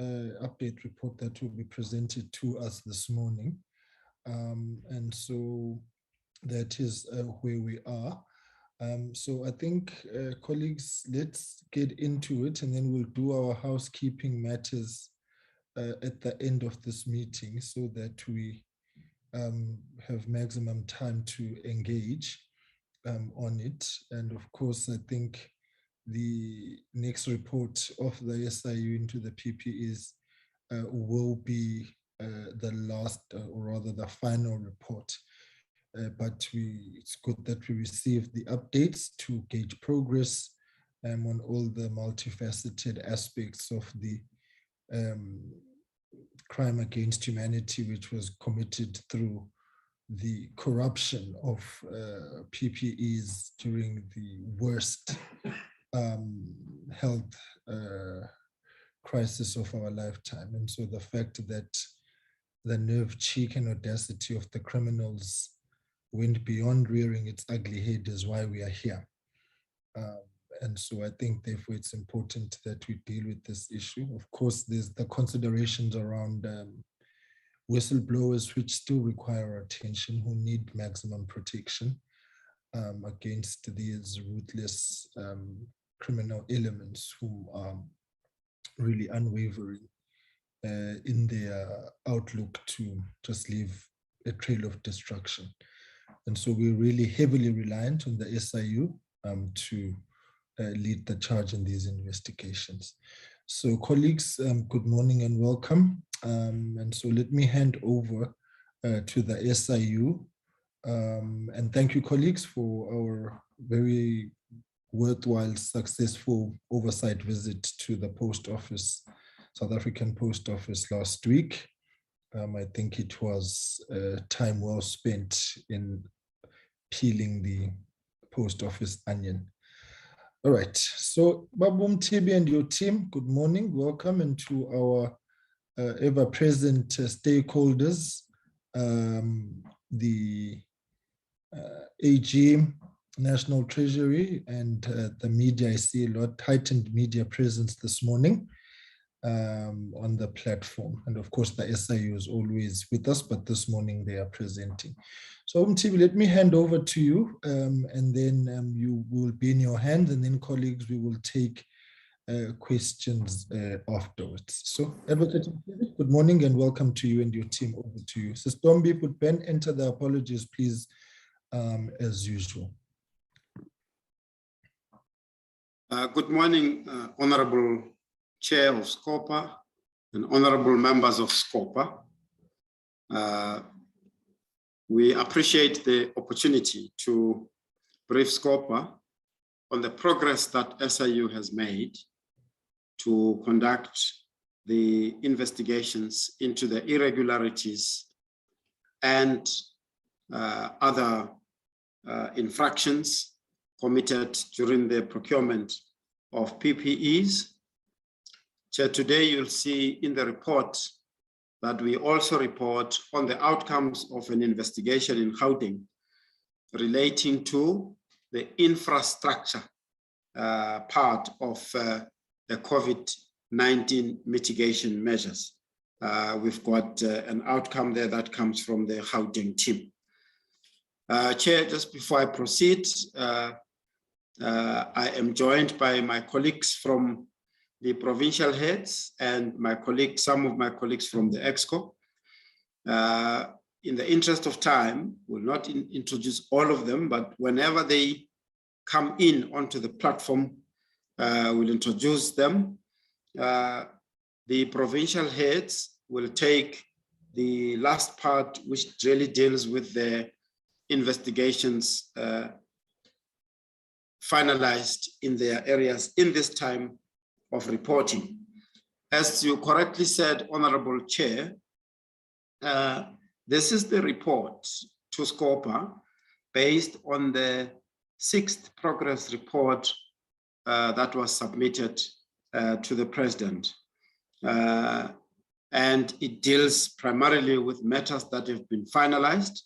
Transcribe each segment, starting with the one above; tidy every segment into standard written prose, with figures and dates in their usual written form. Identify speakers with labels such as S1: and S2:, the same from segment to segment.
S1: update report that will be presented to us this morning. And so that is where we are. So I think, colleagues, let's get into it, and then we'll do our housekeeping matters at the end of this meeting so that we have maximum time to engage on it. And of course, I think the next report of the SIU into the PPEs will be the last, or rather the final report. But it's good that we receive the updates to gauge progress on all the multifaceted aspects of the crime against humanity, which was committed through the corruption of PPEs during the worst health crisis of our lifetime. And so the fact that the nerve, cheek, and audacity of the criminals went beyond rearing its ugly head is why we are here. And so I think, therefore, it's important that we deal with this issue. Of course, there's the considerations around whistleblowers, which still require our attention, who need maximum protection against these ruthless criminal elements who are really unwavering in their outlook to just leave a trail of destruction. And so we're really heavily reliant on the SIU to lead the charge in these investigations. So colleagues, good morning and welcome. And so let me hand over to the SIU. And thank you, colleagues, for our very worthwhile, successful oversight visit to the post office, South African Post Office last week. I think it was time well spent in peeling the post office onion. All right, so Babu Mtibi and your team, good morning, welcome, and to our ever-present stakeholders, the AG, National Treasury, and the media. I see a lot heightened media presence this morning on the platform. And of course, the SIU is always with us, but this morning they are presenting. So Mtibi, let me hand over to you, and then you will be in your hands, and then colleagues, we will take questions afterwards. So Advocate Mtibi, good morning and welcome to you and your team. Over to you. Sistombi, put pen, enter the apologies, please, as usual.
S2: Good morning, Honorable Chair of SCOPA and honorable members of SCOPA. We appreciate the opportunity to brief SCOPA on the progress that SIU has made to conduct the investigations into the irregularities and other infractions committed during the procurement of PPEs. Chair, today you'll see in the report that we also report on the outcomes of an investigation in Gauteng relating to the infrastructure part of the COVID-19 mitigation measures. We've got an outcome there that comes from the Gauteng team. Chair, just before I proceed, I am joined by my colleagues from the provincial heads and some of my colleagues from the EXCO. In the interest of time, we'll not introduce all of them, but whenever they come in onto the platform, we'll introduce them. The provincial heads will take the last part, which really deals with the investigations finalized in their areas in this time of reporting. As you correctly said, Honorable Chair, this is the report to SCOPA based on the 6th progress report that was submitted to the President. And it deals primarily with matters that have been finalized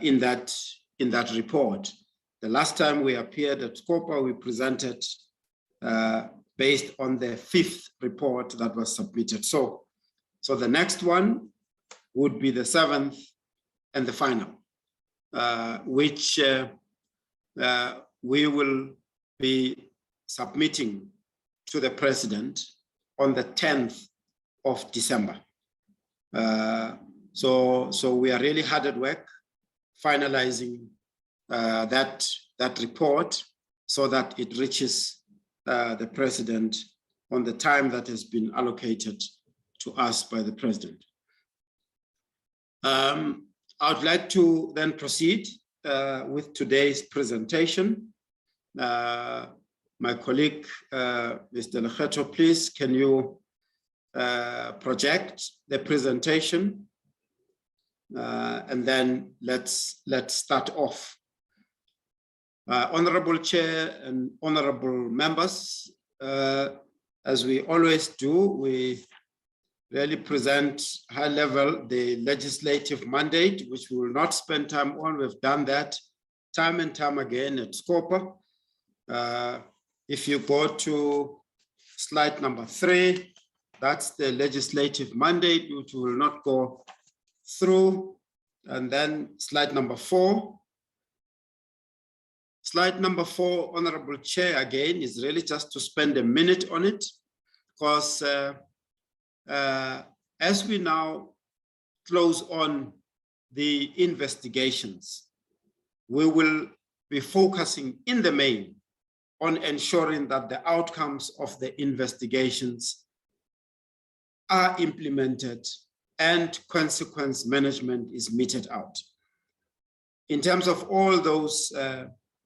S2: in that report. The last time we appeared at SCOPA, we presented based on the 5th report that was submitted. So the next one would be the 7th and the final, which we will be submitting to the president on the 10th of December. So we are really hard at work finalizing that report so that it reaches the president on the time that has been allocated to us by the president. I would like to then proceed with today's presentation. My colleague, Mr. Lekgetho, please, can you project the presentation? And then let's start off. Honorable Chair and honorable members, as we always do, we really present high level the legislative mandate, which we will not spend time on. We've done that time and time again at SCOPA. If you go to slide number 3, that's the legislative mandate, which we will not go through. And then slide number 4. Slide number 4, Honorable Chair, again, is really just to spend a minute on it, because as we now close on the investigations, we will be focusing in the main on ensuring that the outcomes of the investigations are implemented and consequence management is meted out. In terms of all those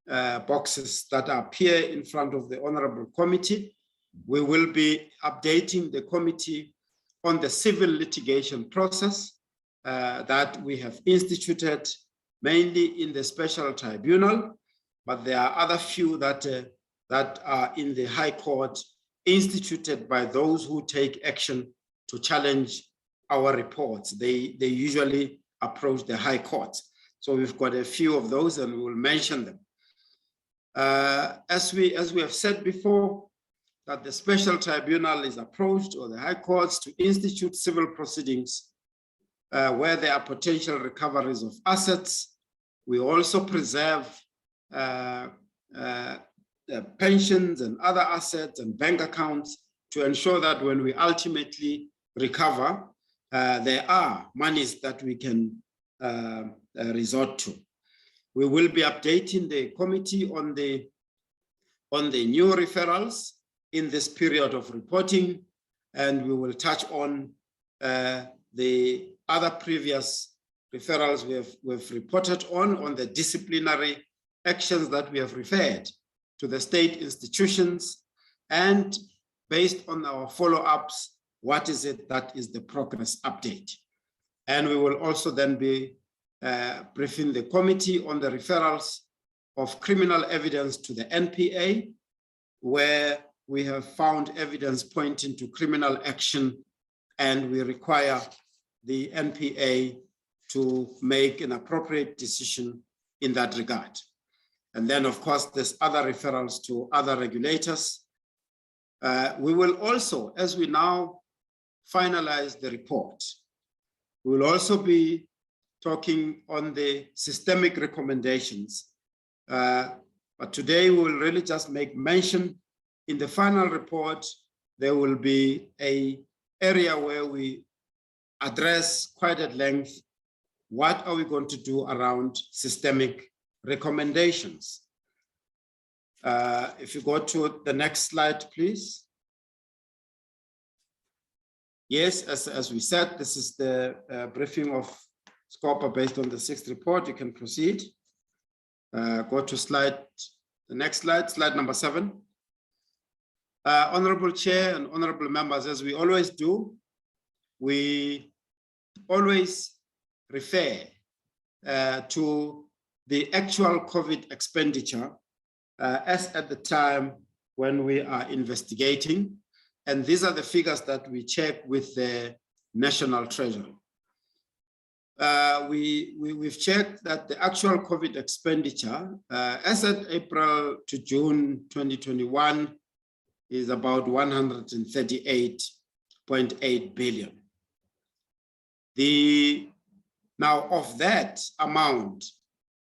S2: boxes that appear in front of the Honorable Committee, we will be updating the committee on the civil litigation process that we have instituted, mainly in the special tribunal, but there are other few that are in the High Court, instituted by those who take action to challenge our reports. They usually approach the High Court. So we've got a few of those and we will mention them. As we have said before, that the special tribunal is approached, or the High Courts, to institute civil proceedings where there are potential recoveries of assets. We also preserve pensions and other assets and bank accounts to ensure that when we ultimately recover, there are monies that we can resort to. We will be updating the committee on the new referrals in this period of reporting, and we will touch on the other previous referrals we've reported on the disciplinary actions that we have referred to the state institutions, and based on our follow-ups, what is it that is the progress update. And we will also then be briefing the committee on the referrals of criminal evidence to the NPA, where we have found evidence pointing to criminal action, and we require the NPA to make an appropriate decision in that regard. And then, of course, there's other referrals to other regulators. We will also, as we now finalize the report, we will also be talking on the systemic recommendations. But today we will really just make mention. In the final report, there will be an area where we address quite at length what are we going to do around systemic recommendations. If you go to the next slide, please. Yes, as we said, this is the briefing of SCOPA based on the 6th report. You can proceed. Go to the next slide, slide number 7. Honorable Chair and honorable members, as we always do, we always refer to the actual COVID expenditure as at the time when we are investigating. And these are the figures that we check with the National Treasury. We've checked that the actual COVID expenditure as at April to June 2021 is about 138.8 billion. Now of that amount,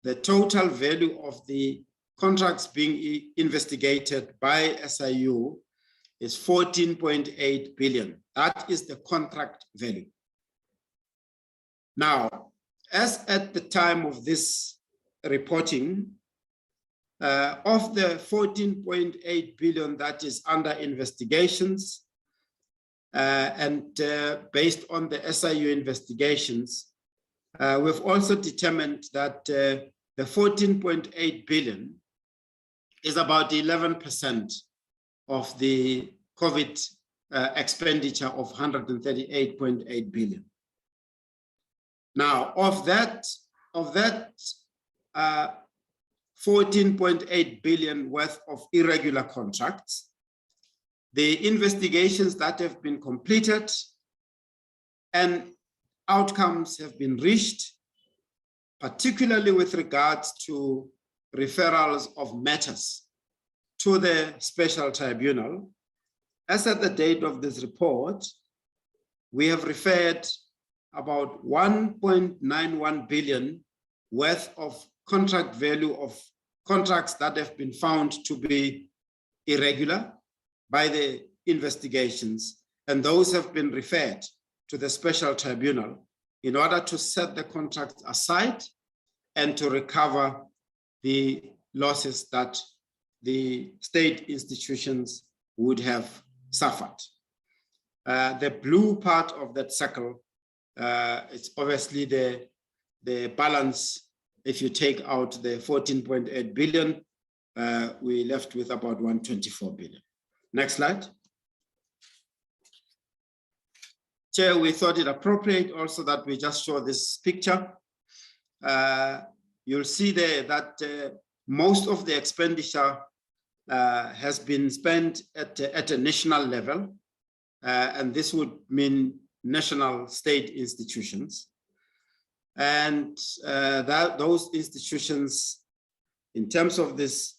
S2: the total value of the contracts being investigated by SIU is 14.8 billion. That is the contract value. Now, as at the time of this reporting, of the 14.8 billion that is under investigations, and based on the SIU investigations, we've also determined that the 14.8 billion is about 11% of the COVID expenditure of 138.8 billion. Now, of that 14.8 billion worth of irregular contracts, the investigations that have been completed and outcomes have been reached, particularly with regards to referrals of matters to the special tribunal. As at the date of this report, we have referred about 1.91 billion worth of contract value of contracts that have been found to be irregular by the investigations, and those have been referred to the special tribunal in order to set the contract aside and to recover the losses that the state institutions would have suffered. The blue part of that circle, it's obviously the balance. If you take out the 14.8 billion, we're left with about 124 billion. Next slide. Chair, we thought it appropriate also that we just show this picture. You'll see there that most of the expenditure has been spent at a national level, and this would mean national state institutions. And those institutions, in terms of this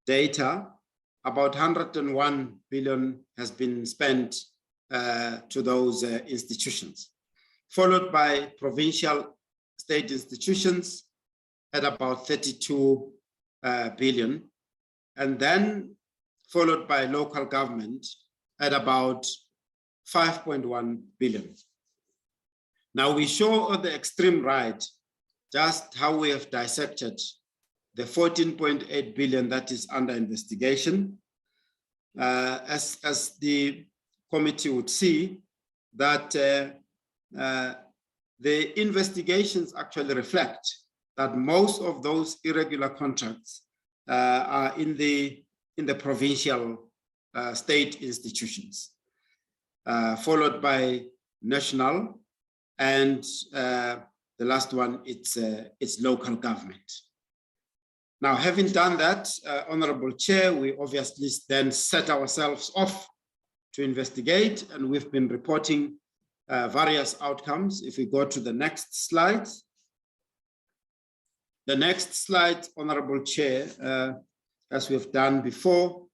S2: data, about 101 billion has been spent to those institutions, followed by provincial state institutions at about 32 billion, and then followed by local government at about 5.1 billion. Now we show on the extreme right just how we have dissected the 14.8 billion that is under investigation. As the committee would see, that the investigations actually reflect that most of those irregular contracts are in the provincial state institutions, followed by national, and the last one, it's local government. Now, having done that, Honorable Chair, we obviously then set ourselves off to investigate, and we've been reporting various outcomes. If we go to the next slide. The next slide, Honorable Chair, as we've done before,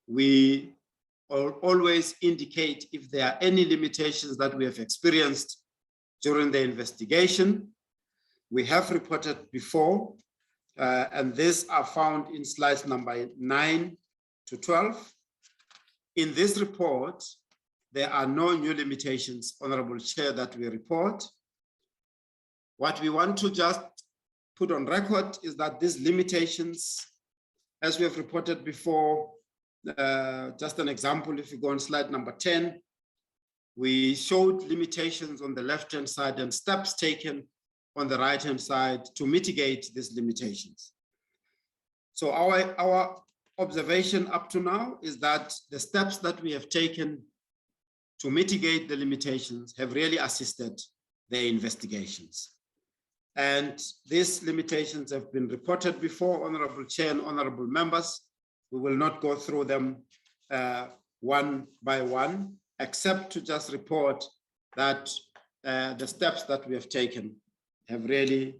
S2: we always indicate if there are any limitations that we have experienced during the investigation. We have reported before, and these are found in slides number 9 to 12. In this report, there are no new limitations, Honorable Chair, that we report. What we want to just put on record is that these limitations, as we have reported before, just an example, if you go on slide number 10, we showed limitations on the left-hand side and steps taken on the right-hand side to mitigate these limitations. So our observation up to now is that the steps that we have taken to mitigate the limitations have really assisted the investigations. And these limitations have been reported before, Honorable Chair and Honorable Members. We will not go through them one by one, except to just report that the steps that we have taken have really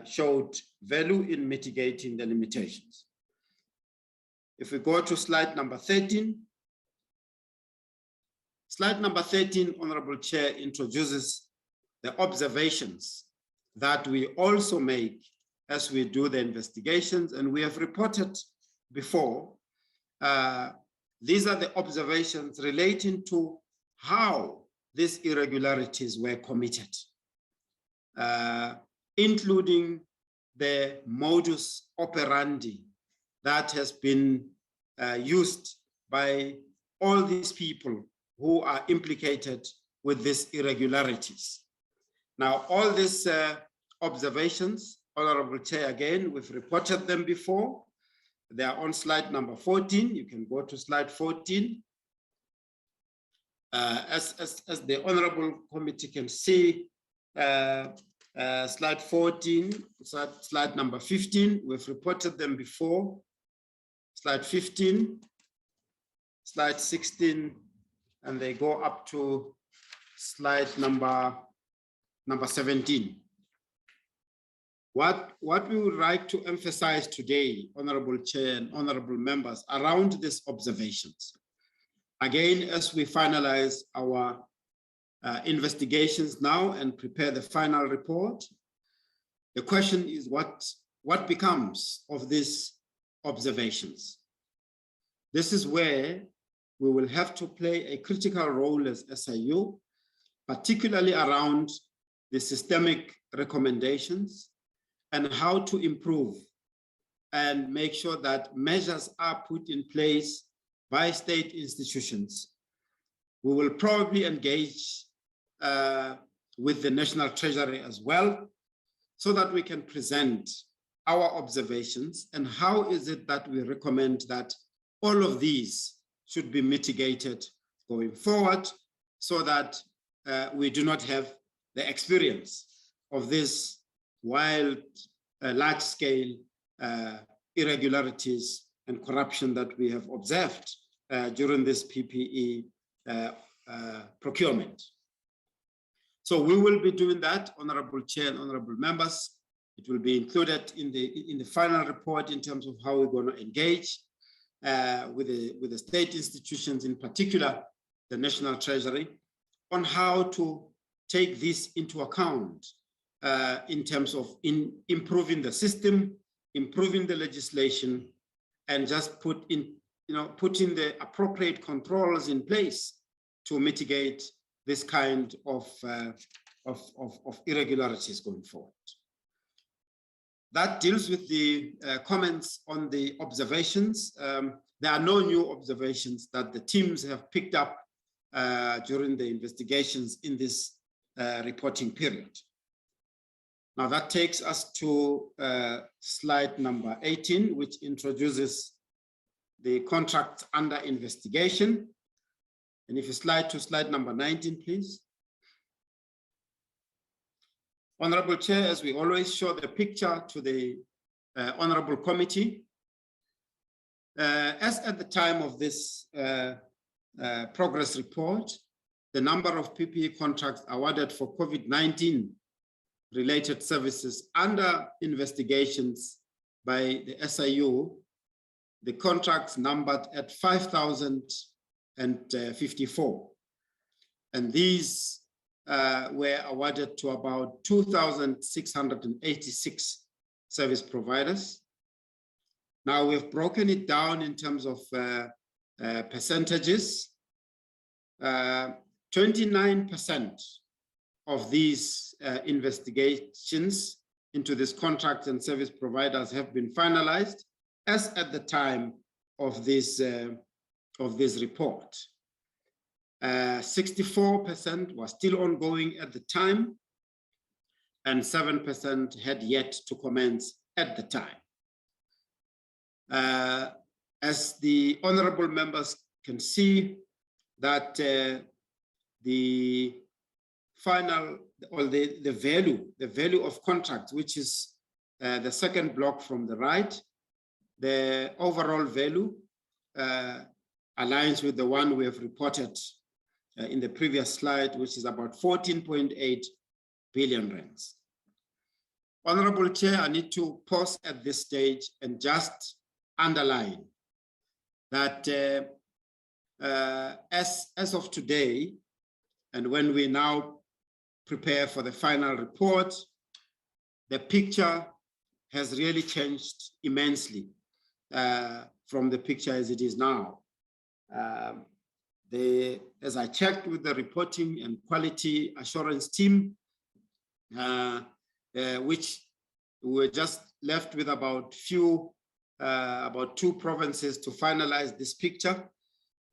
S2: showed value in mitigating the limitations. If we go to slide number 13, Slide number 13, Honorable Chair, introduces the observations that we also make as we do the investigations, and we have reported before. These are the observations relating to how these irregularities were committed, including the modus operandi that has been used by all these people who are implicated with these irregularities. Now, all these observations, Honorable Chair, again, we've reported them before. They are on slide number 14. You can go to slide 14. As the Honorable Committee can see, slide 14, slide number 15, we've reported them before. Slide 15, slide 16, and they go up to slide number 17. What we would like to emphasize today, Honorable Chair and Honorable Members, around these observations, again, as we finalize our investigations now and prepare the final report, the question is what becomes of these observations? This is where we will have to play a critical role as SIU, particularly around the systemic recommendations and how to improve and make sure that measures are put in place by state institutions. We will probably engage with the National Treasury as well, so that we can present our observations and how is it that we recommend that all of these should be mitigated going forward, so that we do not have the experience of this wild, large-scale irregularities and corruption that we have observed during this PPE procurement. So we will be doing that, Honorable Chair and Honorable Members. It will be included in the final report in terms of how we're going to engage with the state institutions, in particular the National Treasury, on how to take this into account in terms of improving the system, improving the legislation, and just putting the appropriate controls in place to mitigate this kind of irregularities going forward. That deals with the comments on the observations. There are no new observations that the teams have picked up during the investigations in this reporting period. Now that takes us to slide number 18, which introduces the contracts under investigation. And if you slide to slide number 19, please. Honorable Chair, as we always show the picture to the Honorable Committee, as at the time of this progress report, the number of PPE contracts awarded for COVID-19 related services under investigations by the SIU, the contracts numbered at 5,054. And these were awarded to about 2,686 service providers. Now we've broken it down in terms of percentages. 29% of these investigations into this contract and service providers have been finalized as at the time of this report. 64% was still ongoing at the time, and 7% had yet to commence at the time. As the honorable members can see, that the final, or the value of contracts, which is the second block from the right, the overall value aligns with the one we have reported in the previous slide, which is about 14.8 billion rands. Honorable Chair, I need to pause at this stage and just underline that as of today, and when we now prepare for the final report, the picture has really changed immensely from the picture as it is now. As I checked with the reporting and quality assurance team, which we were just left with about 2 provinces to finalize this picture.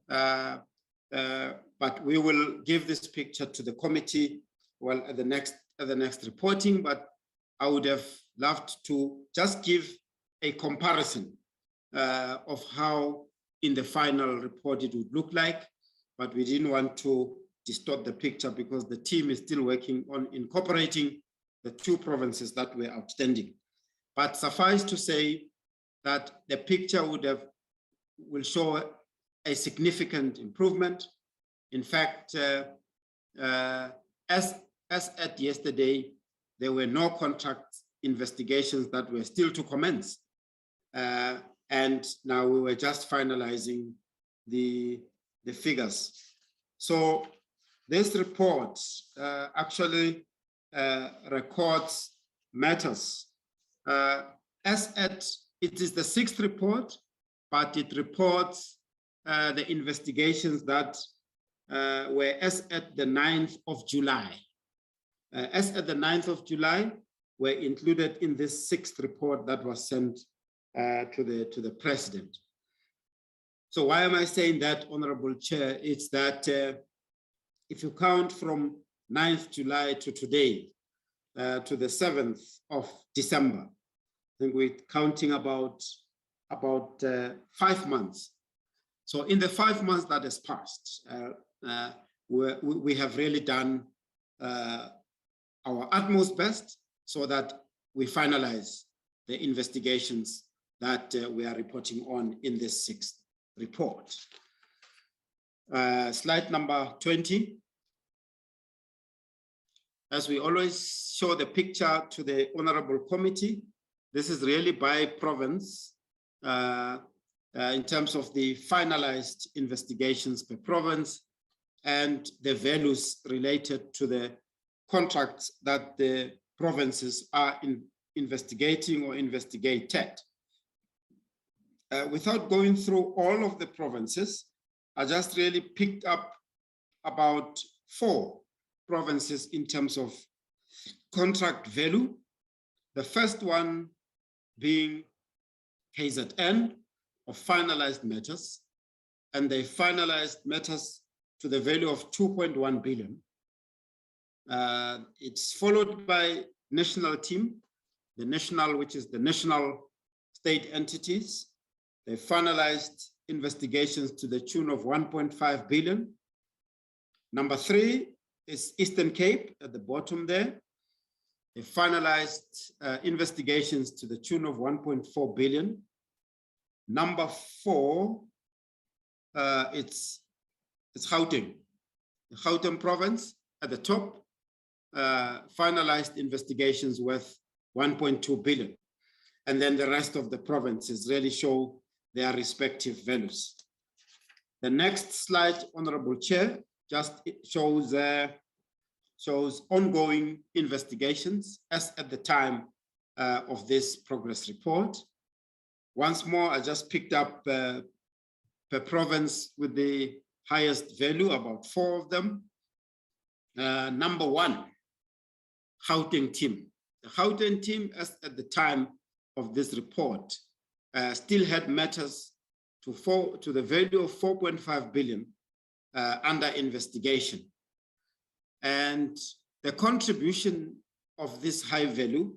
S2: But we will give this picture to the committee at the next reporting. But I would have loved to just give a comparison of how in the final report it would look like, but we didn't want to distort the picture because the team is still working on incorporating the 2 provinces that were outstanding. But suffice to say that the picture will show a significant improvement. In fact, as at yesterday, there were no contract investigations that were still to commence. And now we were just finalizing the figures. So this report actually records matters. It is the 6th report, but it reports the investigations that were as at the 9th of July. As at the 9th of July were included in this 6th report that was sent to the president. So why am I saying that, Honorable Chair? It's that if you count from 9th July to today, to the 7th of December, I think we're counting about 5 months. So in the 5 months that has passed, we have really done our utmost best so that we finalize the investigations that we are reporting on in this 6th report. Slide number 20. As we always show the picture to the Honorable Committee, this is really by province in terms of the finalized investigations per province and the values related to the contracts that the provinces are investigating or investigated. Without going through all of the provinces, I just really picked up about 4 provinces in terms of contract value. The first one being KZN of finalized matters, and they finalized matters to the value of 2.1 billion. It's followed by national team, the national, which is the national state entities. They finalized investigations to the tune of 1.5 billion. Number 3 is Eastern Cape at the bottom there. They finalized investigations to the tune of 1.4 billion. Number 4, it's Gauteng. The Gauteng province at the top finalized investigations worth 1.2 billion. And then the rest of the provinces really show their respective values. The next slide, Honorable Chair, just shows ongoing investigations as at the time of this progress report. Once more, I just picked up per province with the highest value, about 4 of them. Number 1, Gauteng team. The Gauteng team, as at the time of this report, still had matters to the value of 4.5 billion under investigation. And the contribution of this high value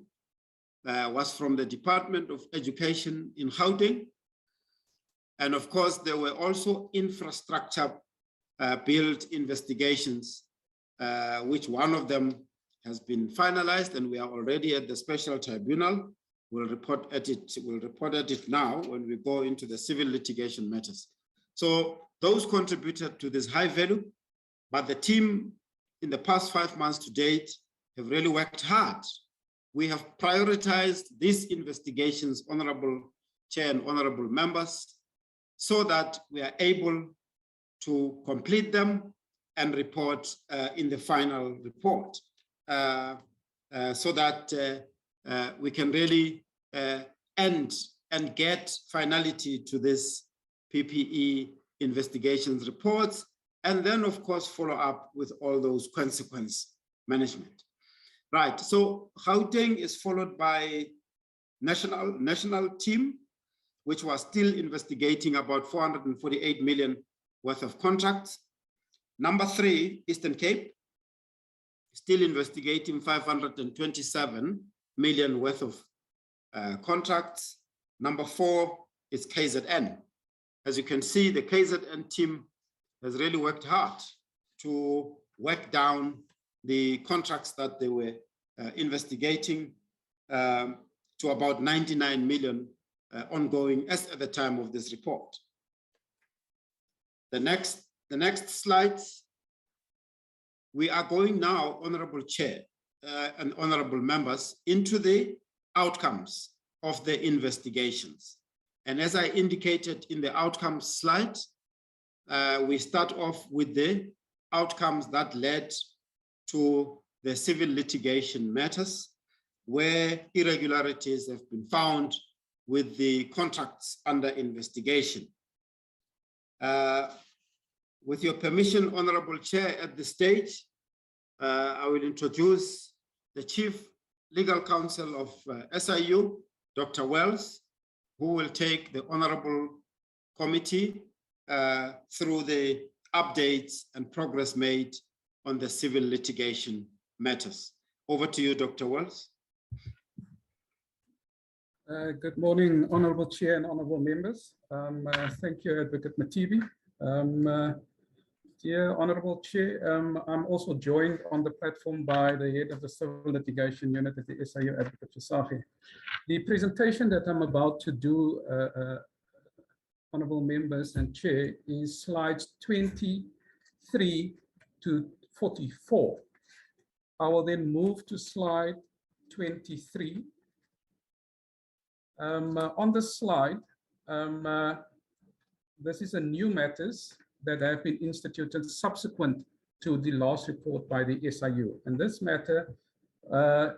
S2: was from the Department of Education in Gauteng. And of course, there were also infrastructure build investigations, which one of them has been finalized, and we are already at the special tribunal. We'll report at it now when we go into the civil litigation matters. So those contributed to this high value, but the team in the past 5 months to date have really worked hard. We have prioritized these investigations, Honorable Chair and Honorable members, so that we are able to complete them and report in the final report so that we can really end and get finality to this PPE investigations reports, and then of course follow up with all those consequence management. Right, so Gauteng is followed by national team, which was still investigating about 448 million worth of contracts. Number 3, Eastern Cape, still investigating 527 million worth of contracts. Number 4 is KZN. As you can see, the KZN team has really worked hard to work down the contracts that they were investigating to about 99 million ongoing as at the time of this report. The next slides, we are going now, Honorable Chair and Honorable Members, into the outcomes of the investigations. And as I indicated in the outcomes slide, we start off with the outcomes that led to the civil litigation matters, where irregularities have been found with the contracts under investigation. With your permission, Honorable Chair, at this stage, I will introduce the Chief Legal Counsel of SIU, Dr. Wells, who will take the Honorable Committee through the updates and progress made on the civil litigation matters. Over to you, Dr. Wells.
S3: Good morning, Honorable Chair and Honorable Members. Thank you, Advocate Matibi. Dear Honorable Chair, I'm also joined on the platform by the head of the Civil Litigation Unit at the SIU, Advocate Chisagi. The presentation that I'm about to do, Honorable Members and Chair, is slides 23 to 44. I will then move to slide 23. On the slide, this is a new matters that have been instituted subsequent to the last report by the SIU. And this matter,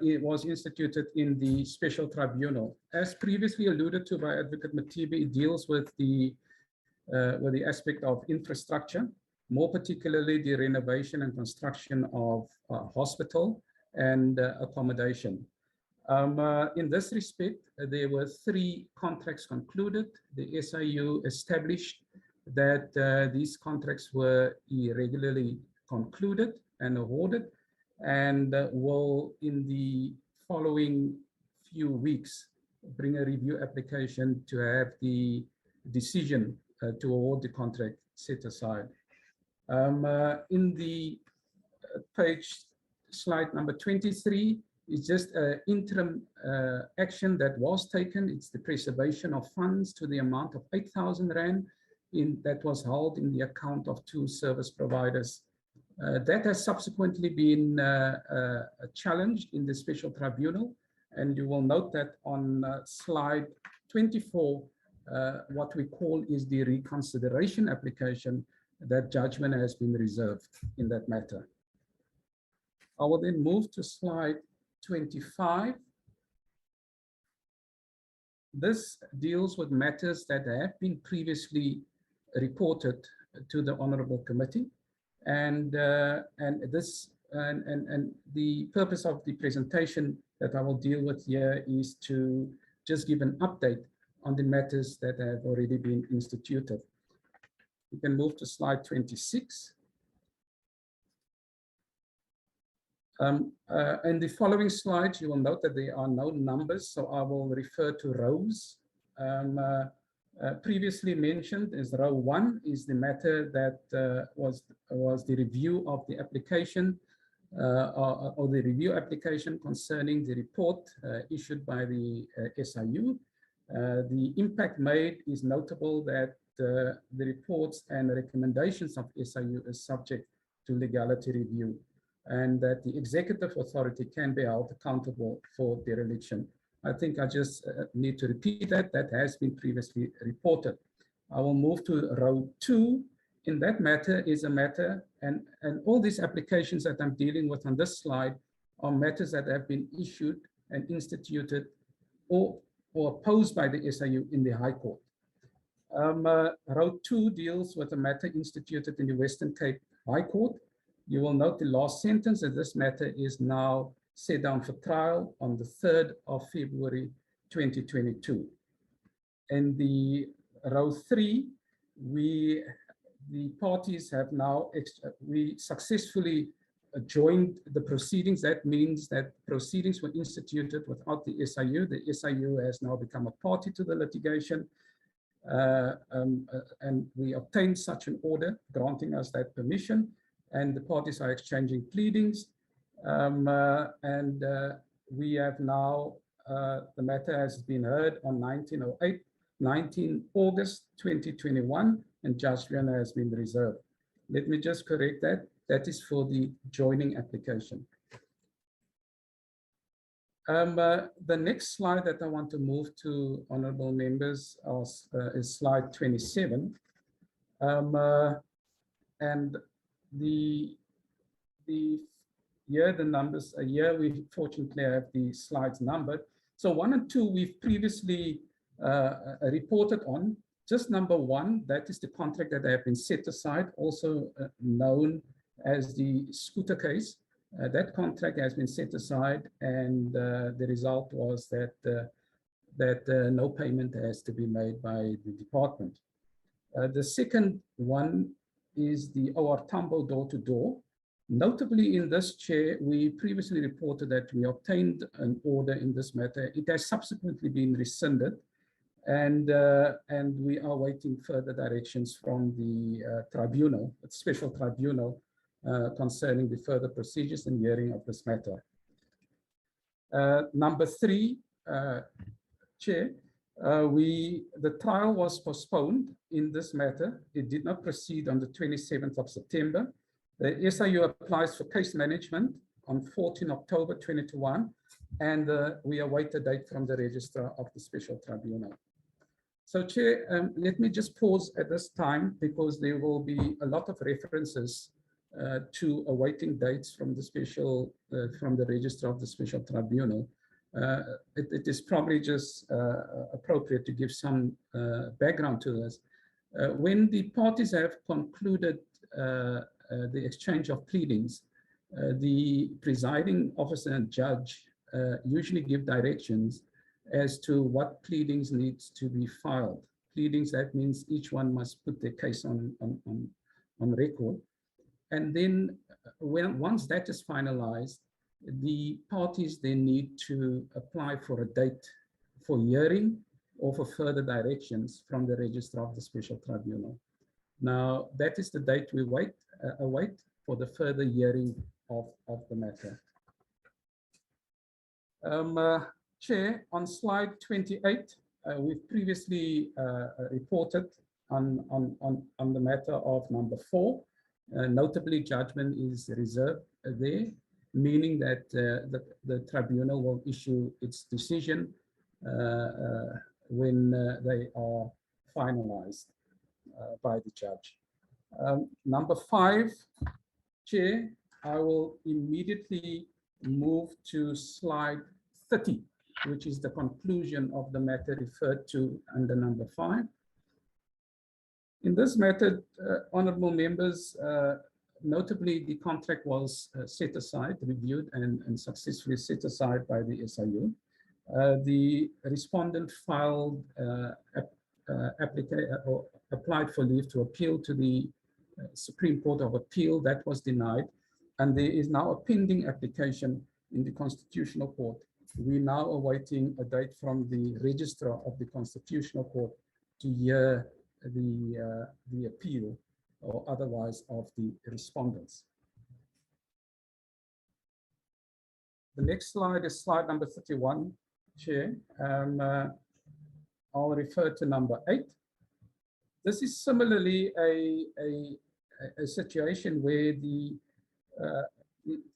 S3: it was instituted in the special tribunal. As previously alluded to by Advocate Matibi, it deals with the aspect of infrastructure, more particularly the renovation and construction of hospital and accommodation. In this respect, there were 3 contracts concluded. The SIU established that these contracts were irregularly concluded and awarded, and will in the following few weeks bring a review application to have the decision to award the contract set aside. In the slide number 23, is just an interim action that was taken. It's the preservation of funds to the amount of 8,000 Rand that was held in the account of 2 service providers. That has subsequently been challenged in the special tribunal. And you will note that on slide 24, what we call is the reconsideration application, that judgment has been reserved in that matter. I will then move to slide 25. This deals with matters that have been previously reported to the Honorable Committee, and the purpose of the presentation that I will deal with here is to just give an update on the matters that have already been instituted. We can move to slide 26. In the following slides, you will note that there are no numbers, so I will refer to rows. Previously mentioned as row 1 is the matter that was the review of the application or the review application concerning the report issued by the SIU. The impact made is notable that the reports and recommendations of SIU is subject to legality review, and that the executive authority can be held accountable for dereliction. I think I just need to repeat that. That has been previously reported. I will move to row 2, in that matter is a matter, and all these applications that I'm dealing with on this slide are matters that have been issued and instituted or opposed by the SIU in the High Court. Row 2 deals with a matter instituted in the Western Cape High Court. You will note the last sentence that this matter is now set down for trial on the 3rd of February 2022. In the row 3, the parties have now, we successfully joined the proceedings. That means that proceedings were instituted without the SIU. The SIU has now become a party to the litigation. And we obtained such an order granting us that permission, and the parties are exchanging pleadings. We have now, the matter has been heard on 19 August 2021, and judgment has been reserved. Let me just correct that. That is for the joining application. The next slide that I want to move to, honorable members, is slide 27. And the numbers, here we fortunately have the slides numbered. So 1 and 2 we've previously reported on. Just number 1, that is the contract that have been set aside, also known as the scooter case. That contract has been set aside, and the result was that no payment has to be made by the department. The second one is the OR Tambo door-to-door. Notably in this, Chair, we previously reported that we obtained an order in this matter. It has subsequently been rescinded, and we are waiting further directions from the tribunal, the special tribunal, concerning the further procedures and hearing of this matter. Number 3, Chair, the trial was postponed in this matter. It did not proceed on the 27th of September. The SIU applies for case management on 14 October 2021, and we await a date from the registrar of the special tribunal. So, Chair, let me just pause at this time, because there will be a lot of references to awaiting dates from the special, from the registrar of the special tribunal. It is probably just appropriate to give some background to this. When the parties have concluded the exchange of pleadings, the presiding officer and judge usually give directions as to what pleadings needs to be filed. Pleadings, that means each one must put their case on record. And then once that is finalized, the parties then need to apply for a date for hearing or for further directions from the registrar of the special tribunal. Now, that is the date we await for the further hearing of the matter. Chair, on slide 28, we've previously reported on the matter of number 4. Notably, judgment is reserved there, meaning that the tribunal will issue its decision when they are finalized by the judge. Number 5, Chair, I will immediately move to slide 30, which is the conclusion of the matter referred to under number 5. In this matter, honorable members, notably the contract was set aside, reviewed and successfully set aside by the SIU. The respondent filed applied for leave to appeal to the Supreme Court of Appeal. That was denied, and there is now a pending application in the Constitutional Court. We're now awaiting a date from the registrar of the Constitutional Court to hear the appeal or otherwise of the respondents. The next slide is slide number 31, Chair. I'll refer to number 8. This is similarly a situation where the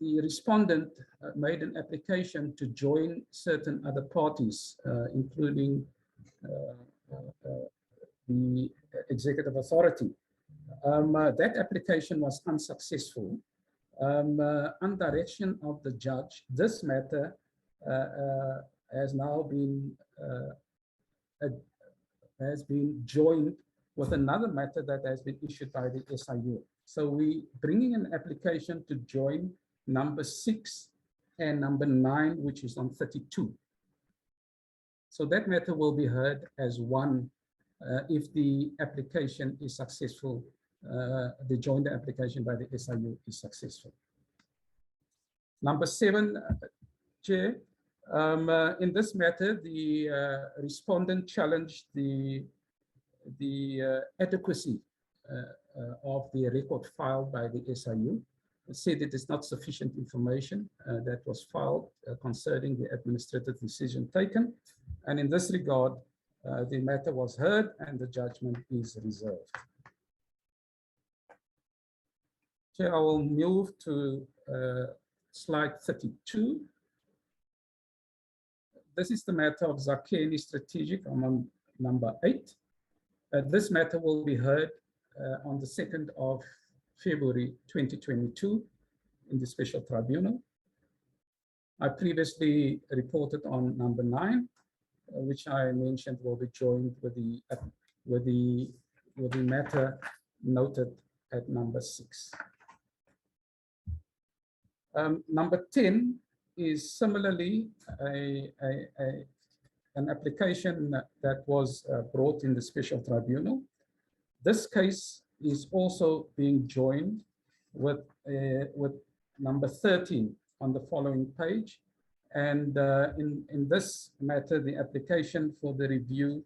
S3: respondent made an application to join certain other parties, including the executive authority. That application was unsuccessful. On direction of the judge, this matter has now been joined with another matter that has been issued by the SIU. So we bringing an application to join number 6 and number 9, which is on 32. So that matter will be heard as one if the application is successful, the joint application by the SIU is successful. Number 7, Chair, in this matter, the respondent challenged the adequacy of the record filed by the SIU. It said it is not sufficient information that was filed concerning the administrative decision taken. And in this regard, the matter was heard and the judgment is reserved. Chair, I will move to slide 32. This is the matter of Zakeni Strategic on number 8. This matter will be heard on the 2nd of February 2022 in the Special Tribunal. I previously reported on number 9, which I mentioned will be joined with the matter noted at number 6. Number 10 is similarly an application that was brought in the Special Tribunal. This case is also being joined with number 13 on the following page. And in this matter, the application for the review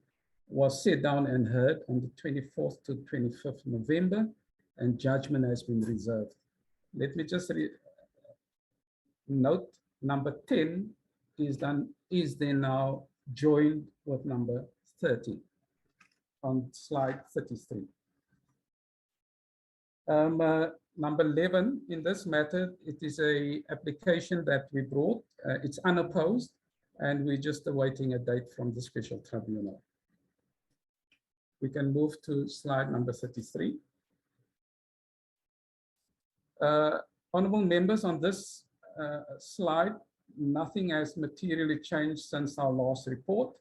S3: was set down and heard on the 24th to 25th November, and judgment has been reserved. Let me just note number 10 is then now joined with number 30 on slide 33. Number 11, in this matter, it is a application that we brought. It's unopposed, and we're just awaiting a date from the Special Tribunal. We can move to slide number 33. Honorable members, on this slide, nothing has materially changed since our last report.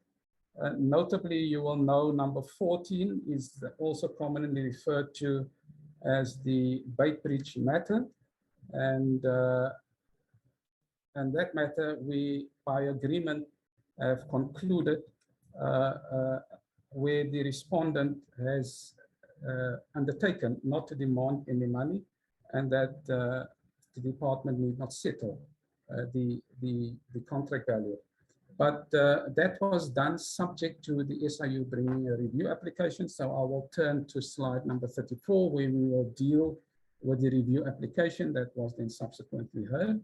S3: Notably, you will know number 14 is also commonly referred to as the bait breach matter, and that matter we, by agreement, have concluded where the respondent has undertaken not to demand any money, and that the department need not settle the contract value. But that was done subject to the SIU bringing a review application. So I will turn to slide number 34, where we will deal with the review application that was then subsequently heard.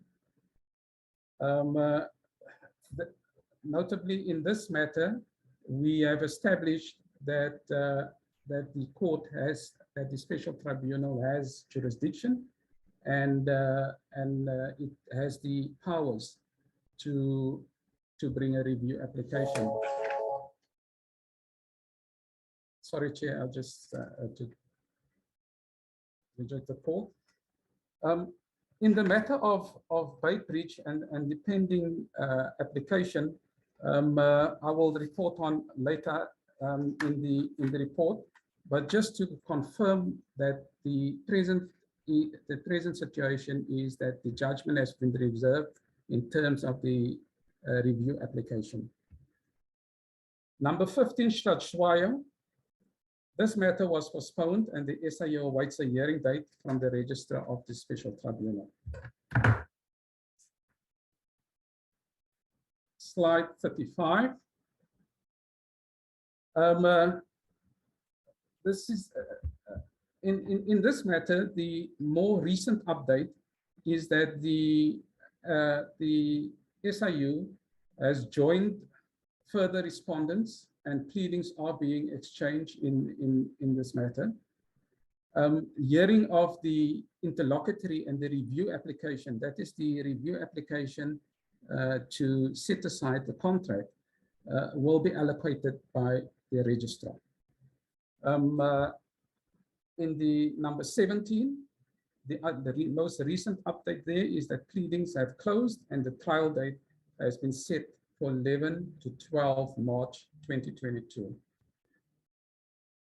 S3: Notably, in this matter, we have established that that the Special Tribunal has jurisdiction, and it has the powers to bring a review application. Sorry, Chair, I'll just to reject the call. In the matter of bait breach and the pending application, I will report on later in the report. But just to confirm that the present situation is that the judgment has been reserved in terms of the review application. Number 15, Schwayo. This matter was postponed and the SIU awaits a hearing date from the Registrar of the Special Tribunal. Slide 35. This is in this matter, the more recent update is that the SIU has joined further respondents and pleadings are being exchanged in this matter. Hearing of the interlocutory and the review application, that is the review application to set aside the contract, will be allocated by the registrar. In the number 17, the most recent update there is that pleadings have closed and the trial date has been set for 11 to 12 March 2022.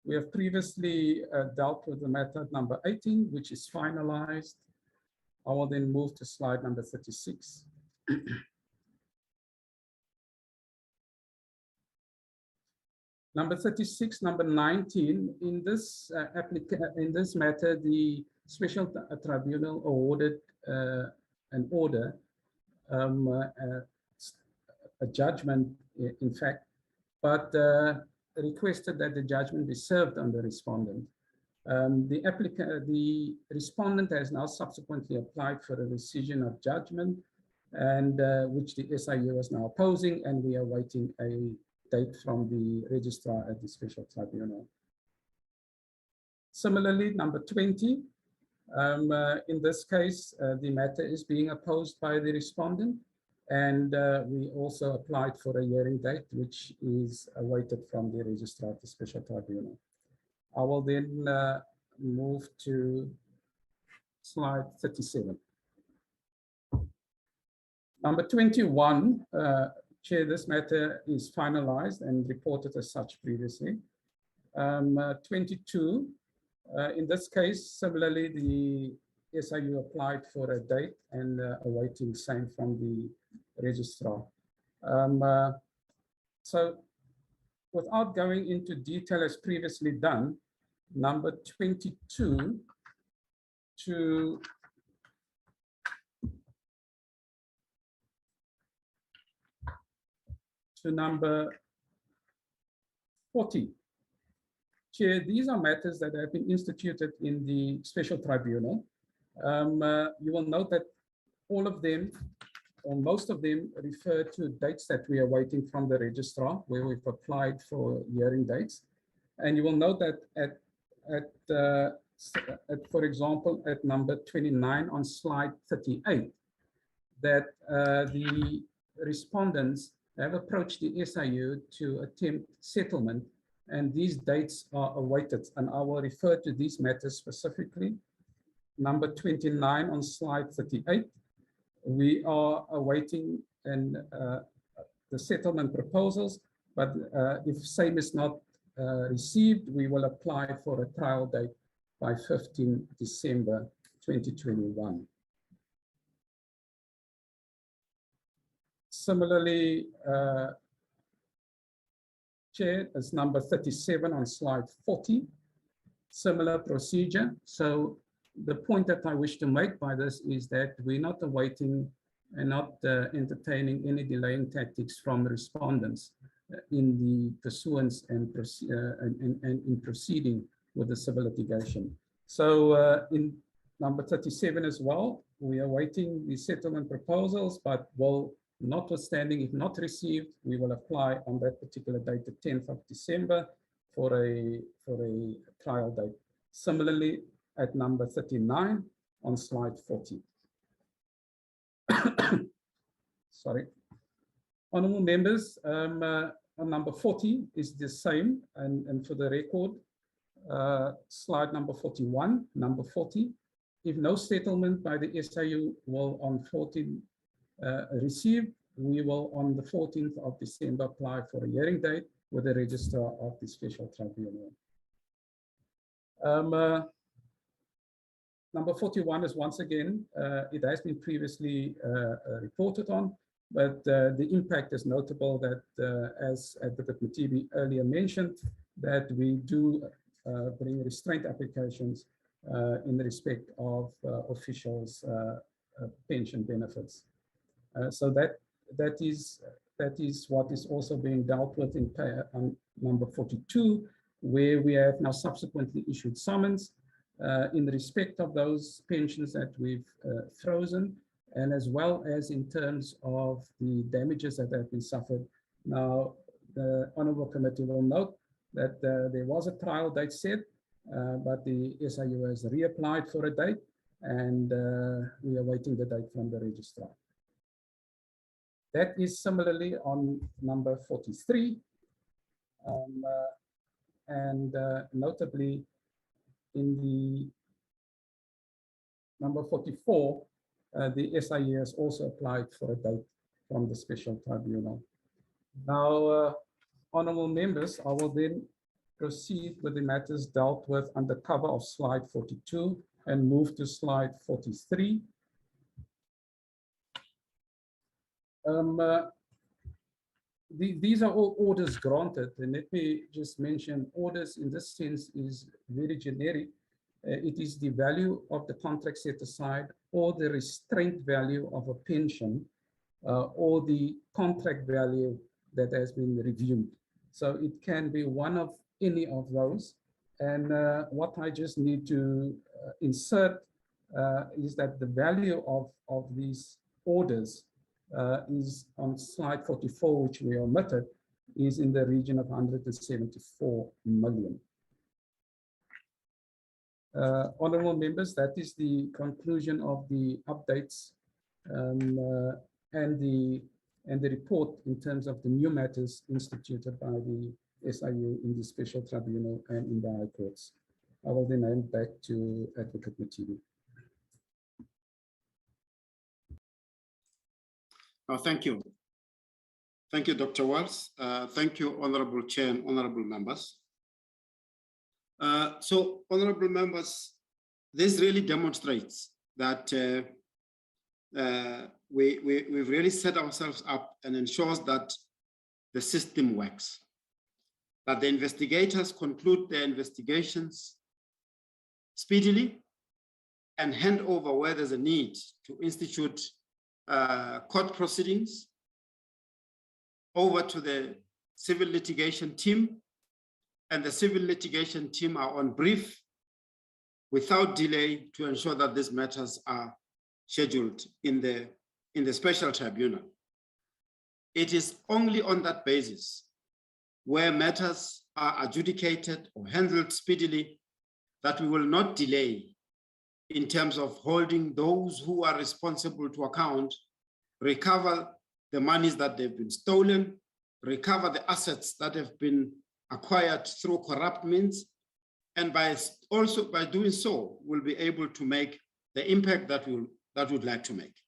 S3: We have previously dealt with the matter number 18, which is finalized. I will then move to slide number 36. Number 36, number 19, in this matter, the Special Tribunal awarded an order, a judgment, in fact, but requested that the judgment be served on the respondent. The respondent has now subsequently applied for a rescission of judgment, and which the SIU is now opposing, and we are waiting a date from the registrar at the Special Tribunal. Similarly, number 20, in this case, the matter is being opposed by the respondent, and we also applied for a hearing date, which is awaited from the registrar at the Special Tribunal. I will then move to slide 37. Number 21, Chair, this matter is finalized and reported as such previously. 22, in this case, similarly, the SIU applied for a date and awaiting same from the registrar. So without going into detail as previously done, number 22 to number 40. Chair, these are matters that have been instituted in the Special Tribunal. You will note that all of them, or most of them, refer to dates that we are waiting from the registrar, where we've applied for hearing dates. And you will note that for example, at number 29 on slide 38, that the respondents have approached the SIU to attempt settlement, and these dates are awaited. And I will refer to these matters specifically. Number 29 on slide 38, we are awaiting the settlement proposals, but if same is not received, we will apply for a trial date by 15 December 2021. Similarly, Chair, is number 37 on slide 40, similar procedure. So the point that I wish to make by this is that we're not awaiting and not entertaining any delaying tactics from respondents in the pursuance and in proceeding with the civil litigation. So in number 37 as well, we are awaiting the settlement proposals, but will, notwithstanding, if not received, we will apply on that particular date, the 10th of December, for a trial date. Similarly, at number 39 on slide 40. Sorry. Honourable members, on number 40 is the same, and for the record, slide number 41, number 40. If no settlement by the SIU will on 14 received, we will on the 14th of December apply for a hearing date with the registrar of the Special Tribunal. Number 41 is once again, it has been previously reported on, but the impact is notable that, as Advocate Matibi earlier mentioned, that we do bring restraint applications in respect of officials' pension benefits. So that is what is also being dealt with in on number 42, where we have now subsequently issued summons in respect of those pensions that we've frozen, and as well as in terms of the damages that have been suffered. Now, the Honourable Committee will note that there was a trial date set, but the SIU has reapplied for a date, and we are waiting the date from the registrar. That is similarly on number 43, and notably, in the number 44, the SIU has also applied for a date from the special tribunal. Now, honorable members, I will then proceed with the matters dealt with under cover of slide 42 and move to slide 43. These are all orders granted, and let me just mention orders in this sense is very generic. It is the value of the contract set aside or the restraint value of a pension or the contract value that has been reviewed. So it can be one of any of those. And what I just need to insert is that the value of these orders is on slide 44, which we omitted, is in the region of 174 million. Honorable members, that is the conclusion of the updates and the report in terms of the new matters instituted by the SIU in the special tribunal and in the high courts. I will then hand back to Advocate Muthibi.
S2: Oh, thank you. Thank you, Dr. Wells. Thank you, Honorable Chair and Honorable members. So, Honorable members, this really demonstrates that we've really set ourselves up and ensures that the system works, that the investigators conclude their investigations speedily and hand over where there's a need to institute court proceedings over to the civil litigation team, and the civil litigation team are on brief without delay to ensure that these matters are scheduled in the special tribunal. It is only on that basis where matters are adjudicated or handled speedily that we will not delay in terms of holding those who are responsible to account, recover the monies that they've been stolen, recover the assets that have been acquired through corrupt means, and by doing so, we'll be able to make the impact that we'd like to make.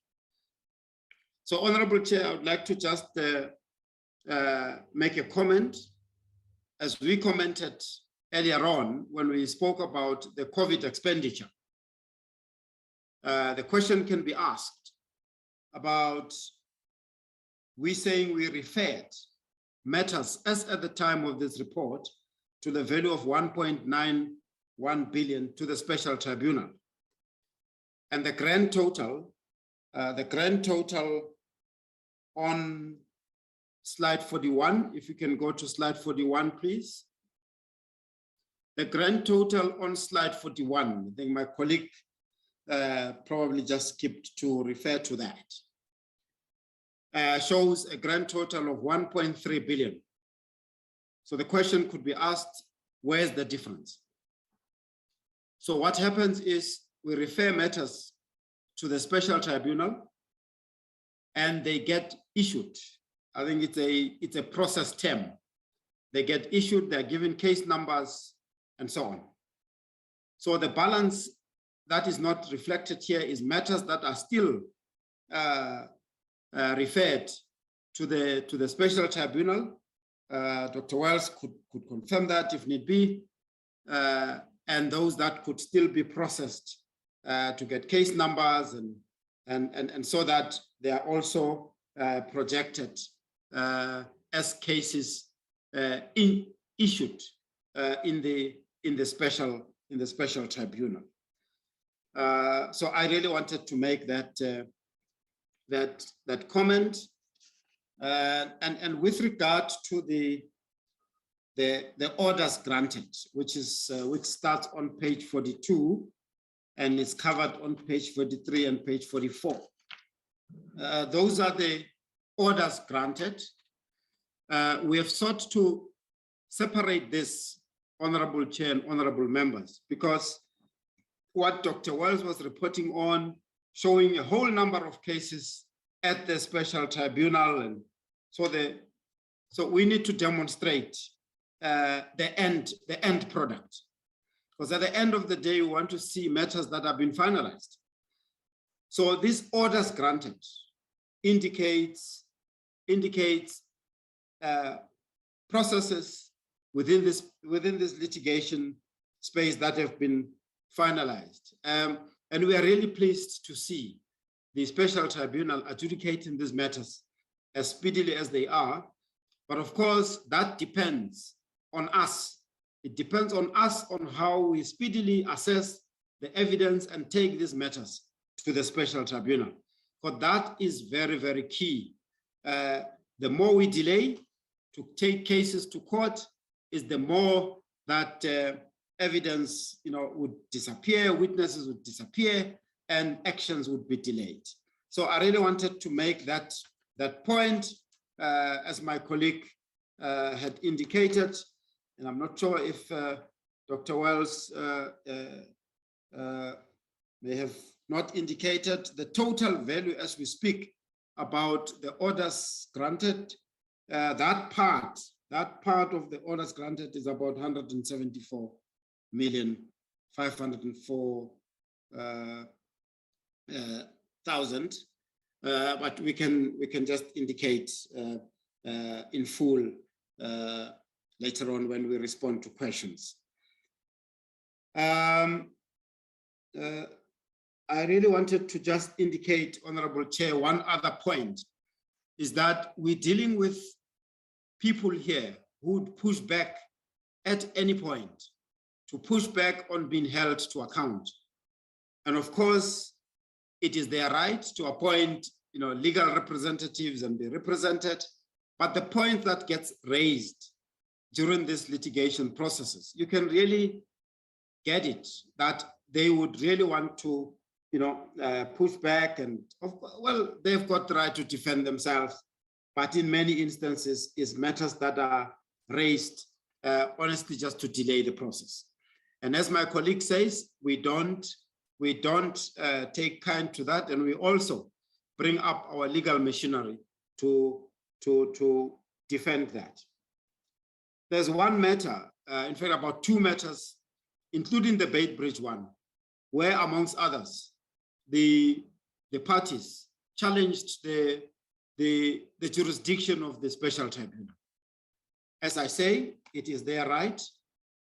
S2: So, Honorable Chair, I would like to just make a comment. As we commented earlier on when we spoke about the COVID expenditure, the question can be asked about we saying we referred matters as at the time of this report to the value of 1.91 billion to the special tribunal. And the grand total on slide 41, if you can go to slide 41, please. The grand total on slide 41, I think my colleague probably just skipped to refer to that, shows a grand total of 1.3 billion. So the question could be asked, where's the difference? So what happens is we refer matters to the special tribunal and they get issued. I think it's a process term. They get issued, they're given case numbers and so on. So the balance that is not reflected here is matters that are still referred to the special tribunal. Dr. Wells could confirm that if need be, and those that could still be processed to get case numbers and so that they are also projected as cases issued in the special tribunal. So I really wanted to make that comment. And with regard to the orders granted, which starts on page 42 and is covered on page 43 and page 44. Those are the orders granted. We have sought to separate this, Honorable Chair and Honorable members, because what Dr. Wells was reporting on, showing a whole number of cases at the special tribunal, and so we need to demonstrate the end product. Because at the end of the day, we want to see matters that have been finalized. So this orders granted indicates processes within this litigation space that have been finalized. And we are really pleased to see the special tribunal adjudicating these matters as speedily as they are. But of course, that depends on us. It depends on us on how we speedily assess the evidence and take these matters to the special tribunal. But that is very, very key. The more we delay to take cases to court, is the more that evidence, would disappear, witnesses would disappear, and actions would be delayed. So I really wanted to make that point, as my colleague had indicated, and I'm not sure if Dr. Wells may have not indicated the total value as we speak about the orders granted. That part of the orders granted is about 174,504,000, but we can just indicate in full later on when we respond to questions. I really wanted to just indicate, Honorable Chair, one other point is that we're dealing with people here who would push back at any point, to push back on being held to account. And of course, it is their right to appoint legal representatives and be represented. But the point that gets raised during this litigation processes, you can really get it, that they would really want to push back, and well, they've got the right to defend themselves, but in many instances is matters that are raised honestly just to delay the process. And as my colleague says, we don't take kind to that, and we also bring up our legal machinery to defend that. There's one matter, in fact about two matters, including the Bait Bridge one, where amongst others, the parties challenged the jurisdiction of the special tribunal. As I say, it is their right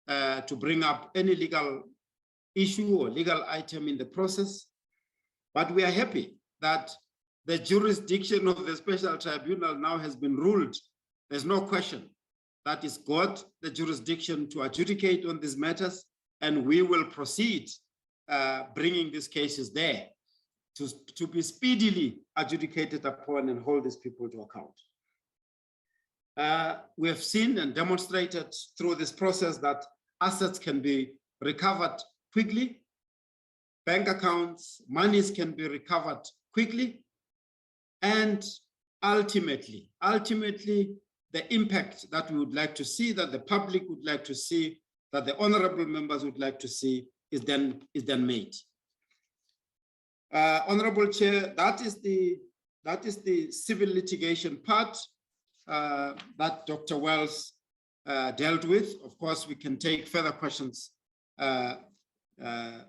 S2: to bring up any legal issue or legal item in the process, but we are happy that the jurisdiction of the special tribunal now has been ruled. There's no question that it's got the jurisdiction to adjudicate on these matters, and we will proceed bringing these cases there to be speedily adjudicated upon and hold these people to account. We have seen and demonstrated through this process that assets can be recovered quickly, bank accounts, monies can be recovered quickly, and ultimately, the impact that we would like to see, that the public would like to see, that the honorable members would like to see, is then made. Honorable Chair, that is the civil litigation part that Dr. Wells dealt with. Of course, we can take further questions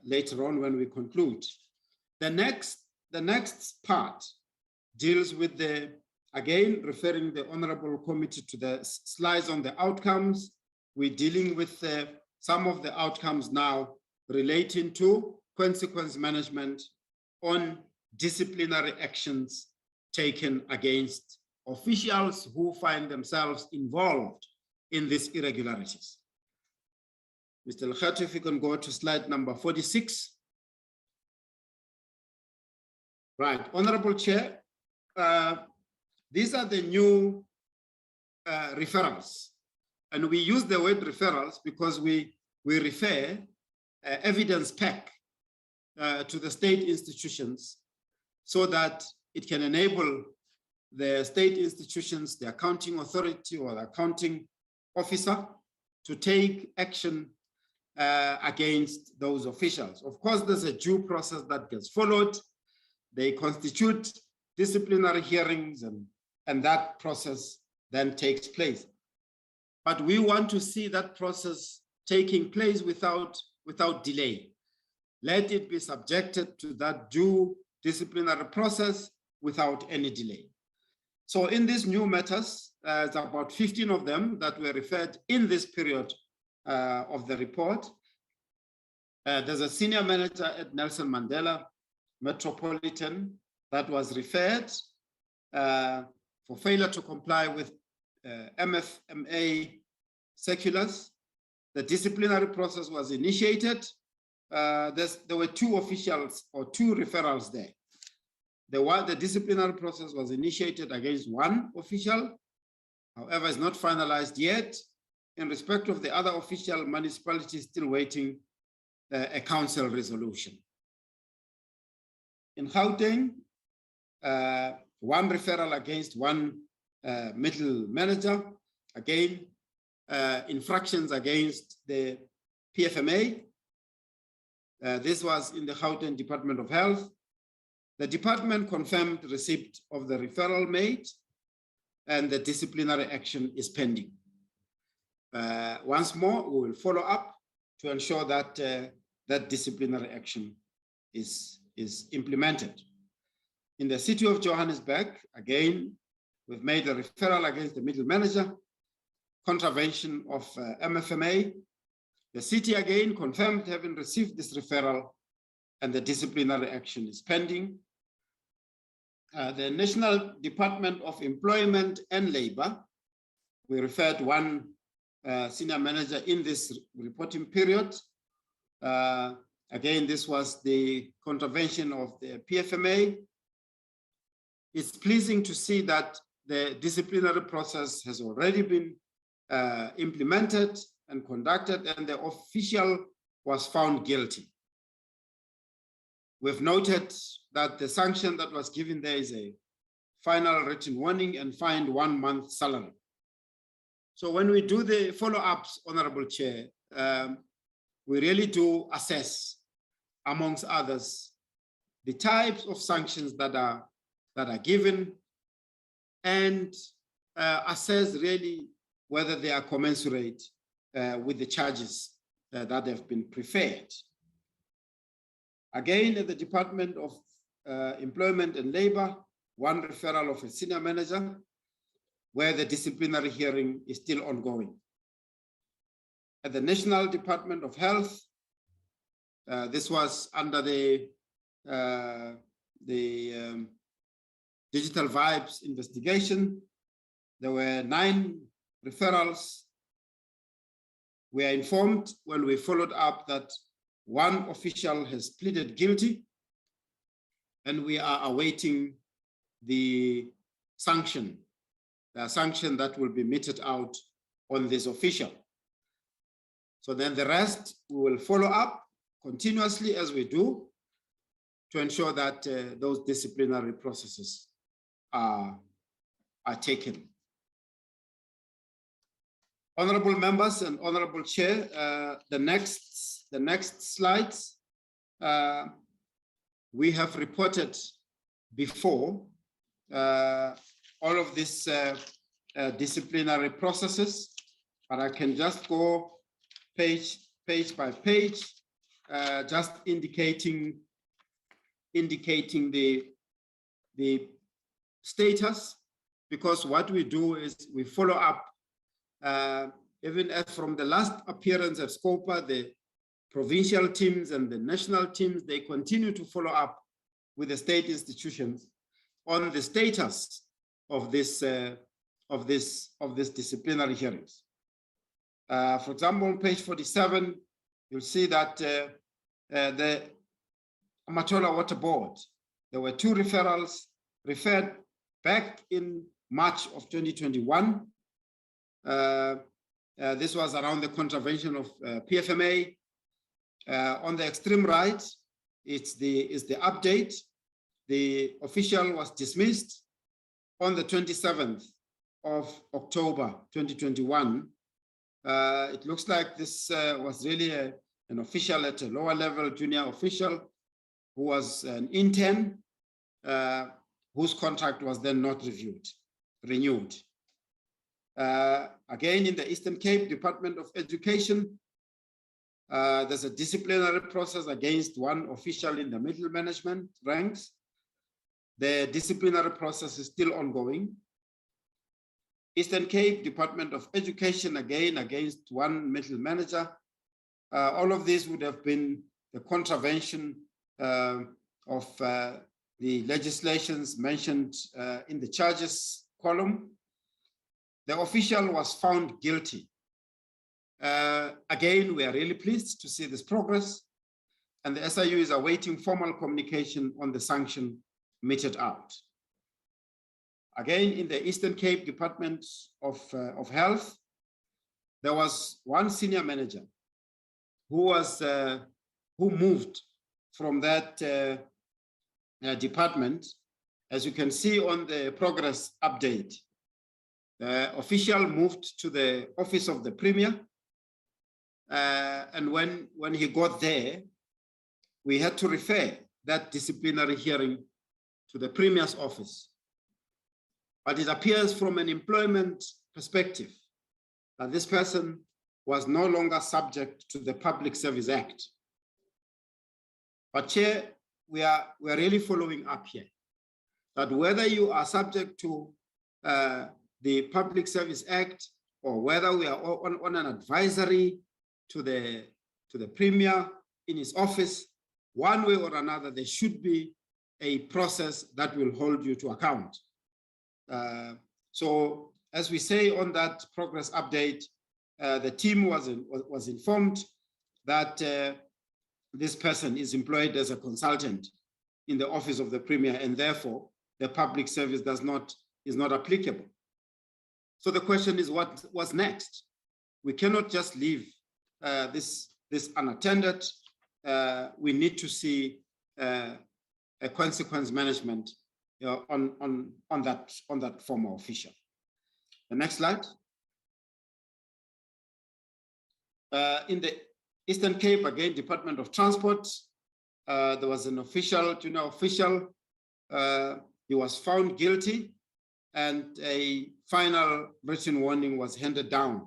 S2: later on when we conclude. The next part deals with again, referring the Honorable Committee to the slides on the outcomes. We're dealing with some of the outcomes now relating to consequence management on disciplinary actions taken against officials who find themselves involved in these irregularities. Mr. Lekhatho, if you can go to slide number 46. Right, Honorable Chair, these are the new referrals. And we use the word referrals because we refer evidence pack to the state institutions so that it can enable the state institutions, the accounting authority or the accounting officer to take action against those officials. Of course, there's a due process that gets followed. They constitute disciplinary hearings and that process then takes place. But we want to see that process taking place without without delay. Let it be subjected to that due disciplinary process without any delay. So in these new matters, it's about 15 of them that were referred in this period of the report. There's a senior manager at Nelson Mandela Metropolitan that was referred for failure to comply with MFMA circulars. The disciplinary process was initiated. There were two officials or two referrals there. The disciplinary process was initiated against one official. However, it's not finalized yet. In respect of the other official, municipality is still waiting a council resolution. In Gauteng, one referral against one middle manager. Again, infractions against the PFMA. This was in the Gauteng Department of Health. The department confirmed receipt of the referral made and the disciplinary action is pending. Once more, we will follow up to ensure that that disciplinary action is implemented. In the city of Johannesburg, again, we've made a referral against the middle manager, contravention of MFMA. The city again confirmed having received this referral and the disciplinary action is pending. The National Department of Employment and Labor, we referred one senior manager in this reporting period. Again, this was the contravention of the PFMA. It's pleasing to see that the disciplinary process has already been implemented and conducted, and the official was found guilty. We've noted that the sanction that was given there is a final written warning and fined 1 month salary. So when we do the follow-ups, Honorable Chair, we really do assess, amongst others, the types of sanctions that are given and assess really whether they are commensurate with the charges that have been preferred. Again, at the Department of Employment and Labor, one referral of a senior manager where the disciplinary hearing is still ongoing. At the National Department of Health, this was under the Digital Vibes investigation. There were 9 referrals. We are informed when we followed up that one official has pleaded guilty and we are awaiting the sanction that will be meted out on this official. So then the rest, we will follow up continuously as we do to ensure that those disciplinary processes are taken. Honorable members and Honorable Chair, the next slides, we have reported before all of these disciplinary processes, but I can just go page by page, just indicating the status, because what we do is we follow up. Even as from the last appearance at SCOPA, the provincial teams and the national teams, they continue to follow up with the state institutions on the status of this disciplinary hearings. For example, on page 47, you'll see that the Amatola Water Board, there were 2 referrals referred back in March of 2021. This was around the contravention of PFMA. On the extreme right, it's the update. The official was dismissed on the 27th of October 2021. It looks like this was really an official at a lower level, junior official, who was an intern, whose contract was then not renewed. Again, in the Eastern Cape Department of Education, There's a disciplinary process against one official in the middle management ranks. The disciplinary process is still ongoing. Eastern Cape Department of Education, again, against one middle manager. All of these would have been the contravention of the legislations mentioned in the charges column. The official was found guilty. Again, we are really pleased to see this progress, and the SIU is awaiting formal communication on the sanction meted out. Again, in the Eastern Cape Department of Health, there was one senior manager who moved from that department. As you can see on the progress update, the official moved to the office of the Premier. And when he got there, we had to refer that disciplinary hearing to the Premier's office. But it appears from an employment perspective that this person was no longer subject to the Public Service Act. But Chair, we are really following up here, that whether you are subject to the Public Service Act or whether we are on an advisory to the Premier in his office, one way or another, there should be a process that will hold you to account. So as we say on that progress update, the team was informed that this person is employed as a consultant in the office of the Premier, and therefore the public service is not applicable. So the question is, what's next? We cannot just leave this unattended. We need to see a consequence management on that former official. The next slide. In the Eastern Cape, again, Department of Transport, there was an official, junior official. He was found guilty, and a final written warning was handed down.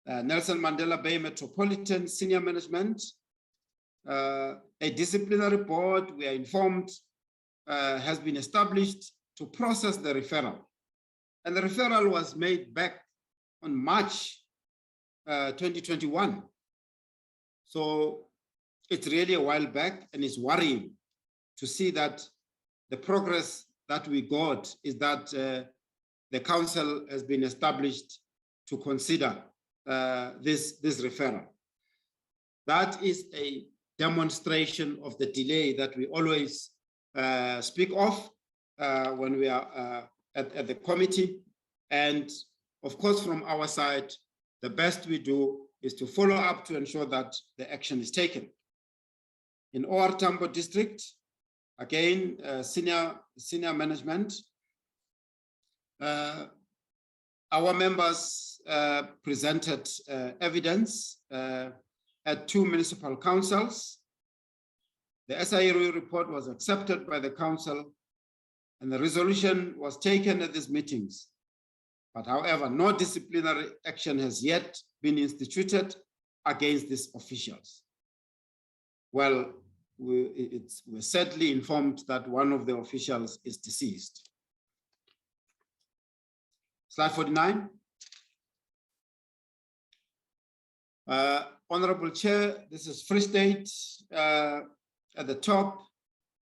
S2: Nelson Mandela Bay Metropolitan Senior Management, a disciplinary board, we are informed, has been established to process the referral. And the referral was made back on March 2021. So it's really a while back, and it's worrying to see that the progress that we got is that the council has been established to consider this referral. That is a demonstration of the delay that we always speak of when we are at the committee. And of course, from our side, the best we do is to follow up to ensure that the action is taken. In OR Tambo District, again, senior management, our members presented evidence at 2 municipal councils. The SIU report was accepted by the council, and the resolution was taken at these meetings. But however, no disciplinary action has yet been instituted against these officials. Well, we're sadly informed that one of the officials is deceased. Slide 49. Honorable Chair, this is Free State. At the top,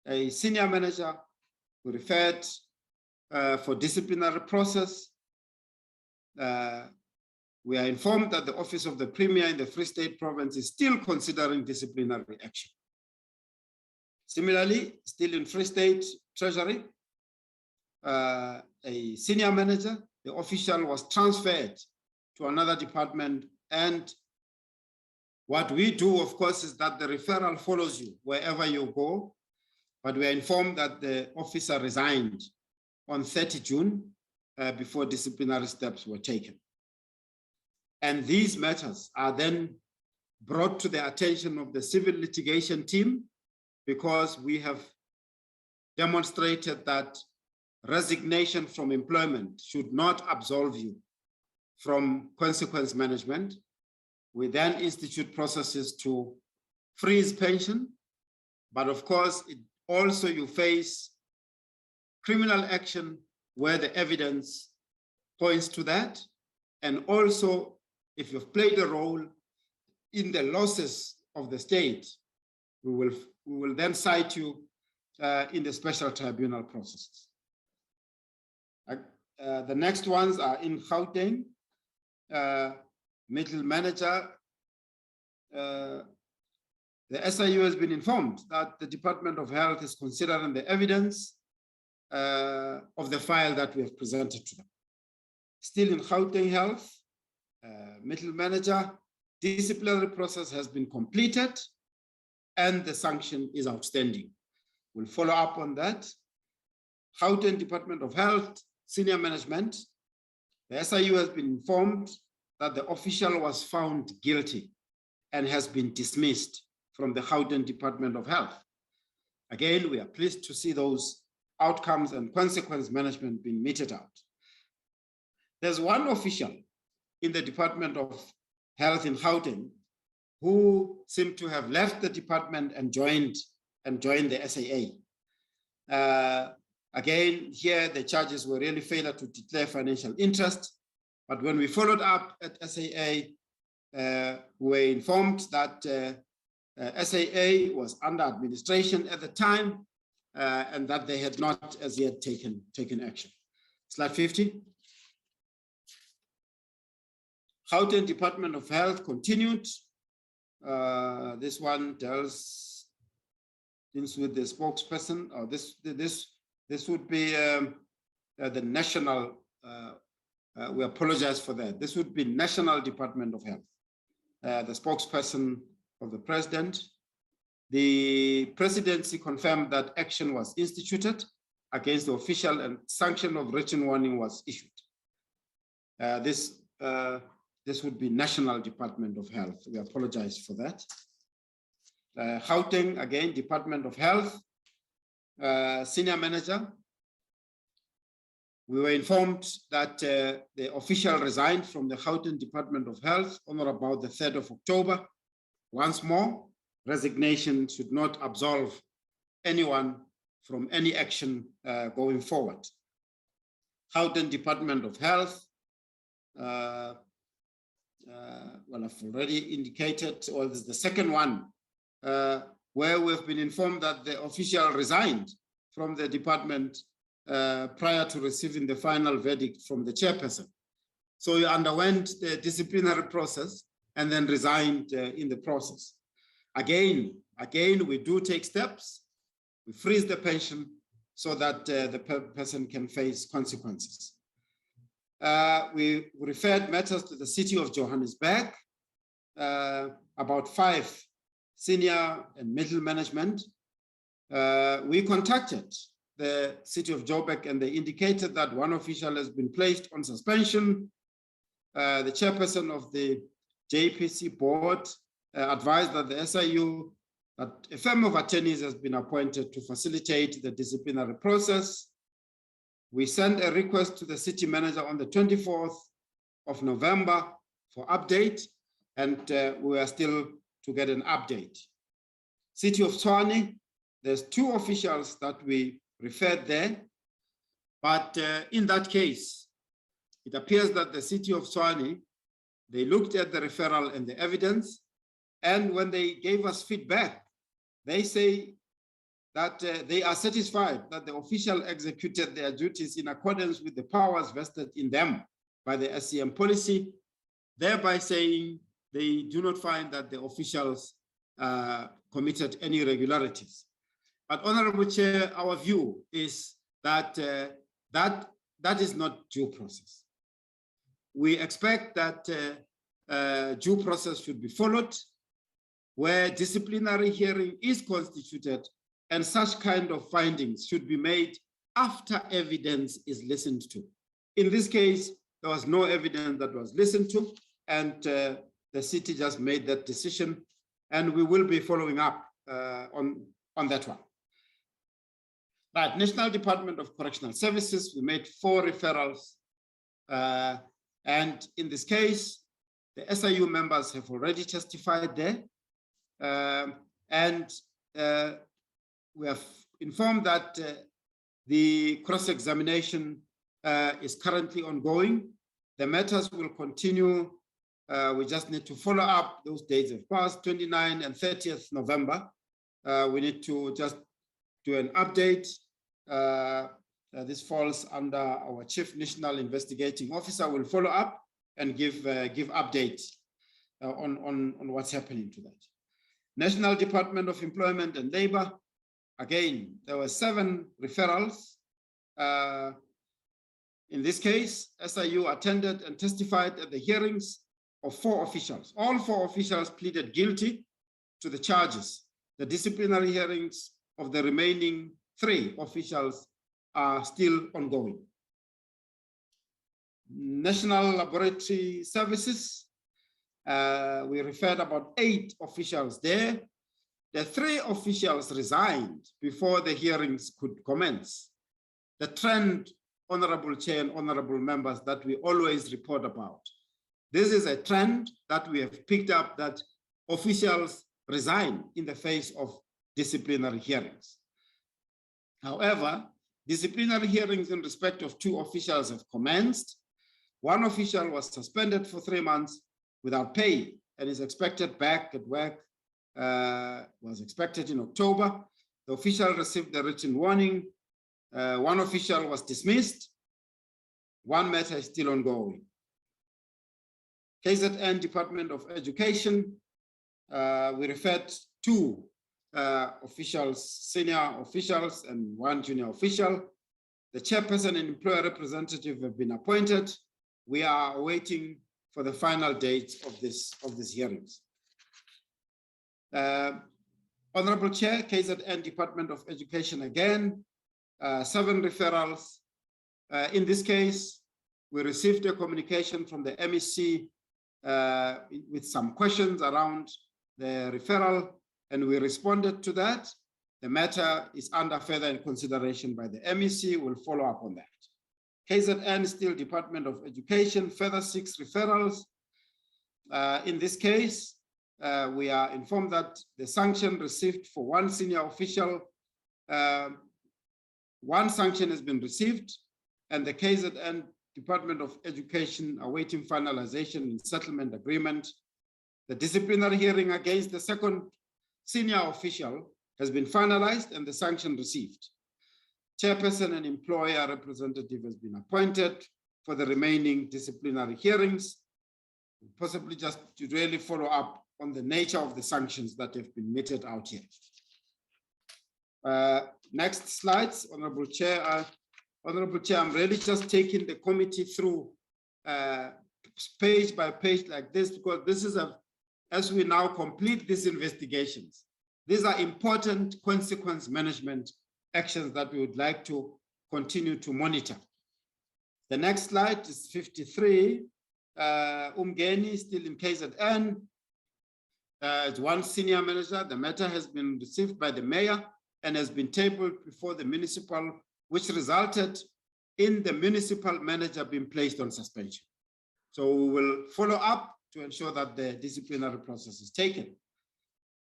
S2: a senior manager who referred for disciplinary process. We are informed that the Office of the Premier in the Free State province is still considering disciplinary action. Similarly, still in Free State Treasury, a senior manager, the official was transferred to another department, and what we do, of course, is that the referral follows you wherever you go, but we are informed that the officer resigned on 30 June before disciplinary steps were taken. And these matters are then brought to the attention of the civil litigation team, because we have demonstrated that resignation from employment should not absolve you from consequence management. We then institute processes to freeze pension. But of course, you face criminal action where the evidence points to that. And also, if you've played a role in the losses of the state, we will then cite you in the special tribunal processes. The next ones are in Gauteng, middle manager. The SIU has been informed that the Department of Health is considering the evidence of the file that we have presented to them. Still in Gauteng Health, middle manager, disciplinary process has been completed and the sanction is outstanding. We'll follow up on that. Gauteng Department of Health, senior management, the SIU has been informed that the official was found guilty and has been dismissed from the Gauteng Department of Health. Again, we are pleased to see those outcomes and consequence management being meted out. There's one official in the Department of Health in Gauteng who seemed to have left the department and joined the SAA. Again, here the charges were really failure to declare financial interest. But when we followed up at SAA, we were informed that SAA was under administration at the time and that they had not as yet taken action. Slide 50. Gauteng Department of Health continued. This one deals with the spokesperson. Or this would be the national. We apologize for that. This would be National Department of Health. The spokesperson of the president. The presidency confirmed that action was instituted against the official and sanction of written warning was issued. This would be National Department of Health. We apologize for that. Gauteng, again, Department of Health, senior manager. We were informed that the official resigned from the Gauteng Department of Health on or about the 3rd of October. Once more, resignation should not absolve anyone from any action going forward. Gauteng Department of Health, well, I've already indicated, or this is the second one, where we've been informed that the official resigned from the department prior to receiving the final verdict from the chairperson. So he underwent the disciplinary process and then resigned in the process. Again, we do take steps. We freeze the pension so that the person can face consequences. We referred matters to the city of Johannesburg, about 5 senior and middle management. We contacted the city of Joburg and they indicated that one official has been placed on suspension. The chairperson of the JPC board advised that the SIU, that a firm of attorneys has been appointed to facilitate the disciplinary process. We sent a request to the city manager on the 24th of November for update, and we are still to get an update. City of Tshwane, there's 2 officials that we referred there, but in that case, it appears that the city of Tshwane, they looked at the referral and the evidence, and when they gave us feedback, they say that they are satisfied that the official executed their duties in accordance with the powers vested in them by the SCM policy, thereby saying they do not find that the officials committed any irregularities. But Honorable Chair, our view is that that is not due process. We expect that due process should be followed, where disciplinary hearing is constituted, and such kind of findings should be made after evidence is listened to. In this case, there was no evidence that was listened to, and the city just made that decision, and we will be following up on that one. Right, National Department of Correctional Services, we made 4 referrals, and in this case, The SIU members have already testified there. We have informed that the cross-examination is currently ongoing. The matters will continue. We just need to follow up. Those dates have passed, 29 and 30th November. We need to just do an update. This falls under our Chief National Investigating Officer. Will follow up and give updates on what's happening to that. National Department of Employment and Labor, again, there were 7 referrals. In this case, SIU attended and testified at the hearings of 4 officials. All 4 officials pleaded guilty to the charges. The disciplinary hearings of the remaining 3 officials are still ongoing. National Laboratory Services, we referred about 8 officials there. The 3 officials resigned before the hearings could commence. The trend, Honorable Chair and Honorable Members, that we always report about. This is a trend that we have picked up, that officials resign in the face of disciplinary hearings. However, disciplinary hearings in respect of 2 officials have commenced. 1 official was suspended for 3 months without pay and is expected back at work, was expected in October. The official received a written warning. 1 official was dismissed. 1 matter is still ongoing. KZN Department of Education, we referred 2 officials, senior officials and 1 junior official. The chairperson and employer representative have been appointed. We are waiting for the final date of this hearings. Honorable Chair, KZN Department of Education again, 7 referrals. In this case, we received a communication from the MEC with some questions around the referral, and we responded to that. The matter is under further consideration by the MEC. We'll follow up on that. KZN still Department of Education, further 6 referrals. In this case, we are informed that the sanction received for 1 senior official, 1 sanction has been received, and the KZN Department of Education awaiting finalization in settlement agreement. The disciplinary hearing against the 2nd senior official has been finalized and the sanction received. Chairperson and employer representative has been appointed for the remaining disciplinary hearings, possibly just to really follow up on the nature of the sanctions that have been meted out here. Next slides, Honorable Chair. Honorable Chair, I'm really just taking the committee through page by page like this, because this is as we now complete these investigations, these are important consequence management actions that we would like to continue to monitor. The next slide is 53. Umgeni, still in KZN. It's 1 senior manager. The matter has been received by the mayor and has been tabled before the municipal, which resulted in the municipal manager being placed on suspension. So we will follow up to ensure that the disciplinary process is taken.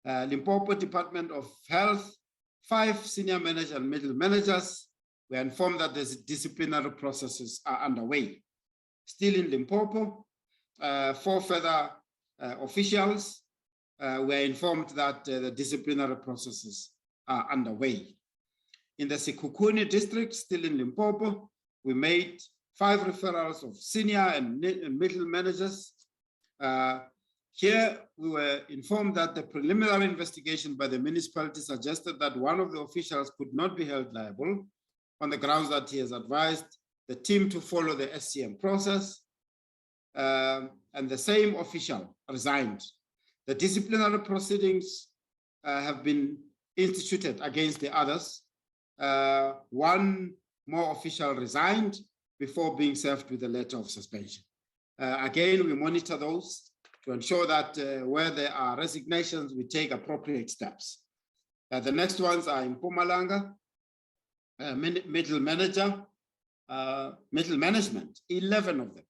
S2: Limpopo Department of Health, 5 senior managers and middle managers. We are informed that the disciplinary processes are underway. Still in Limpopo, 4 further officials. We are informed that the disciplinary processes are underway. In the Sekhukhune district, still in Limpopo, we made 5 referrals of senior and middle managers. Here, we were informed that the preliminary investigation by the municipality suggested that one of the officials could not be held liable on the grounds that he has advised the team to follow the SCM process, and the same official resigned. The disciplinary proceedings have been instituted against the others. 1 more official resigned before being served with a letter of suspension. Again, we monitor those to ensure that where there are resignations, we take appropriate steps. The next ones are in Mpumalanga, middle manager, middle management, 11 of them.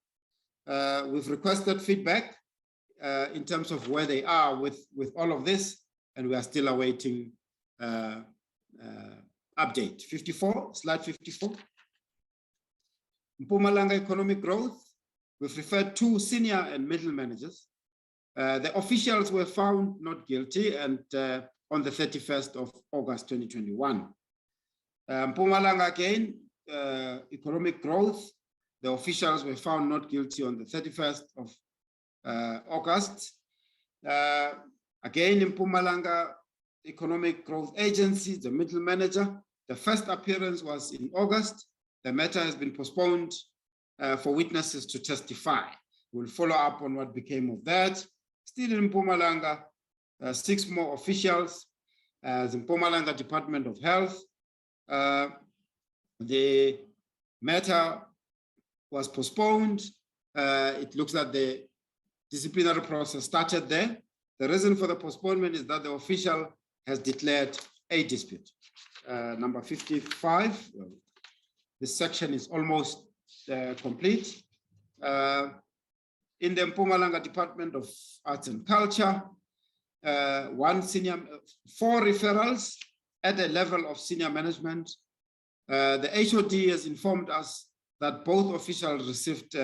S2: We've requested feedback in terms of where they are with all of this, and we are still awaiting update. 54, slide 54. Mpumalanga economic growth, we've referred to senior and middle managers. The officials were found not guilty and on the 31st of August 2021. Mpumalanga again, economic growth, the officials were found not guilty on the 31st of August. Again, in Mpumalanga Economic Growth Agency, the middle manager, the first appearance was in August. The matter has been postponed for witnesses to testify. We'll follow up on what became of that. Still in Mpumalanga, 6 more officials, the Mpumalanga Department of Health. The matter was postponed. It looks like the disciplinary process started there. The reason for the postponement is that the official has declared a dispute. Number 55, this section is almost complete. In the Mpumalanga Department of Arts and Culture, 4 referrals at the level of senior management. The HOD has informed us that both officials received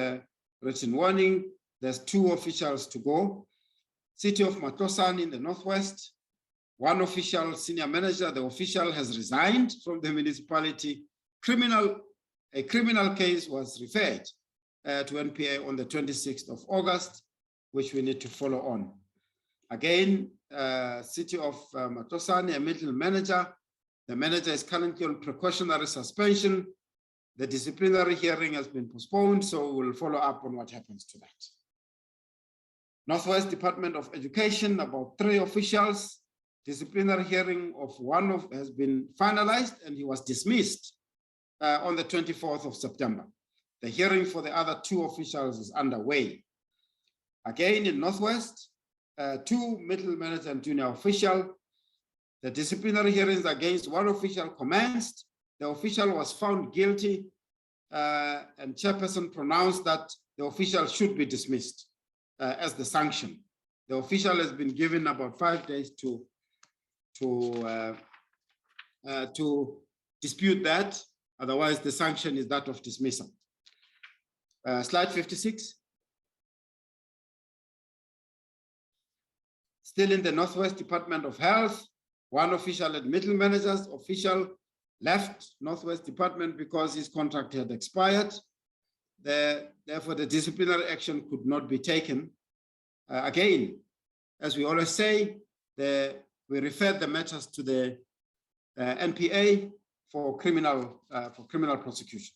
S2: written warning. There's 2 officials to go. City of Matosani in the Northwest, 1 official senior manager, the official has resigned from the municipality. A criminal case was referred to NPA on the 26th of August, which we need to follow on. Again, City of Matosani, a middle manager. The manager is currently on precautionary suspension. The disciplinary hearing has been postponed, so we'll follow up on what happens to that. Northwest Department of Education, about 3 officials. Disciplinary hearing of 1 has been finalized and he was dismissed on the 24th of September. The hearing for the other 2 officials is underway. Again, in Northwest, 2 middle manager and junior official. The disciplinary hearings against 1 official commenced. The official was found guilty and chairperson pronounced that the official should be dismissed as the sanction. The official has been given about 5 days to dispute that. Otherwise, the sanction is that of dismissal. Slide 56. Still in the Northwest Department of Health, 1 official and middle managers, official left Northwest Department because his contract had expired. Therefore, the disciplinary action could not be taken. Again, as we always say, we referred the matters to the NPA for criminal prosecution.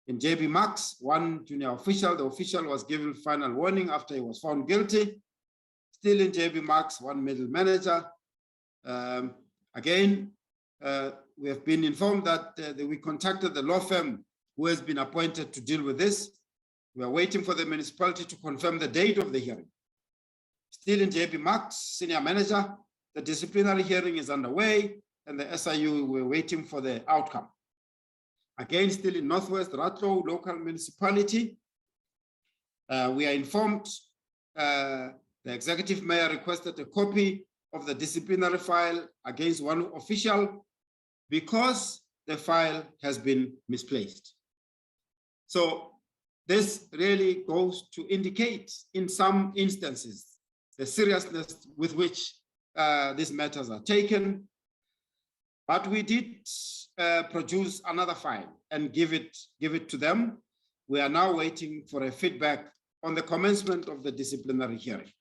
S2: In JB Max, 1 junior official, the official was given final warning after he was found guilty. Still in JB Max, 1 middle manager. Again, we have been informed that we contacted the law firm who has been appointed to deal with this. We are waiting for the municipality to confirm the date of the hearing. Still in JB Max, senior manager, the disciplinary hearing is underway and the SIU, we're waiting for the outcome. Again, still in Northwest Ratlo local municipality, we are informed the executive mayor requested a copy of the disciplinary file against 1 official because the file has been misplaced. So this really goes to indicate in some instances the seriousness with which these matters are taken. But we did produce another file and give it to them. We are now waiting for a feedback on the commencement of the disciplinary hearing.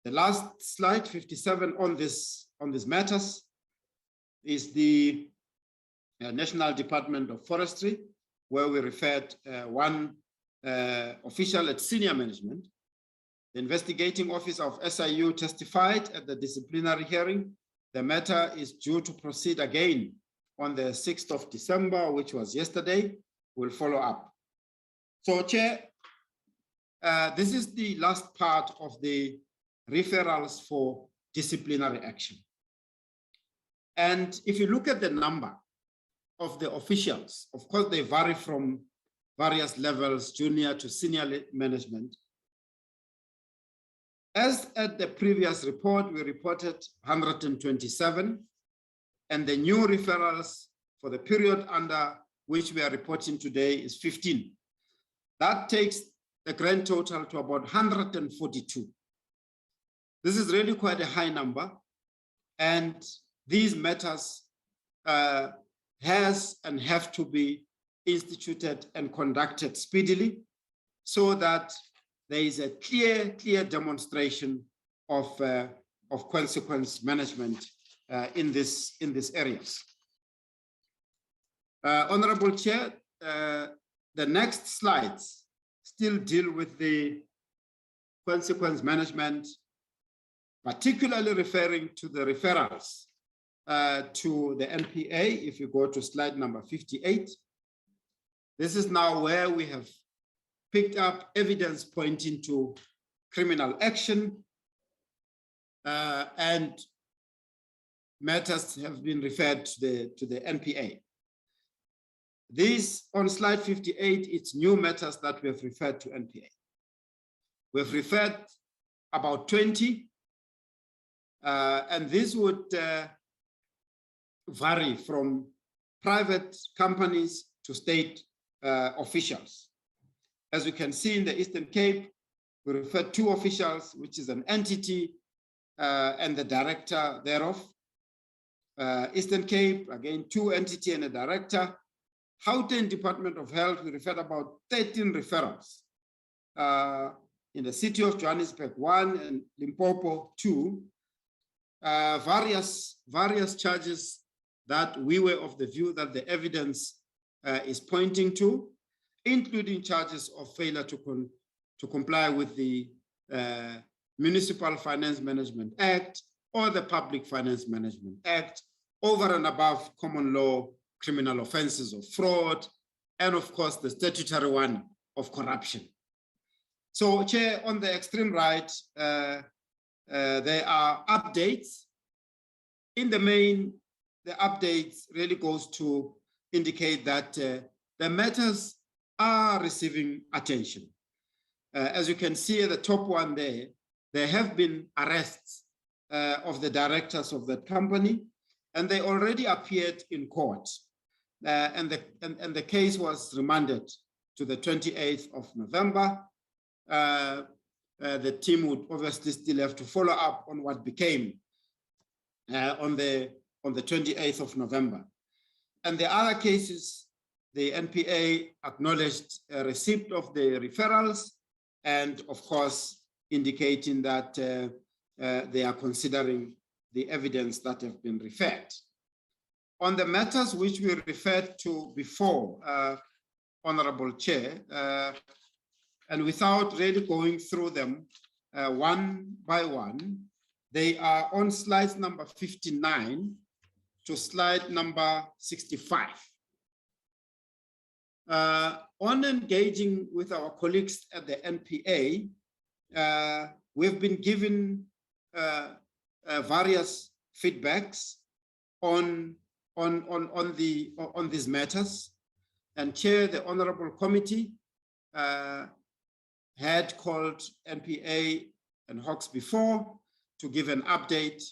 S2: The last slide, 57, on these matters is the National Department of Forestry, where we referred 1 official at senior management. The investigating officer of SIU testified at the disciplinary hearing. The matter is due to proceed again on the 6th of December, which was yesterday. We'll follow up. So, Chair, this is the last part of the referrals for disciplinary action. And if you look at the number of the officials, of course, they vary from various levels, junior to senior management. As at the previous report, we reported 127, and the new referrals for the period under which we are reporting today is 15. That takes the grand total to about 142. This is really quite a high number, and these matters has and have to be instituted and conducted speedily so that there is a clear demonstration of consequence management in these areas. Honorable Chair, the next slides still deal with the consequence management, particularly referring to the referrals to the NPA. If you go to slide number 58, this is now where we have picked up evidence pointing to criminal action, and matters have been referred to the NPA. These, on slide 58, it's new matters that we have referred to NPA. We've referred about 20, and this would vary from private companies to state officials. As you can see in the Eastern Cape, we refer 2 officials, which is an entity and the director thereof. Eastern Cape, again, 2 entities and a director. Gauteng Department of Health, we referred about 13 referrals. In the city of Johannesburg, 1, and Limpopo, 2. Various charges that we were of the view that the evidence is pointing to, including charges of failure to comply with the Municipal Finance Management Act or the Public Finance Management Act, over and above common law criminal offenses of fraud, and of course the statutory one of corruption. So, Chair, on the extreme right, there are updates. In the main, the updates really goes to indicate that the matters are receiving attention. As you can see at the top one there have been arrests of the directors of that company, and they already appeared in court. And the case was remanded to the 28th of November. The team would obviously still have to follow up on what became on the 28th of November. And the other cases, the NPA acknowledged a receipt of the referrals, and of course indicating that they are considering the evidence that have been referred. On the matters which we referred to before, Honorable Chair, and without really going through them one by one, they are on slides number 59 to slide number 65. On engaging with our colleagues at the NPA, we've been given various feedbacks on these matters, and Chair, the Honorable Committee had called NPA and Hawks before to give an update,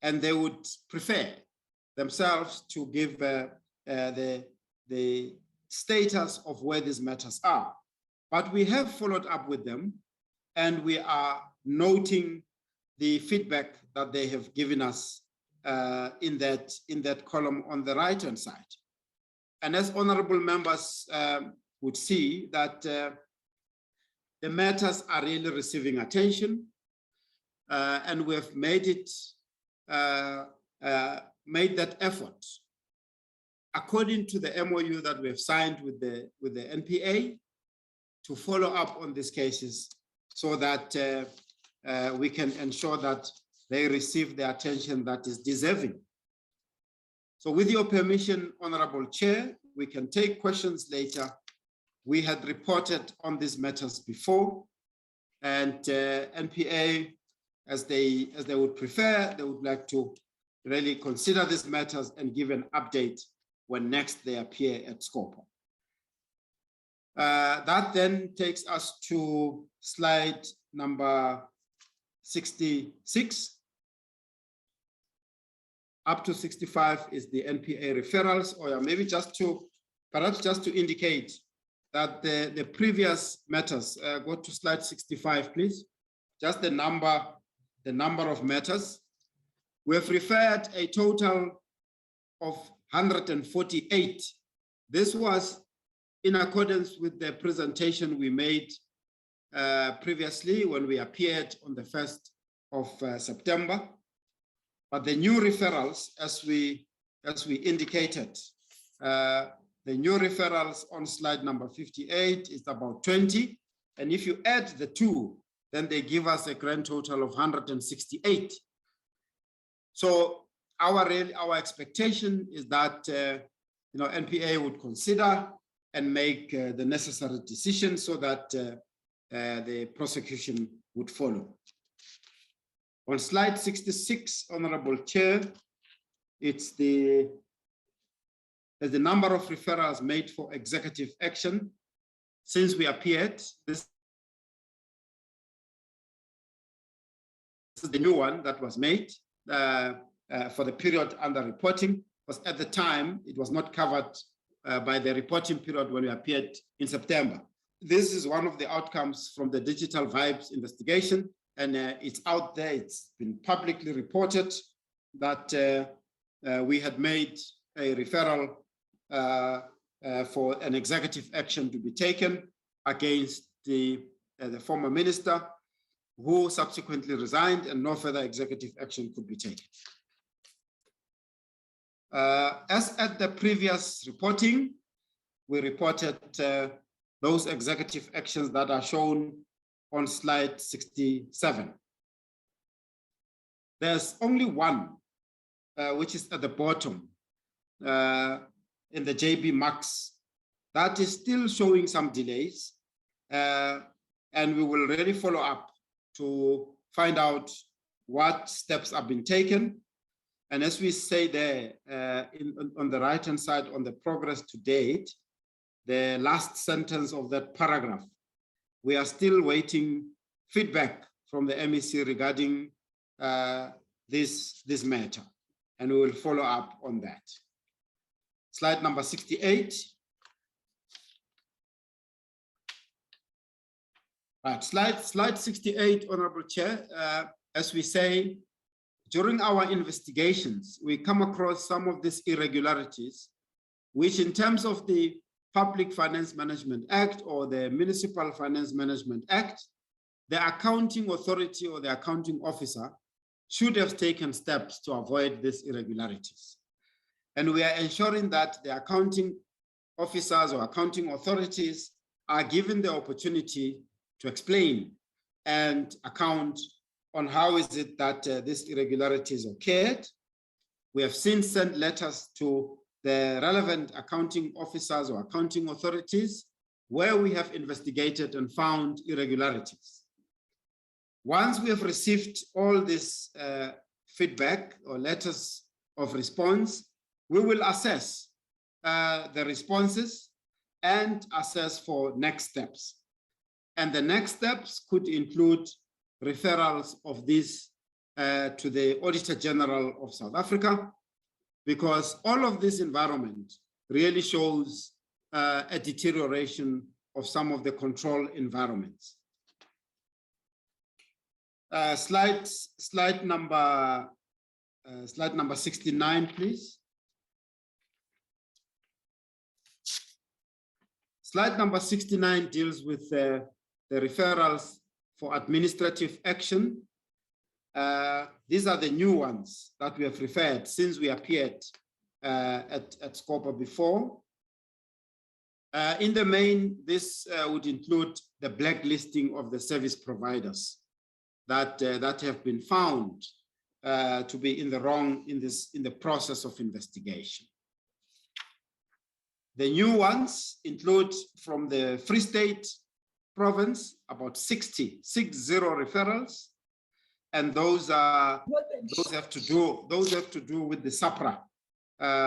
S2: and they would prefer themselves to give the status of where these matters are. But we have followed up with them, and we are noting the feedback that they have given us in that column on the right-hand side. And as honorable members would see, that the matters are really receiving attention, and we have made that effort according to the MOU that we have signed with the NPA to follow up on these cases, so that we can ensure that they receive the attention that is deserving. So with your permission, Honorable Chair, we can take questions later. We had reported on these matters before, and NPA, as they would prefer, they would like to really consider these matters and give an update when next they appear at Scopo. That then takes us to slide number 66 up to 65 is the NPA referrals, or maybe perhaps just to indicate that the previous matters, go to slide 65, please. Just the number of matters. We have referred a total of 148. This was in accordance with the presentation we made previously when we appeared on the 1st of September. But the new referrals, as we indicated, the new referrals on slide number 58 is about 20. And if you add the two, then they give us a grand total of 168. So our expectation is that NPA would consider and make the necessary decisions so that the prosecution would follow. On slide 66, Honorable Chair, it's the number of referrals made for executive action since we appeared. This is the new one that was made for the period under reporting, because at the time it was not covered by the reporting period when we appeared in September. This is one of the outcomes from the Digital Vibes investigation, and it's out there. It's been publicly reported that we had made a referral for an executive action to be taken against the former minister, who subsequently resigned, and no further executive action could be taken. As at the previous reporting, we reported those executive actions that are shown on slide 67. There's only one, which is at the bottom in the JB Max, that is still showing some delays, and we will really follow up to find out what steps have been taken. And as we say there on the right-hand side on the progress to date, the last sentence of that paragraph, we are still waiting feedback from the MEC regarding this matter, and we will follow up on that. Slide number 68. Right, slide 68, Honorable Chair. As we say, during our investigations, we come across some of these irregularities, which in terms of the Public Finance Management Act or the Municipal Finance Management Act, the accounting authority or the accounting officer should have taken steps to avoid these irregularities. And we are ensuring that the accounting officers or accounting authorities are given the opportunity to explain and account on how is it that these irregularities occurred. We have since sent letters to the relevant accounting officers or accounting authorities where we have investigated and found irregularities. Once we have received all this feedback or letters of response, we will assess the responses and assess for next steps. And the next steps could include referrals of this to the Auditor General of South Africa, because all of this environment really shows a deterioration of some of the control environments. Slide number 69, please. Slide number 69 deals with the referrals for administrative action. These are the new ones that we have referred since we appeared at Scopa before. In the main, this would include the blacklisting of the service providers that have been found to be in the wrong in the process of investigation. The new ones include from the Free State province about 60 referrals, and those have to do with the SAPRA,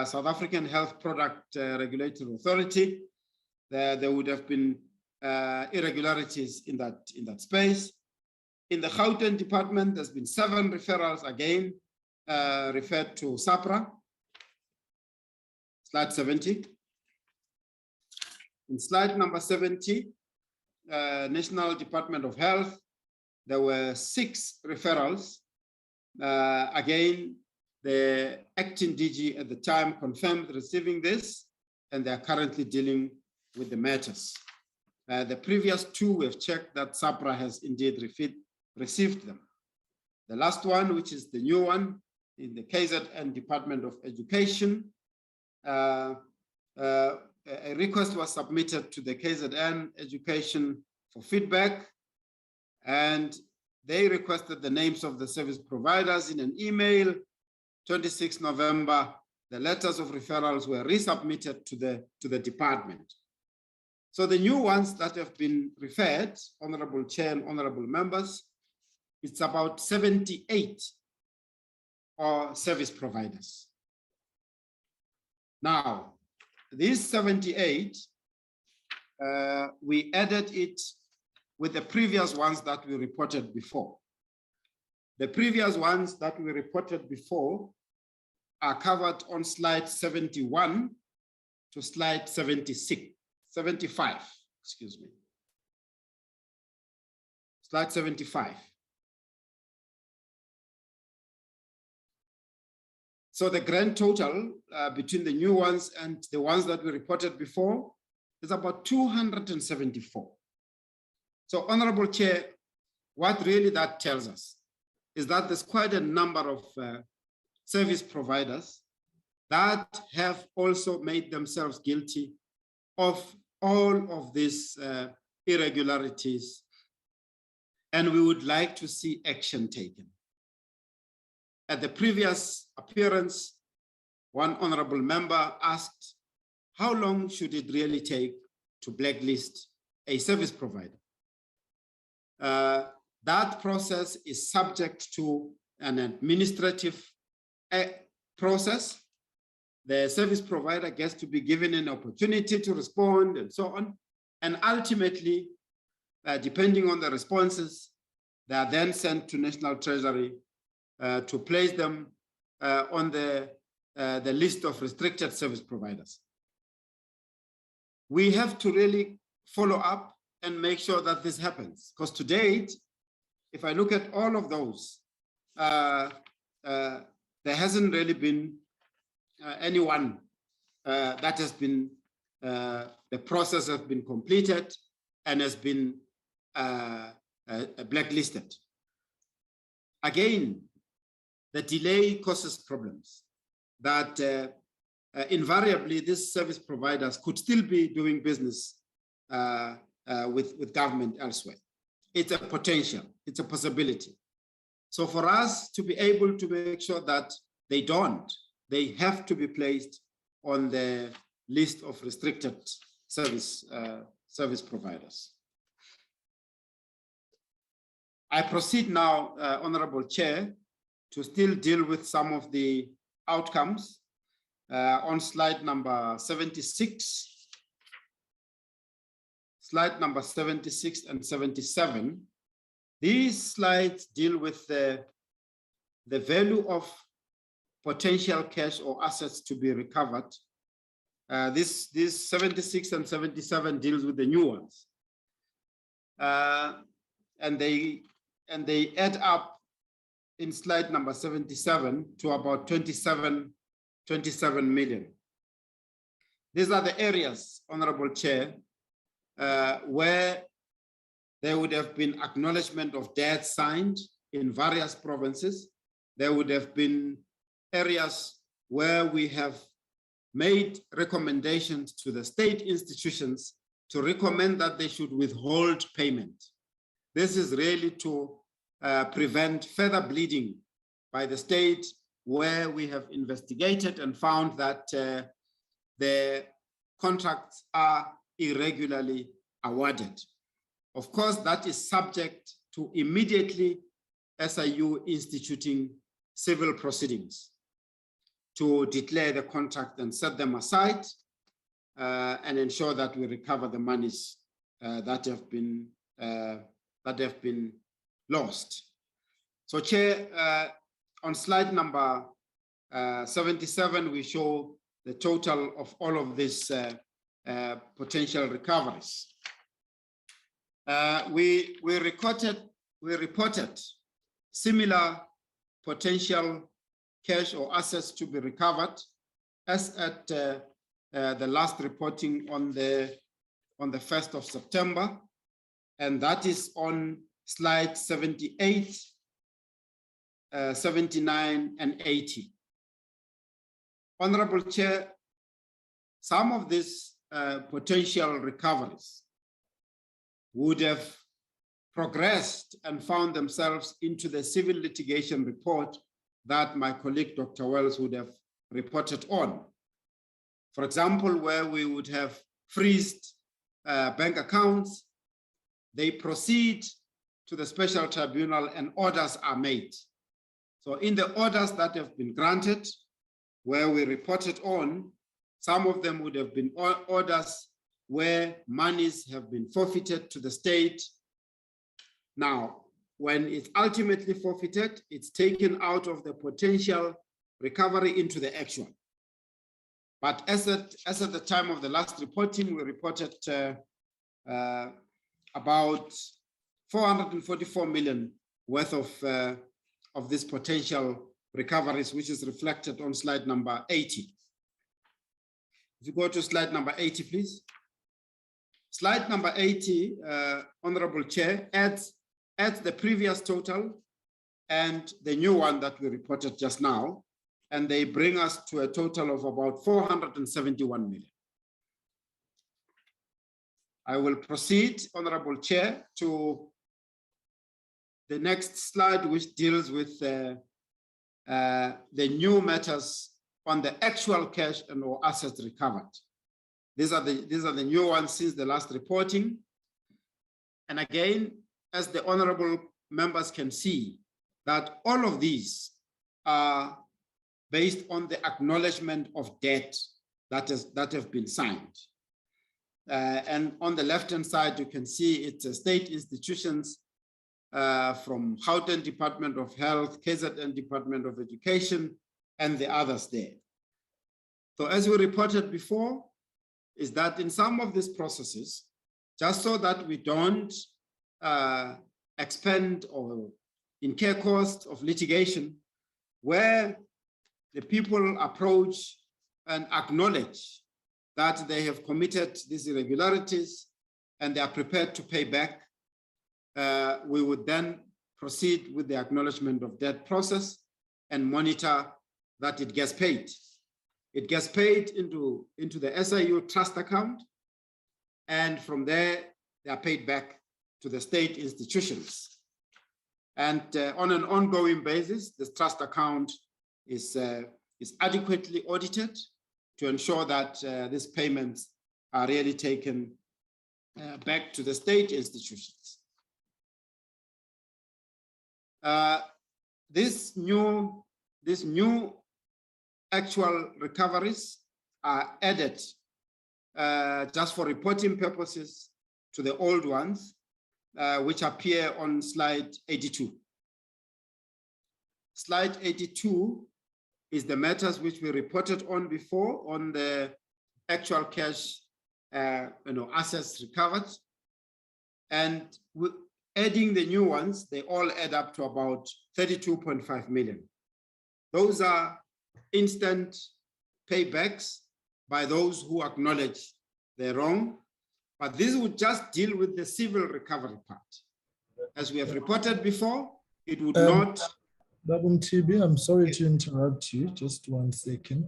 S2: South African Health Product Regulatory Authority. There would have been irregularities in that space. In the Gauteng department, there's been 7 referrals again, referred to SAPRA. Slide 70. In slide number 70, National Department of Health, there were 6 referrals. Again, the acting DG at the time confirmed receiving this, and they are currently dealing with the matters. The previous 2, we've checked that SAPRA has indeed received them. The last one, which is the new one, in the KZN Department of Education, a request was submitted to the KZN Education for feedback, and they requested the names of the service providers in an email. 26 November, the letters of referrals were resubmitted to the department. So the new ones that have been referred, Honorable Chair and Honorable Members, it's about 78 service providers. Now, these 78, we added it with the previous ones that we reported before. The previous ones that we reported before are covered on slide 71 to slide 75, excuse me. Slide 75. So the grand total between the new ones and the ones that we reported before is about 274. So, Honorable Chair, what really that tells us is that there's quite a number of service providers that have also made themselves guilty of all of these irregularities, and we would like to see action taken. At the previous appearance, one honorable member asked, how long should it really take to blacklist a service provider? That process is subject to an administrative process. The service provider gets to be given an opportunity to respond and so on. And ultimately, depending on the responses, they are then sent to National Treasury to place them on the list of restricted service providers. We have to really follow up and make sure that this happens. Because to date, if I look at all of those, there hasn't really been anyone that has been, the process has been completed and has been blacklisted. Again, the delay causes problems that invariably these service providers could still be doing business with government elsewhere. It's a potential, it's a possibility. So for us to be able to make sure that they don't, they have to be placed on the list of restricted service providers. I proceed now, Honorable Chair, to still deal with some of the outcomes on slide number 76. Slide number 76 and 77. These slides deal with the value of potential cash or assets to be recovered. This 76 and 77 deals with the new ones. And they add up in slide number 77 to about 27 million. These are the areas, Honorable Chair, where there would have been acknowledgement of debt signed in various provinces. There would have been areas where we have made recommendations to the state institutions to recommend that they should withhold payment. This is really to prevent further bleeding by the state, where we have investigated and found that the contracts are irregularly awarded. Of course, that is subject to immediately SIU instituting civil proceedings to declare the contract and set them aside and ensure that we recover the monies that have been lost. So Chair, on slide number 77, we show the total of all of these potential recoveries. We reported similar potential cash or assets to be recovered as at the last reporting on the 1st of September, and that is on slide 78, 79, and 80. Honorable Chair, some of these potential recoveries would have progressed and found themselves into the civil litigation report that my colleague Dr. Wells would have reported on. For example, where we would have freezed bank accounts, they proceed to the special tribunal and orders are made. So in the orders that have been granted, where we reported on, some of them would have been orders where monies have been forfeited to the state. Now, when it's ultimately forfeited, it's taken out of the potential recovery into the actual. But as at the time of the last reporting, we reported about 444 million worth of this potential recoveries, which is reflected on slide number 80. If you go to slide number 80, please. Slide number 80, Honorable Chair, adds the previous total and the new one that we reported just now, and they bring us to a total of about 471 million. I will proceed, Honorable Chair, to the next slide, which deals with the new matters on the actual cash and or assets recovered. These are the new ones since the last reporting. And again, as the honorable members can see, that all of these are based on the acknowledgement of debt that have been signed. And on the left-hand side, you can see it's state institutions from Gauteng Department of Health, KZN Department of Education, and the others there. So as we reported before, is that in some of these processes, just so that we don't expend or incur costs of litigation, where the people approach and acknowledge that they have committed these irregularities and they are prepared to pay back, we would then proceed with the acknowledgement of debt process and monitor that it gets paid. It gets paid into the SIU trust account, and from there, they are paid back to the state institutions. And on an ongoing basis, this trust account is adequately audited to ensure that these payments are really taken back to the state institutions. This new actual recoveries are added just for reporting purposes to the old ones, which appear on slide 82. Slide 82 is the matters which we reported on before on the actual cash assets recovered. And adding the new ones, they all add up to about 32.5 million. Those are instant paybacks by those who acknowledge they're wrong, but this would just deal with the civil recovery part. As we have reported before, it would not.
S1: Babum TB, I'm sorry to interrupt you, just 1 second.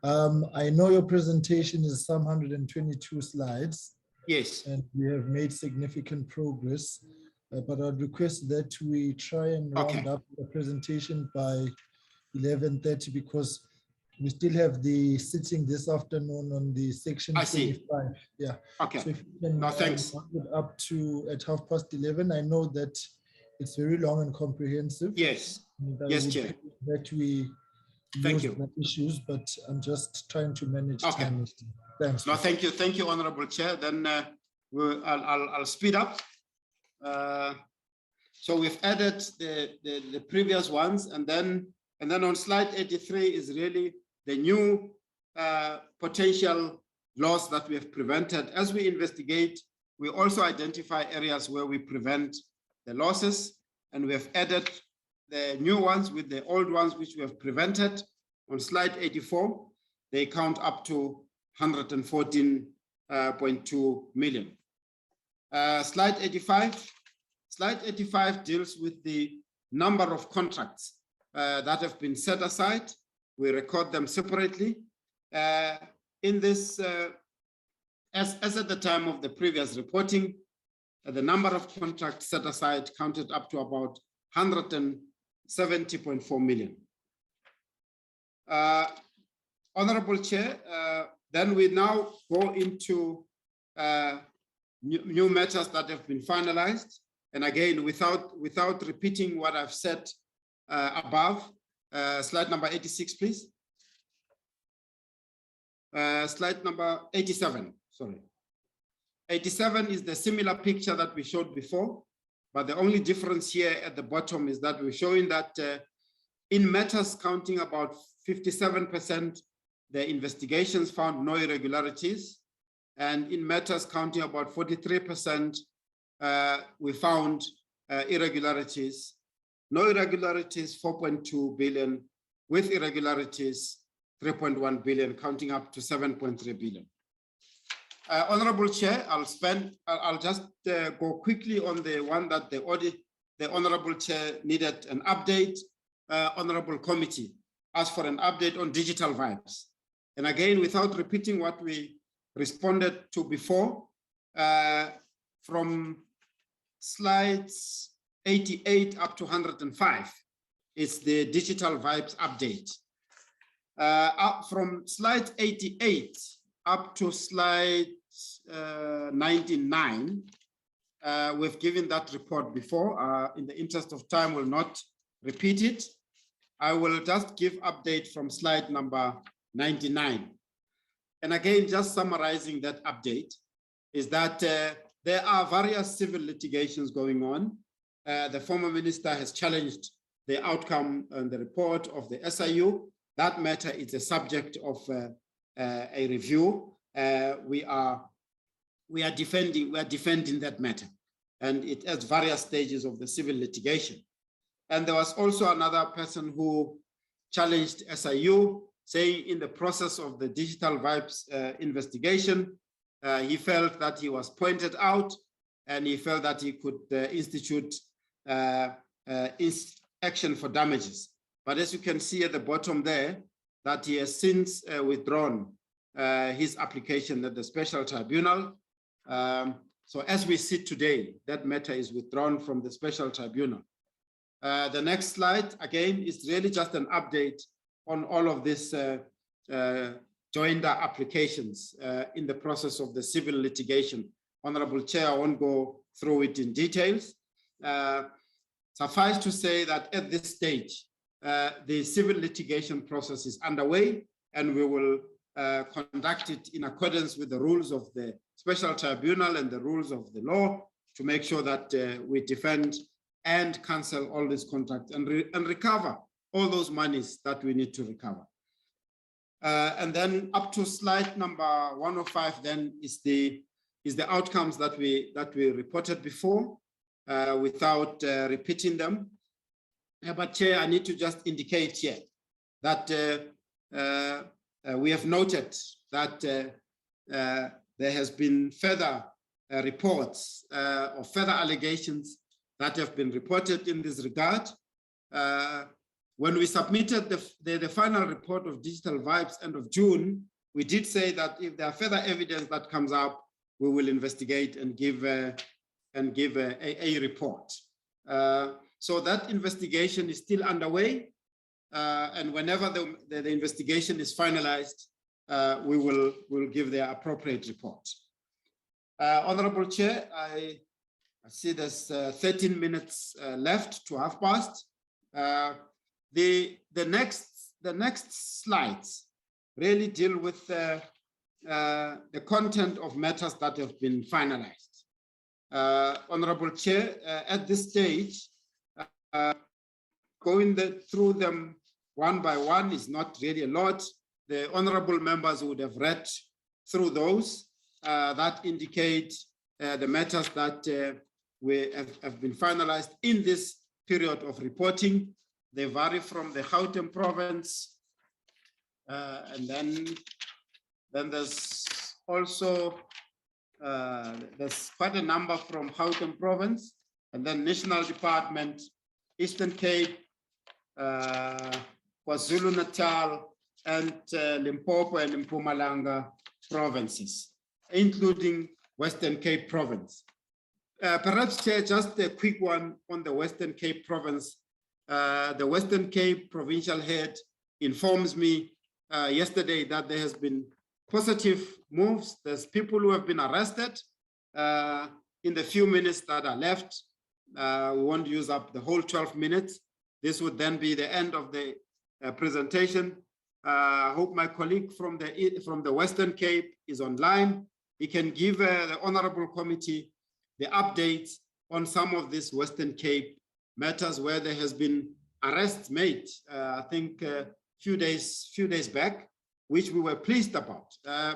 S1: I know your presentation is some 122 slides.
S2: Yes.
S1: And we have made significant progress, but I'd request that we try and round up the presentation by 11:30, because we still have the sitting this afternoon on the section 25. Yeah.
S2: Okay.
S1: So if you can
S2: thanks.
S1: round it up to at 11:30. I know that it's very long and comprehensive.
S2: Yes. Yes, Chair.
S1: That we
S2: thank you.
S1: The issues, but I'm just trying to manage time. Thanks.
S2: No, thank you. Thank you, Honorable Chair. Then I'll speed up. So we've added the previous ones, and then on slide 83 is really the new potential loss that we have prevented. As we investigate, we also identify areas where we prevent the losses, and we have added the new ones with the old ones which we have prevented. On slide 84, they count up to 114.2 million. Slide 85. Slide 85 deals with the number of contracts that have been set aside. We record them separately. In this, as at the time of the previous reporting, the number of contracts set aside counted up to about 170.4 million. Honorable Chair, then we now go into new matters that have been finalized. And again, without repeating what I've said above, slide number 86, please. Slide number 87, sorry. 87 is the similar picture that we showed before, but the only difference here at the bottom is that we're showing that in matters counting about 57%, the investigations found no irregularities. And in matters counting about 43%, we found irregularities. No irregularities, 4.2 billion. With irregularities, 3.1 billion, counting up to 7.3 billion. Honorable Chair, I'll just go quickly on the one that the Honorable Chair needed an update. Honorable Committee asked for an update on digital vibes. And again, without repeating what we responded to before, from slides 88 up to 105, it's the digital vibes update. Up from slide 88 up to slide 99, we've given that report before. In the interest of time, we'll not repeat it. I will just give update from slide number 99. And again, just summarizing that update is that there are various civil litigations going on. The former minister has challenged the outcome and the report of the SIU. That matter is a subject of a review. We are defending that matter, and it has various stages of the civil litigation. And there was also another person who challenged SIU, saying in the process of the digital vibes investigation, he felt that he was pointed out, and he felt that he could institute action for damages. But as you can see at the bottom there, that he has since withdrawn his application at the special tribunal. So as we sit today, that matter is withdrawn from the special tribunal. The next slide, again, is really just an update on all of these joinder applications in the process of the civil litigation. Honorable Chair, I won't go through it in details. Suffice to say that at this stage, the civil litigation process is underway, and we will conduct it in accordance with the rules of the special tribunal and the rules of the law to make sure that we defend and cancel all these contracts and recover all those monies that we need to recover. And then up to slide number 105 then is the outcomes that we reported before without repeating them. But Chair, I need to just indicate here that we have noted that there has been further reports or further allegations that have been reported in this regard. When we submitted the final report of Digital Vibes end of June, we did say that if there are further evidence that comes up, we will investigate and give a report. So that investigation is still underway, and whenever the investigation is finalized, we will give the appropriate report. Honorable Chair, I see there's 13 minutes left to past. The next slides really deal with the content of matters that have been finalized. Honorable Chair, at this stage, Going through them one by one is not really a lot. The honorable members would have read through those that indicate the matters that have been finalized in this period of reporting. They vary from the Gauteng province. And then there's also, there's quite a number from Gauteng province, and then National Department, Eastern Cape, KwaZulu-Natal, and Limpopo and Mpumalanga provinces, including Western Cape province. Perhaps, Chair, just a quick one on the Western Cape province. The Western Cape provincial head informs me yesterday that there has been positive moves. There's people who have been arrested in the few minutes that are left. We won't use up the whole 12 minutes. This would then be the end of the presentation. I hope my colleague from the Western Cape is online. He can give the Honorable Committee the updates on some of these Western Cape matters where there has been arrests made, I think a few days back, which we were pleased about.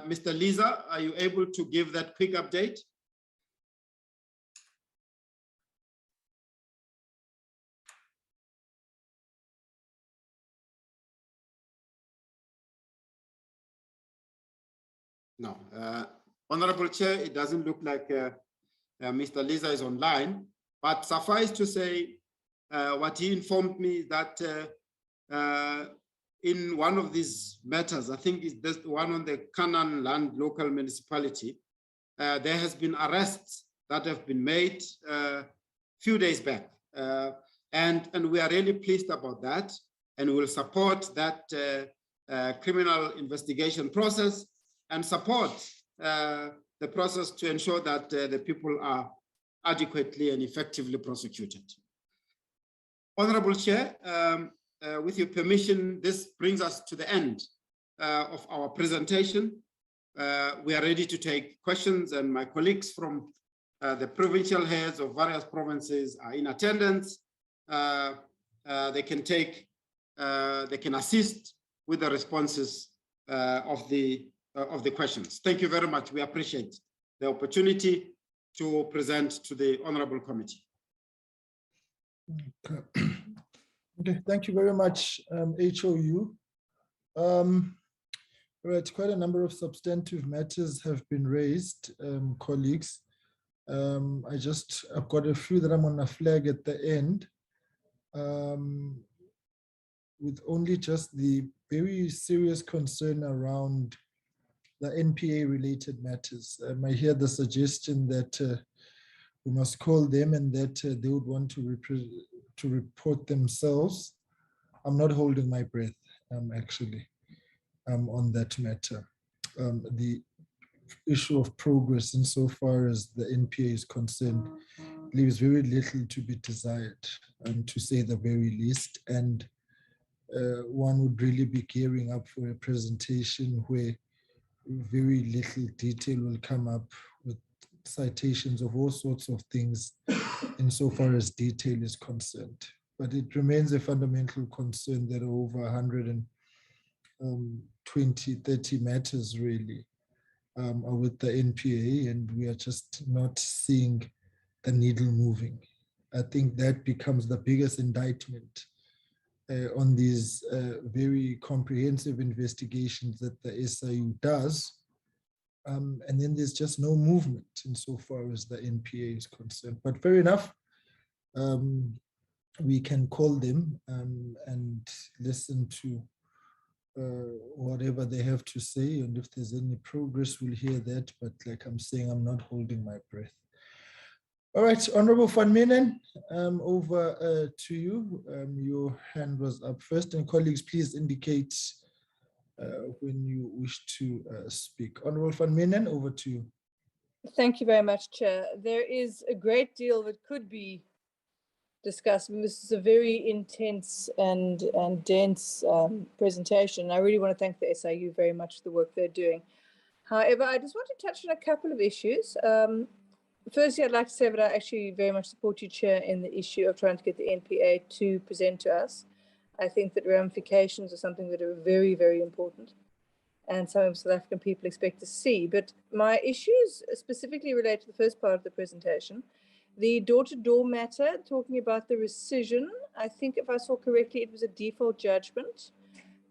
S2: Mr. Lisa, are you able to give that quick update? No. Honorable Chair, it doesn't look like Mr. Lisa is online, but suffice to say, what he informed me that in one of these matters, I think it's the one on the Canaan Land Local Municipality, there has been arrests that have been made a few days back. And we are really pleased about that, and will support that criminal investigation process and support the process to ensure that the people are adequately and effectively prosecuted. Honorable Chair, with your permission, this brings us to the end of our presentation. We are ready to take questions, and my colleagues from the provincial heads of various provinces are in attendance. They can assist with the responses of the questions. Thank you very much. We appreciate the opportunity to present to the Honorable Committee.
S1: Okay, thank you very much, HOU. Right, quite a number of substantive matters have been raised, colleagues. I've got a few that I'm going to flag at the end, with only just the very serious concern around the NPA related matters. I hear the suggestion that we must call them and that they would want to report themselves. I'm not holding my breath, actually, on that matter. The issue of progress insofar as the NPA is concerned leaves very little to be desired, to say the very least. And one would really be gearing up for a presentation where very little detail will come up, with citations of all sorts of things insofar as detail is concerned. But it remains a fundamental concern that over 120, 30 matters really are with the NPA, and we are just not seeing the needle moving. I think that becomes the biggest indictment on these very comprehensive investigations that the SIU does. And then there's just no movement insofar as the NPA is concerned. But fair enough, we can call them and listen to whatever they have to say. And if there's any progress, we'll hear that. But like I'm saying, I'm not holding my breath. All right, Honorable Van Menen, over to you. Your hand was up first, and colleagues, please indicate when you wish to speak. Honorable Van Menen, over to you.
S4: Thank you very much, Chair. There is a great deal that could be discussed. This is a very intense and dense presentation. I really want to thank the SIU very much for the work they're doing. However, I just want to touch on a couple of issues. Firstly, I'd like to say that I actually very much support you, Chair, in the issue of trying to get the NPA to present to us. I think that ramifications are something that are very, very important and something South African people expect to see. But my issues specifically relate to the first part of the presentation. The door-to-door matter, talking about the rescission, I think if I saw correctly, it was a default judgment.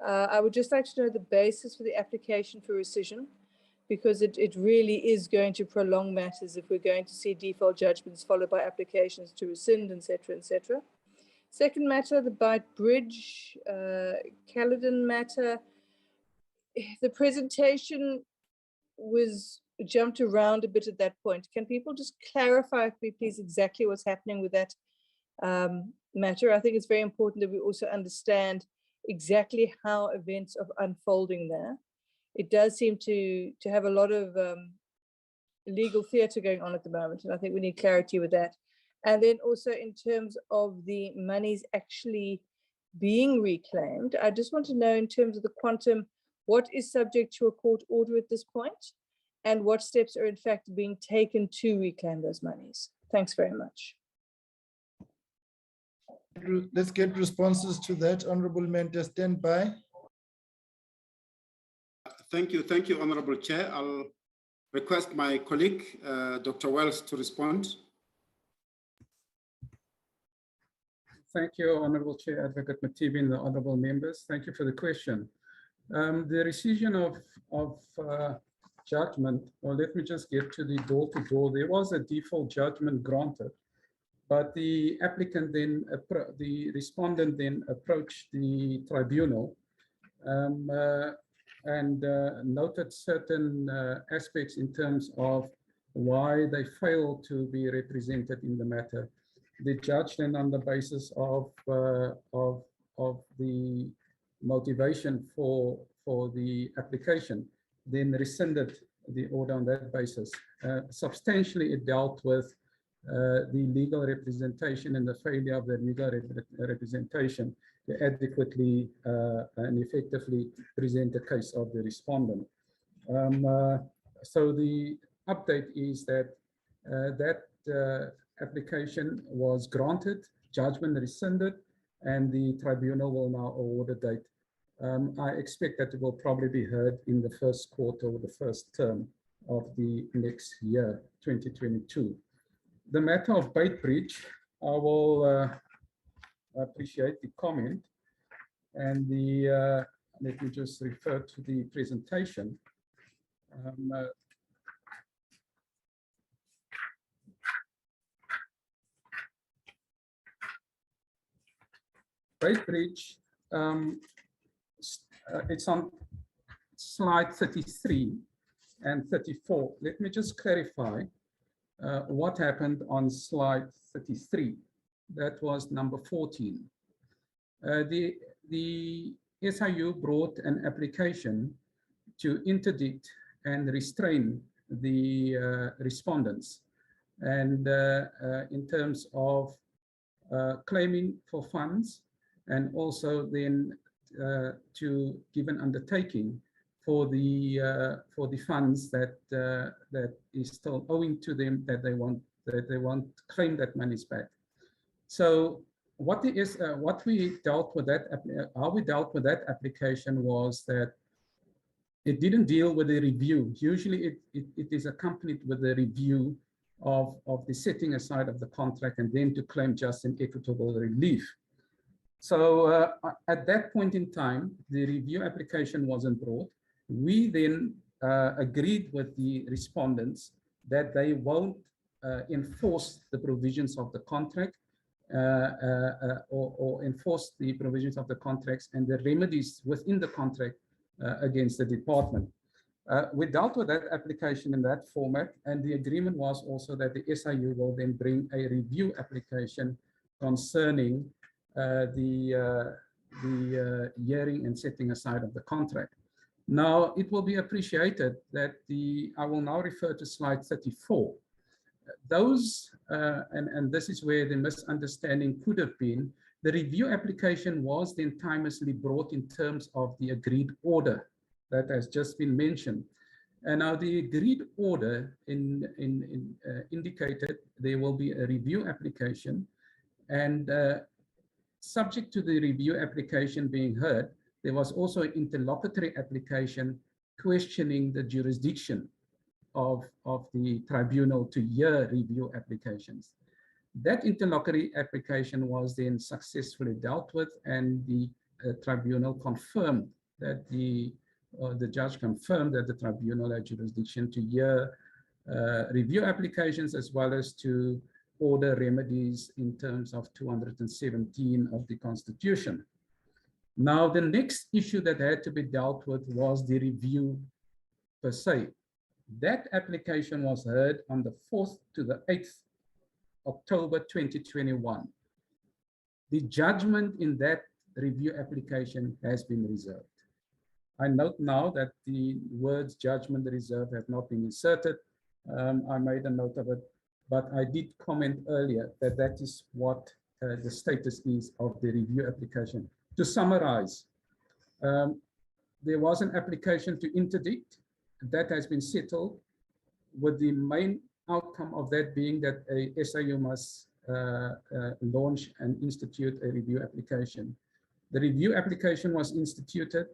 S4: I would just like to know the basis for the application for rescission, because it really is going to prolong matters if we're going to see default judgments followed by applications to rescind, etc., etc. Second matter, the Byte Bridge, Caledon matter. The presentation was jumped around a bit at that point. Can people just clarify for me, please, exactly what's happening with that matter? I think it's very important that we also understand exactly how events are unfolding there. It does seem to have a lot of legal theatre going on at the moment, and I think we need clarity with that. And then also in terms of the monies actually being reclaimed, I just want to know in terms of the quantum, what is subject to a court order at this point, and what steps are in fact being taken to reclaim those monies. Thanks very much.
S1: Let's get responses to that. Honorable Member, stand by.
S2: Thank you, Honorable Chair. I'll request my colleague, Dr. Wells, to respond.
S3: Thank you, Honorable Chair, Advocate Matibi, and the honorable members. Thank you for the question. The rescission of judgment, well, let me just get to the door-to-door. There was a default judgment granted, but the applicant then, the respondent then approached the tribunal and noted certain aspects in terms of why they failed to be represented in the matter. The judge then, on the basis of the motivation for the application, then rescinded the order on that basis. Substantially, it dealt with the legal representation and the failure of the legal representation to adequately and effectively present the case of the respondent. So the update is that application was granted, judgment rescinded, and the tribunal will now award a date. I expect that it will probably be heard in the first quarter or the first term of the next year, 2022. The matter of Byte Bridge, I will appreciate the comment, and the let me just refer to the presentation. Byte Bridge, it's on slide 33 and 34. Let me just clarify what happened on slide 33. That was number 14. The SIU brought an application to interdict and restrain the respondents, and in terms of claiming for funds, and also then to give an undertaking for the funds that that is still owing to them, that they want to claim that monies back. So what we dealt with that, how we dealt with that application was that it didn't deal with a review. Usually it is accompanied with a review of the setting aside of the contract, and then to claim just and equitable relief. So at that point in time, the review application wasn't brought. We then agreed with the respondents that they won't enforce the provisions of the contract or enforce the provisions of the contracts and the remedies within the contract against the department. We dealt with that application in that format, and the agreement was also that the SIU will then bring a review application concerning the hearing and setting aside of the contract. Now, it will be appreciated that I will now refer to slide 34. Those, and this is where the misunderstanding could have been, the review application was then timelessly brought in terms of the agreed order that has just been mentioned. And now the agreed order indicated there will be a review application, and subject to the review application being heard, there was also an interlocutory application questioning the jurisdiction of the tribunal to hear review applications. That interlocutory application was then successfully dealt with, and the tribunal confirmed that the judge confirmed that the tribunal had jurisdiction to hear review applications as well as to order remedies in terms of 217 of the Constitution. Now, the next issue that had to be dealt with was the review per se. That application was heard on the 4th to the 8th October 2021. The judgment in that review application has been reserved. I note now that the words judgment reserved have not been inserted. I made a note of it, but I did comment earlier that that is what the status is of the review application. To summarize, there was an application to interdict that has been settled, with the main outcome of that being that a SIU must launch and institute a review application. The review application was instituted.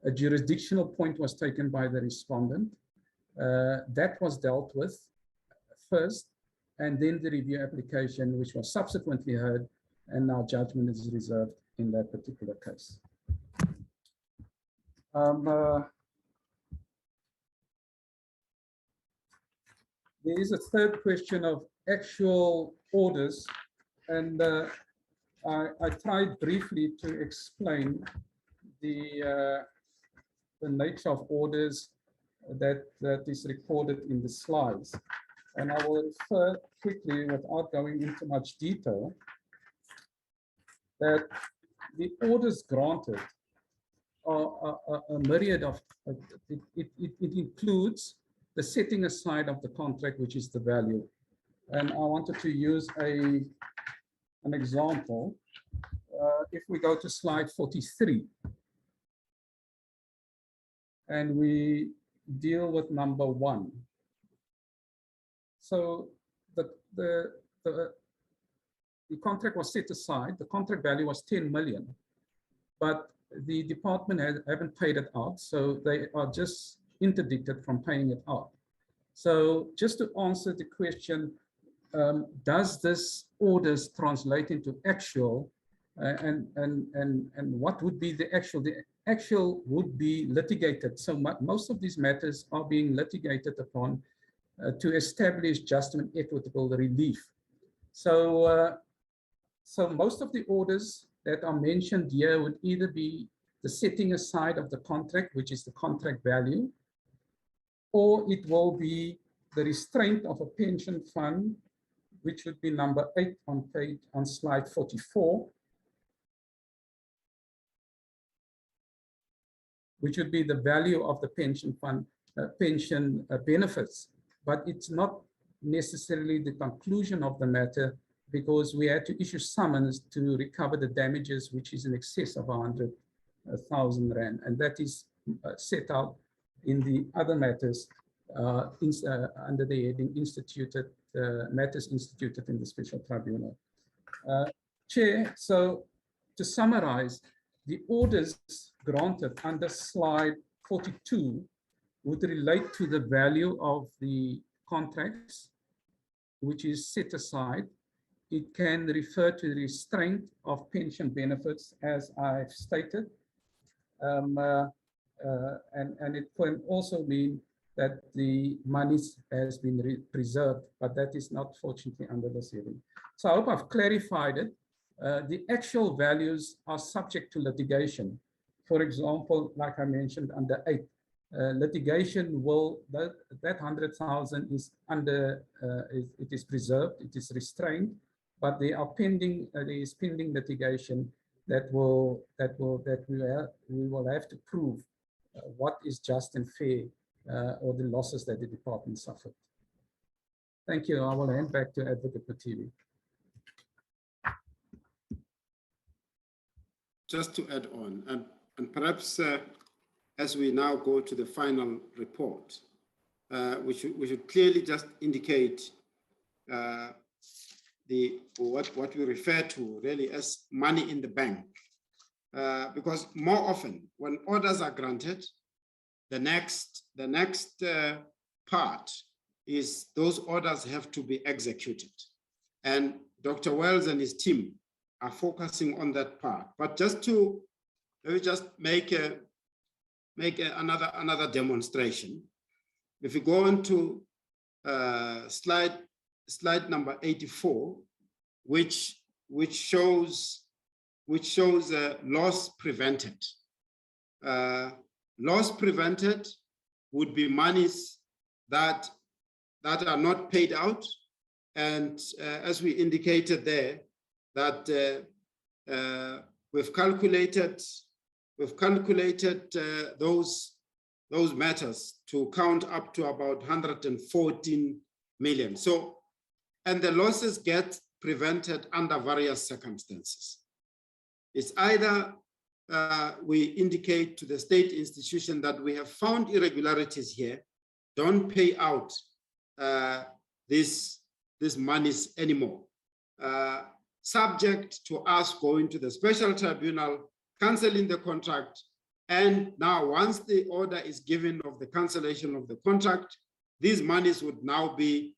S3: A jurisdictional point was taken by the respondent. That was dealt with first, and then the review application, which was subsequently heard, and now judgment is reserved in that particular case. There is a third question of actual orders, and I tried briefly to explain the nature of orders that is recorded in the slides. And I will refer quickly, without going into much detail, that the orders granted are a myriad of, it includes the setting aside of the contract, which is the value. And I wanted to use an example. If we go to slide 43, and we deal with number 1. So the contract was set aside. The contract value was 10 million, but the department haven't paid it out, so they are just interdicted from paying it out. So just to answer the question, does this orders translate into actual, and what would be the actual? The actual would be litigated. So most of these matters are being litigated upon to establish just and equitable relief. So, so most of the orders that are mentioned here would either be the setting aside of the contract, which is the contract value, or it will be the restraint of a pension fund, which would be number 8 on slide 44, which would be the value of the pension fund, pension benefits. But it's not necessarily the conclusion of the matter, because we had to issue summons to recover the damages, which is in excess of 100,000 rand. And that is set out in the other matters under the heading instituted, matters instituted in the special tribunal. Chair, so to summarize, the orders granted under slide 42 would relate to the value of the contracts, which is set aside. It can refer to the restraint of pension benefits, as I've stated. And it can also mean that the money has been preserved, but that is not fortunately under this heading. So I hope I've clarified it. The actual values are subject to litigation. For example, like I mentioned, under 8, litigation will, that 100,000 is under, it is preserved, it is restrained, but they are pending, there is pending litigation that we will have to prove what is just and fair, or the losses that the department suffered. Thank you. I will hand back to Advocate Mativi.
S2: Just to add on, and perhaps as we now go to the final report, we should clearly just indicate what we refer to really as money in the bank, because more often when orders are granted, the next part is those orders have to be executed, and Dr. Wells and his team are focusing on that part. But just to maybe just make another demonstration. If you go on to slide number 84, which shows loss prevented. Loss prevented would be monies that are not paid out, and as we indicated there, that we've calculated those matters to count up to about 114 million. So, and the losses get prevented under various circumstances. It's either we indicate to the state institution that we have found irregularities here, don't pay out these monies anymore, subject to us going to the special tribunal, canceling the contract, and now once the order is given of the cancellation of the contract, these monies would now be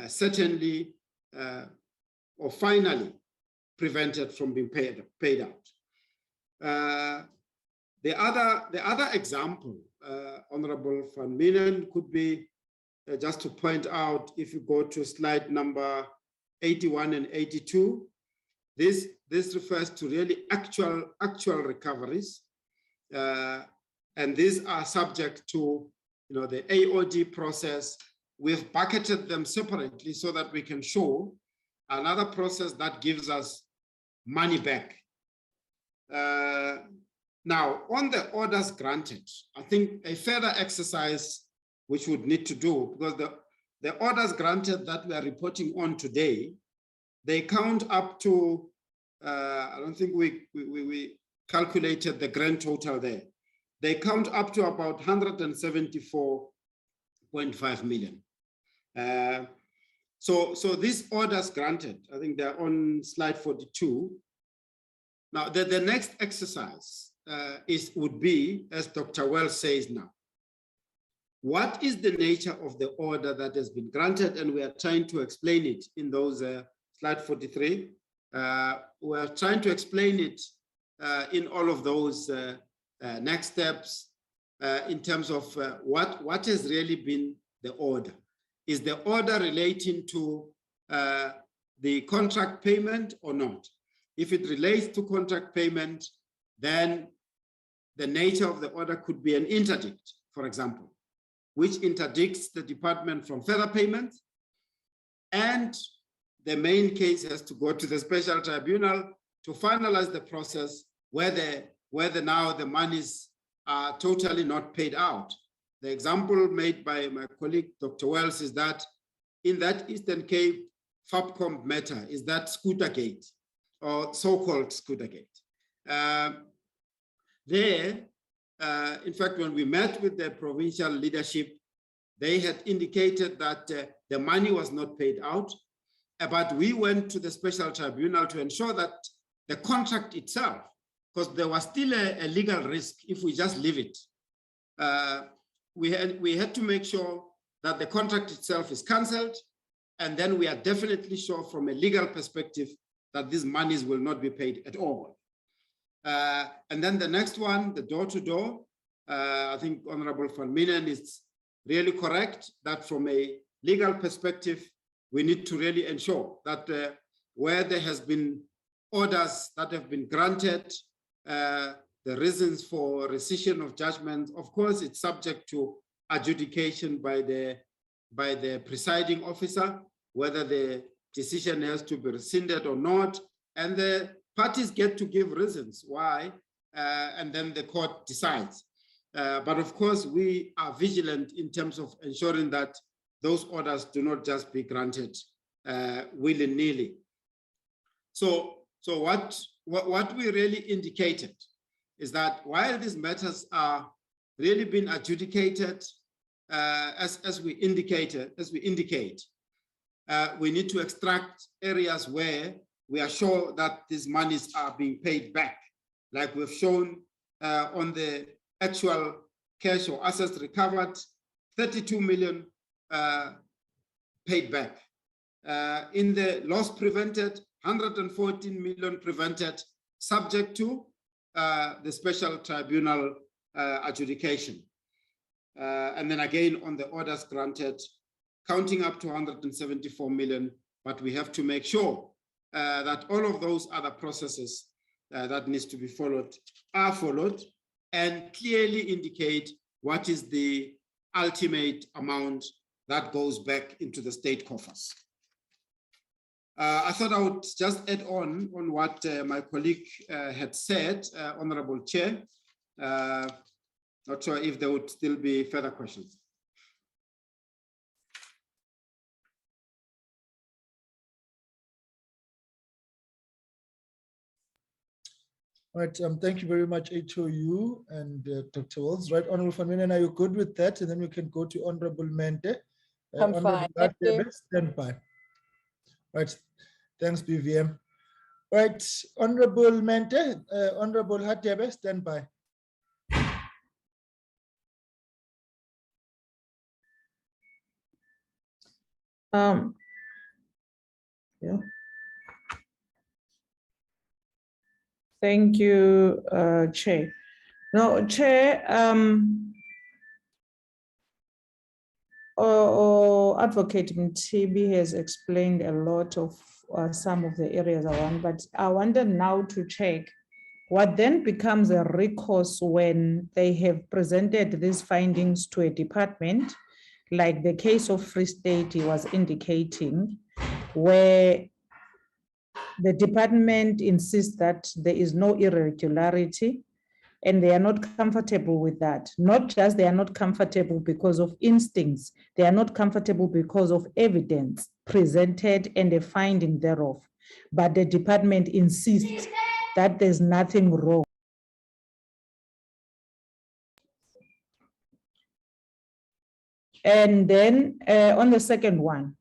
S2: certainly or finally prevented from being paid out. The other example, Honorable Van Minen, could be just to point out, if you go to slide number 81 and 82, this refers to really actual recoveries, and these are subject to the AOD process. We've bucketed them separately so that we can show another process that gives us money back. Now, on the orders granted, I think a further exercise which we would need to do, because the orders granted that we are reporting on today, they count up to, I don't think we calculated the grand total there. They count up to about 174.5 million. So these orders granted, I think they're on slide 42. Now, the next exercise would be, as Dr. Wells says now, what is the nature of the order that has been granted? And we are trying to explain it in those slide 43. We are trying to explain it in all of those next steps in terms of what has really been the order. Is the order relating to the contract payment or not? If it relates to contract payment, then the nature of the order could be an interdict, for example, which interdicts the department from further payment, and the main case has to go to the special tribunal to finalize the process whether now the monies are totally not paid out. The example made by my colleague, Dr. Wells, is that in that Eastern Cape FAPCOM matter is that Scootergate, or so-called Scootergate. In fact, when we met with the provincial leadership, they had indicated that the money was not paid out, but we went to the special tribunal to ensure that the contract itself, because there was still a legal risk if we just leave it. We had to make sure that the contract itself is cancelled, and then we are definitely sure from a legal perspective that these monies will not be paid at all. And then the next one, the door-to-door, I think Honorable Van Minen is really correct that from a legal perspective, we need to really ensure that where there has been orders that have been granted, the reasons for rescission of judgment, of course, it's subject to adjudication by the presiding officer, whether the decision has to be rescinded or not, and the parties get to give reasons why, and then the court decides. But of course, we are vigilant in terms of ensuring that those orders do not just be granted willy-nilly. So what we really indicated is that while these matters are really being adjudicated as we indicate, we need to extract areas where we are sure that these monies are being paid back, like we've shown on the actual cash or assets recovered, 32 million paid back. In the loss prevented, 114 million prevented, subject to the special tribunal adjudication. And then again on the orders granted, counting up to 174 million, but we have to make sure that all of those other processes that needs to be followed are followed, and clearly indicate what is the ultimate amount that goes back into the state coffers. I thought I would just add on what my colleague had said, Honorable Chair. Not sure if there would still be further questions.
S1: All right, thank you very much, HOU and Dr. Wells. Right, Honorable Van Minen, are you good with that? And then we can go to Honorable Mente.
S4: I'm fine, thank you.
S1: Stand by. Right, thanks, BVM. Right, Honorable Mente, Honorable Hatebe, stand by.
S5: Yeah. Thank you, Chair. No, Chair, Advocate Mtibi has explained a lot of some of the areas I want, but I wanted now to check what then becomes a recourse when they have presented these findings to a department, like the case of Free State he was indicating, where the department insists that there is no irregularity and they are not comfortable with that. Not just they are not comfortable because of instincts, they are not comfortable because of evidence presented and a finding thereof, but the department insists that there's nothing wrong. And then on the second one,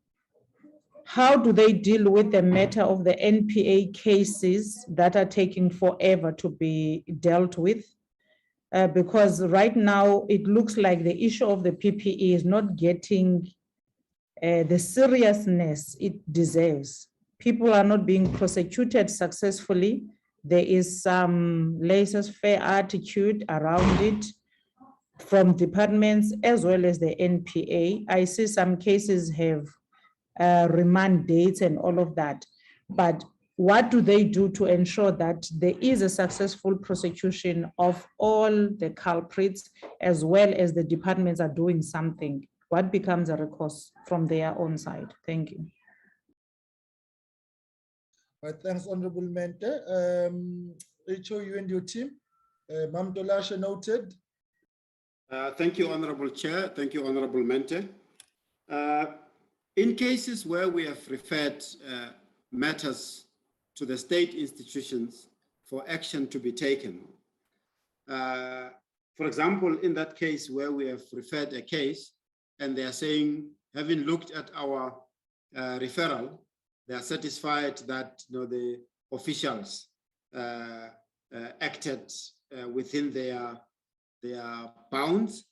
S5: how do they deal with the matter of the NPA cases that are taking forever to be dealt with? Because right now it looks like the issue of the PPE is not getting the seriousness it deserves. People are not being prosecuted successfully. There is some laissez-faire attitude around it from departments as well as the NPA. I see some cases have remand dates and all of that. But what do they do to ensure that there is a successful prosecution of all the culprits as well as the departments are doing something? What becomes a recourse from their own side? Thank you.
S1: All right, thanks, Honorable Mente. HOU and your team. Mam Dolashe noted.
S2: Thank you, Honorable Chair. Thank you, Honorable Mente. In cases where we have referred matters to the state institutions for action to be taken, for example, in that case where we have referred a case and they are saying, having looked at our referral, they are satisfied that the officials acted within their bounds.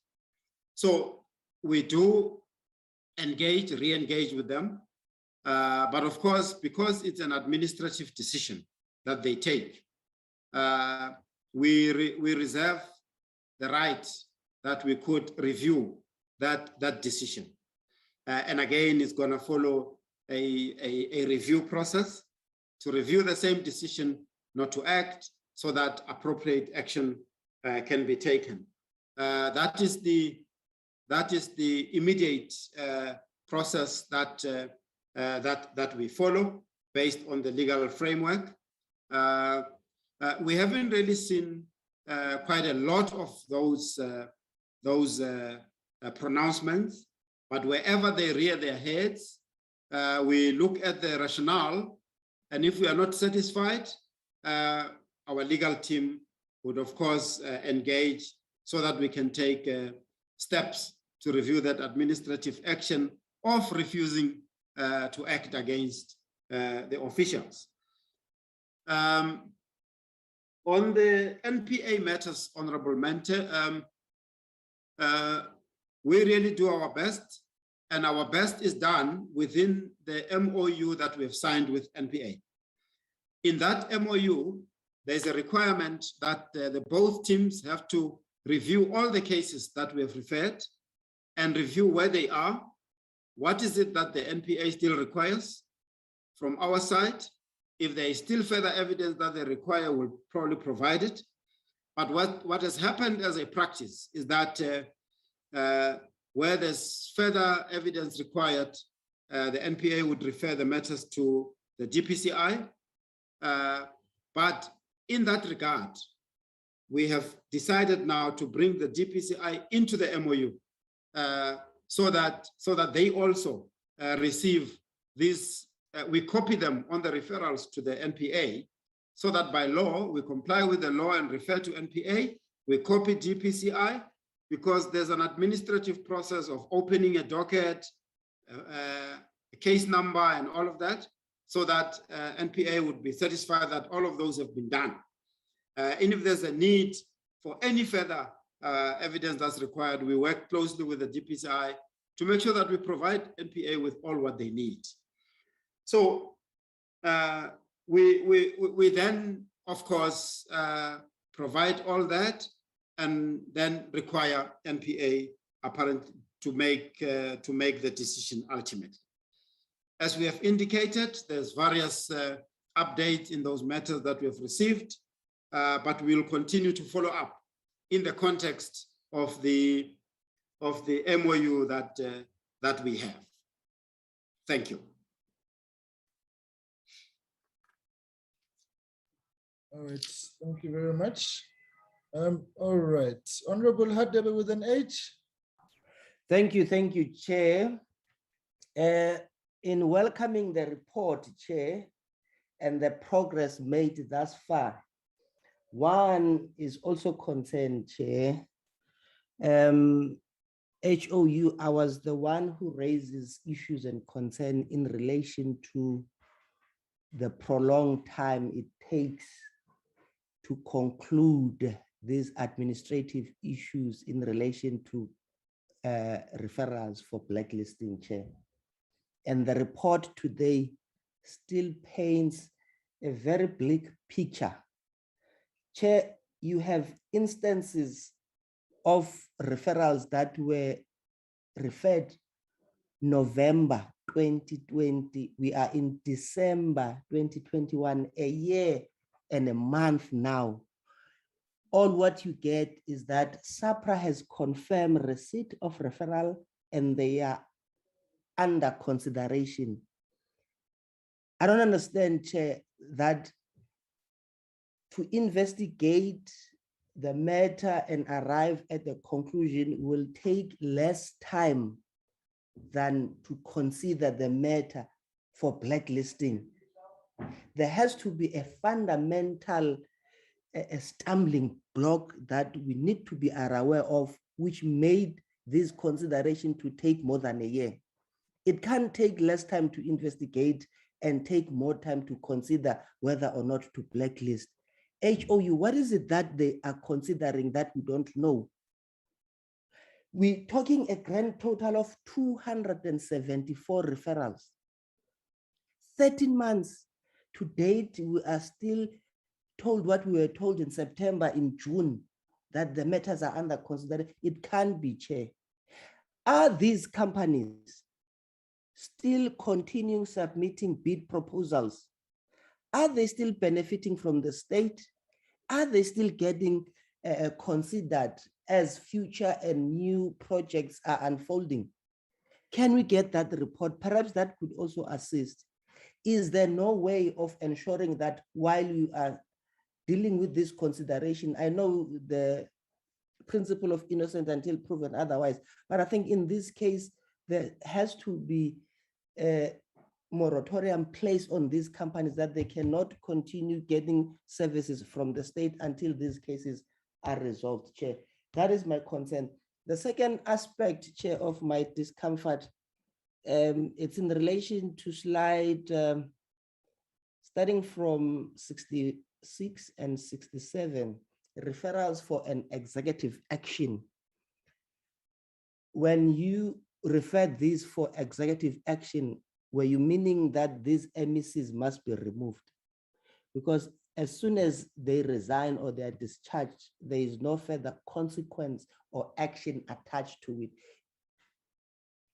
S2: So we do re-engage with them. But of course, because it's an administrative decision that they take, we reserve the right that we could review that decision. And again, it's going to follow a review process to review the same decision, not to act, so that appropriate action can be taken. That is the immediate process that we follow based on the legal framework. We haven't really seen quite a lot of those pronouncements, but wherever they rear their heads, we look at the rationale, and if we are not satisfied, our legal team would of course engage so that we can take steps to review that administrative action of refusing to act against the officials. On the NPA matters, Honorable Mente, we really do our best, and our best is done within the MOU that we have signed with NPA. In that MOU, there's a requirement that the both teams have to review all the cases that we have referred and review where they are. What is it that the NPA still requires from our side? If there is still further evidence that they require, we'll probably provide it. But what has happened as a practice is that where there's further evidence required, the NPA would refer the matters to the GPCI. But in that regard, we have decided now to bring the GPCI into the MOU so that they also receive this. We copy them on the referrals to the NPA so that by law, we comply with the law and refer to NPA. We copy GPCI because there's an administrative process of opening a docket, a case number and all of that, so that NPA would be satisfied that all of those have been done. And if there's a need for any further evidence that's required, we work closely with the GPCI to make sure that we provide NPA with all what they need. So we then, of course, provide all that and then require NPA apparently to make the decision ultimately. As we have indicated, there's various updates in those matters that we have received, but we'll continue to follow up in the context of the MOU that we have. Thank you.
S1: All right, thank you very much. All right, Honorable Hadebe with an H.
S6: Thank you, Chair. In welcoming the report, Chair, and the progress made thus far, one is also concerned, Chair. HOU, I was the one who raises issues and concern in relation to the prolonged time it takes to conclude these administrative issues in relation to referrals for blacklisting, Chair. And the report today still paints a very bleak picture. Chair, you have instances of referrals that were referred November 2020. We are in December 2021, a year and a month now. All what you get is that SAPRA has confirmed receipt of referral and they are under consideration. I don't understand, Chair, that to investigate the matter and arrive at the conclusion will take less time than to consider the matter for blacklisting. There has to be a fundamental a stumbling block that we need to be aware of, which made this consideration to take more than a year. It can take less time to investigate and take more time to consider whether or not to blacklist. HOU, what is it that they are considering that we don't know? We're talking a grand total of 274 referrals. 13 months to date, we are still told what we were told in September, in June, that the matters are under consideration. It can't be, Chair. Are these companies still continuing submitting bid proposals? Are they still benefiting from the state? Are they still getting considered as future and new projects are unfolding? Can we get that report? Perhaps that could also assist. Is there no way of ensuring that while you are dealing with this consideration, I know the principle of innocent until proven otherwise, but I think in this case, there has to be a moratorium placed on these companies that they cannot continue getting services from the state until these cases are resolved, Chair. That is my concern. The second aspect, Chair, of my discomfort, it's in relation to slide starting from 66 and 67, referrals for an executive action. When you referred these for executive action, were you meaning that these MECs must be removed? Because as soon as they resign or they are discharged, there is no further consequence or action attached to it.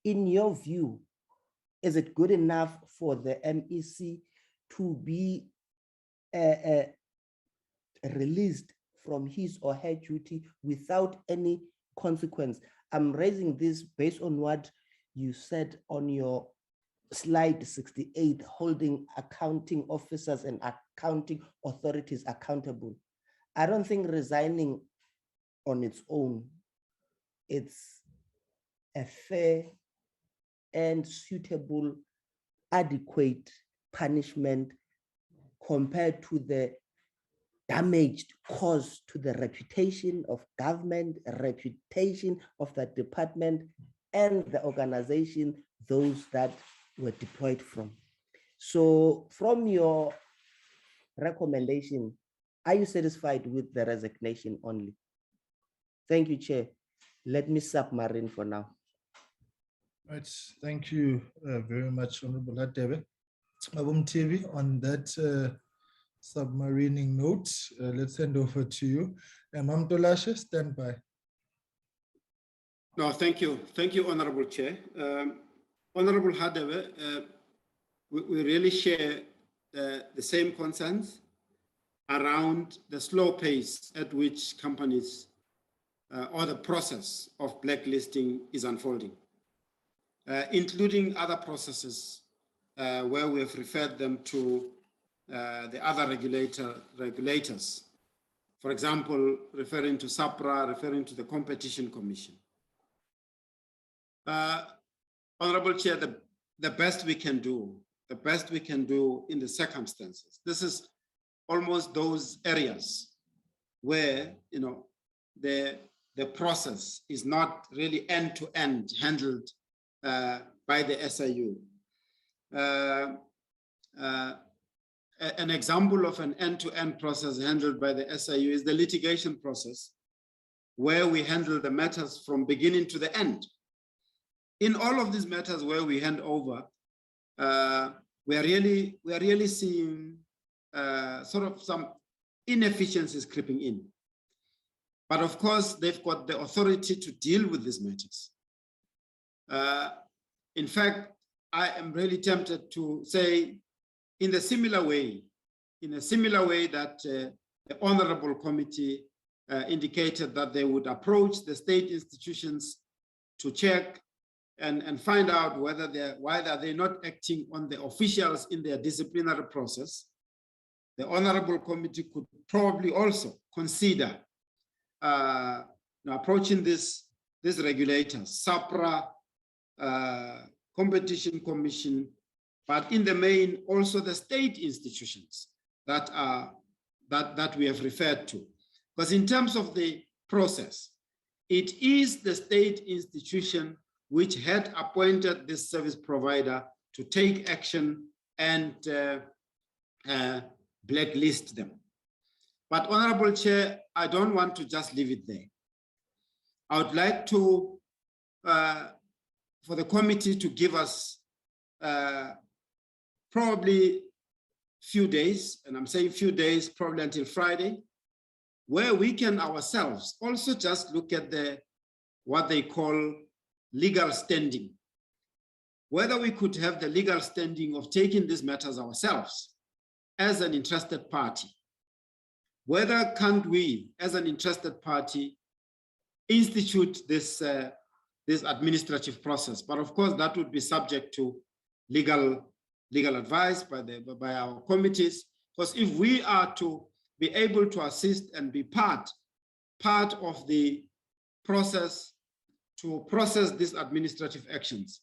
S6: In your view, is it good enough for the MEC to be released from his or her duty without any consequence? I'm raising this based on what you said on your slide 68, holding accounting officers and accounting authorities accountable. I don't think resigning on its own, it's a fair and suitable, adequate punishment compared to the damage caused to the reputation of government, reputation of the department, and the organization, those that were deployed from. So from your recommendation, are you satisfied with the resignation only? Thank you, Chair. Let me submarine for now.
S1: Right, thank you very much, Honorable Hadebe. TV, on that submarining note, let's hand over to you. Mam Tolashe, stand by.
S2: No, thank you. Thank you, Honorable Chair. Honorable Hadebe, we really share the same concerns around the slow pace at which companies or the process of blacklisting is unfolding, including other processes where we have referred them to the other regulators. For example, referring to SAPRA, referring to the Competition Commission. Honorable Chair, the best we can do in the circumstances. This is almost those areas where, you know, the process is not really end-to-end handled by the SIU. An example of an end-to-end process handled by the SIU is the litigation process, where we handle the matters from beginning to the end. In all of these matters where we hand over, we are really seeing sort of some inefficiencies creeping in. But of course, they've got the authority to deal with these matters. In fact, I am really tempted to say, in a similar way that the Honorable Committee indicated that they would approach the state institutions to check and find out whether they're not acting on the officials in their disciplinary process. The Honorable Committee could probably also consider approaching these regulators, SAPRA, Competition Commission, but in the main also the state institutions that we have referred to. Because in terms of the process, it is the state institution which had appointed this service provider to take action and blacklist them. But Honorable Chair, I don't want to just leave it there. I would like to, for the committee to give us probably few days, and I'm saying few days, probably until Friday, where we can ourselves also just look at what they call legal standing. Whether we could have the legal standing of taking these matters ourselves as an interested party. Whether can't we, as an interested party, institute this administrative process? But of course, that would be subject to legal advice by our committees. Because if we are to be able to assist and be part of the process to process these administrative actions,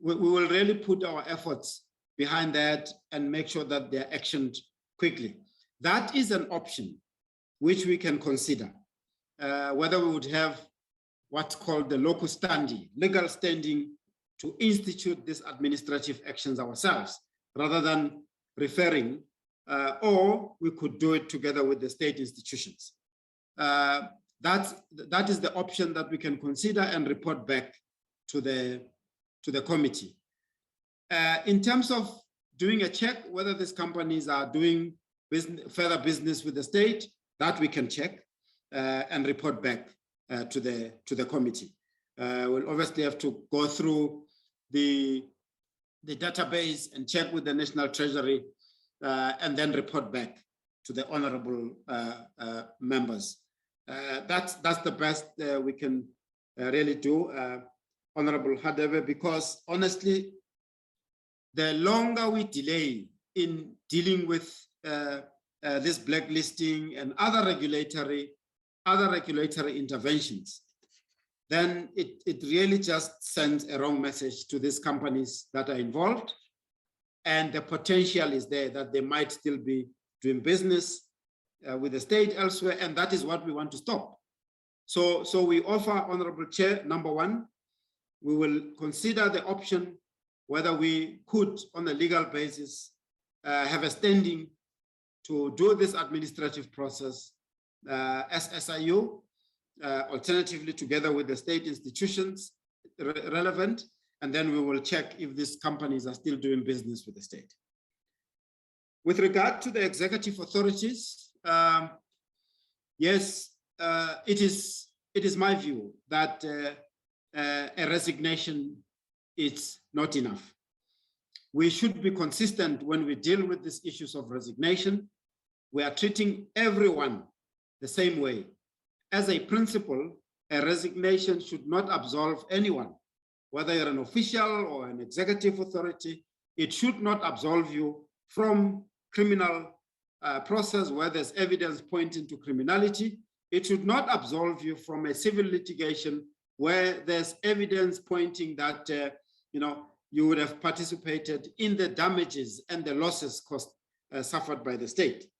S2: we will really put our efforts behind that and make sure that they're actioned quickly. That is an option which we can consider, whether we would have what's called the locus standi, legal standing to institute these administrative actions ourselves, rather than referring, or we could do it together with the state institutions. That is the option that we can consider and report back to the committee. In terms of doing a check whether these companies are doing further business with the state, that we can check and report back to the committee. We'll obviously have to go through the database and check with the National Treasury and then report back to the honorable members. That's the best we can really do, Honorable Hadebe, because honestly, the longer we delay in dealing with this blacklisting and other regulatory interventions, then it really just sends a wrong message to these companies that are involved. And the potential is there that they might still be doing business with the state elsewhere, and that is what we want to stop. So we offer, Honorable Chair, number one, we will consider the option whether we could, on a legal basis, have a standing to do this administrative process as SIU, alternatively together with the state institutions relevant, and then we will check if these companies are still doing business with the state. With regard to the executive authorities, yes, it is my view that a resignation is not enough. We should be consistent when we deal with these issues of resignation. We are treating everyone the same way. As a principle, a resignation should not absolve anyone, whether you're an official or an executive authority. It should not absolve you from criminal process where there's evidence pointing to criminality. It should not absolve you from a civil litigation where there's evidence pointing that you would have participated in the damages and the losses suffered by the state.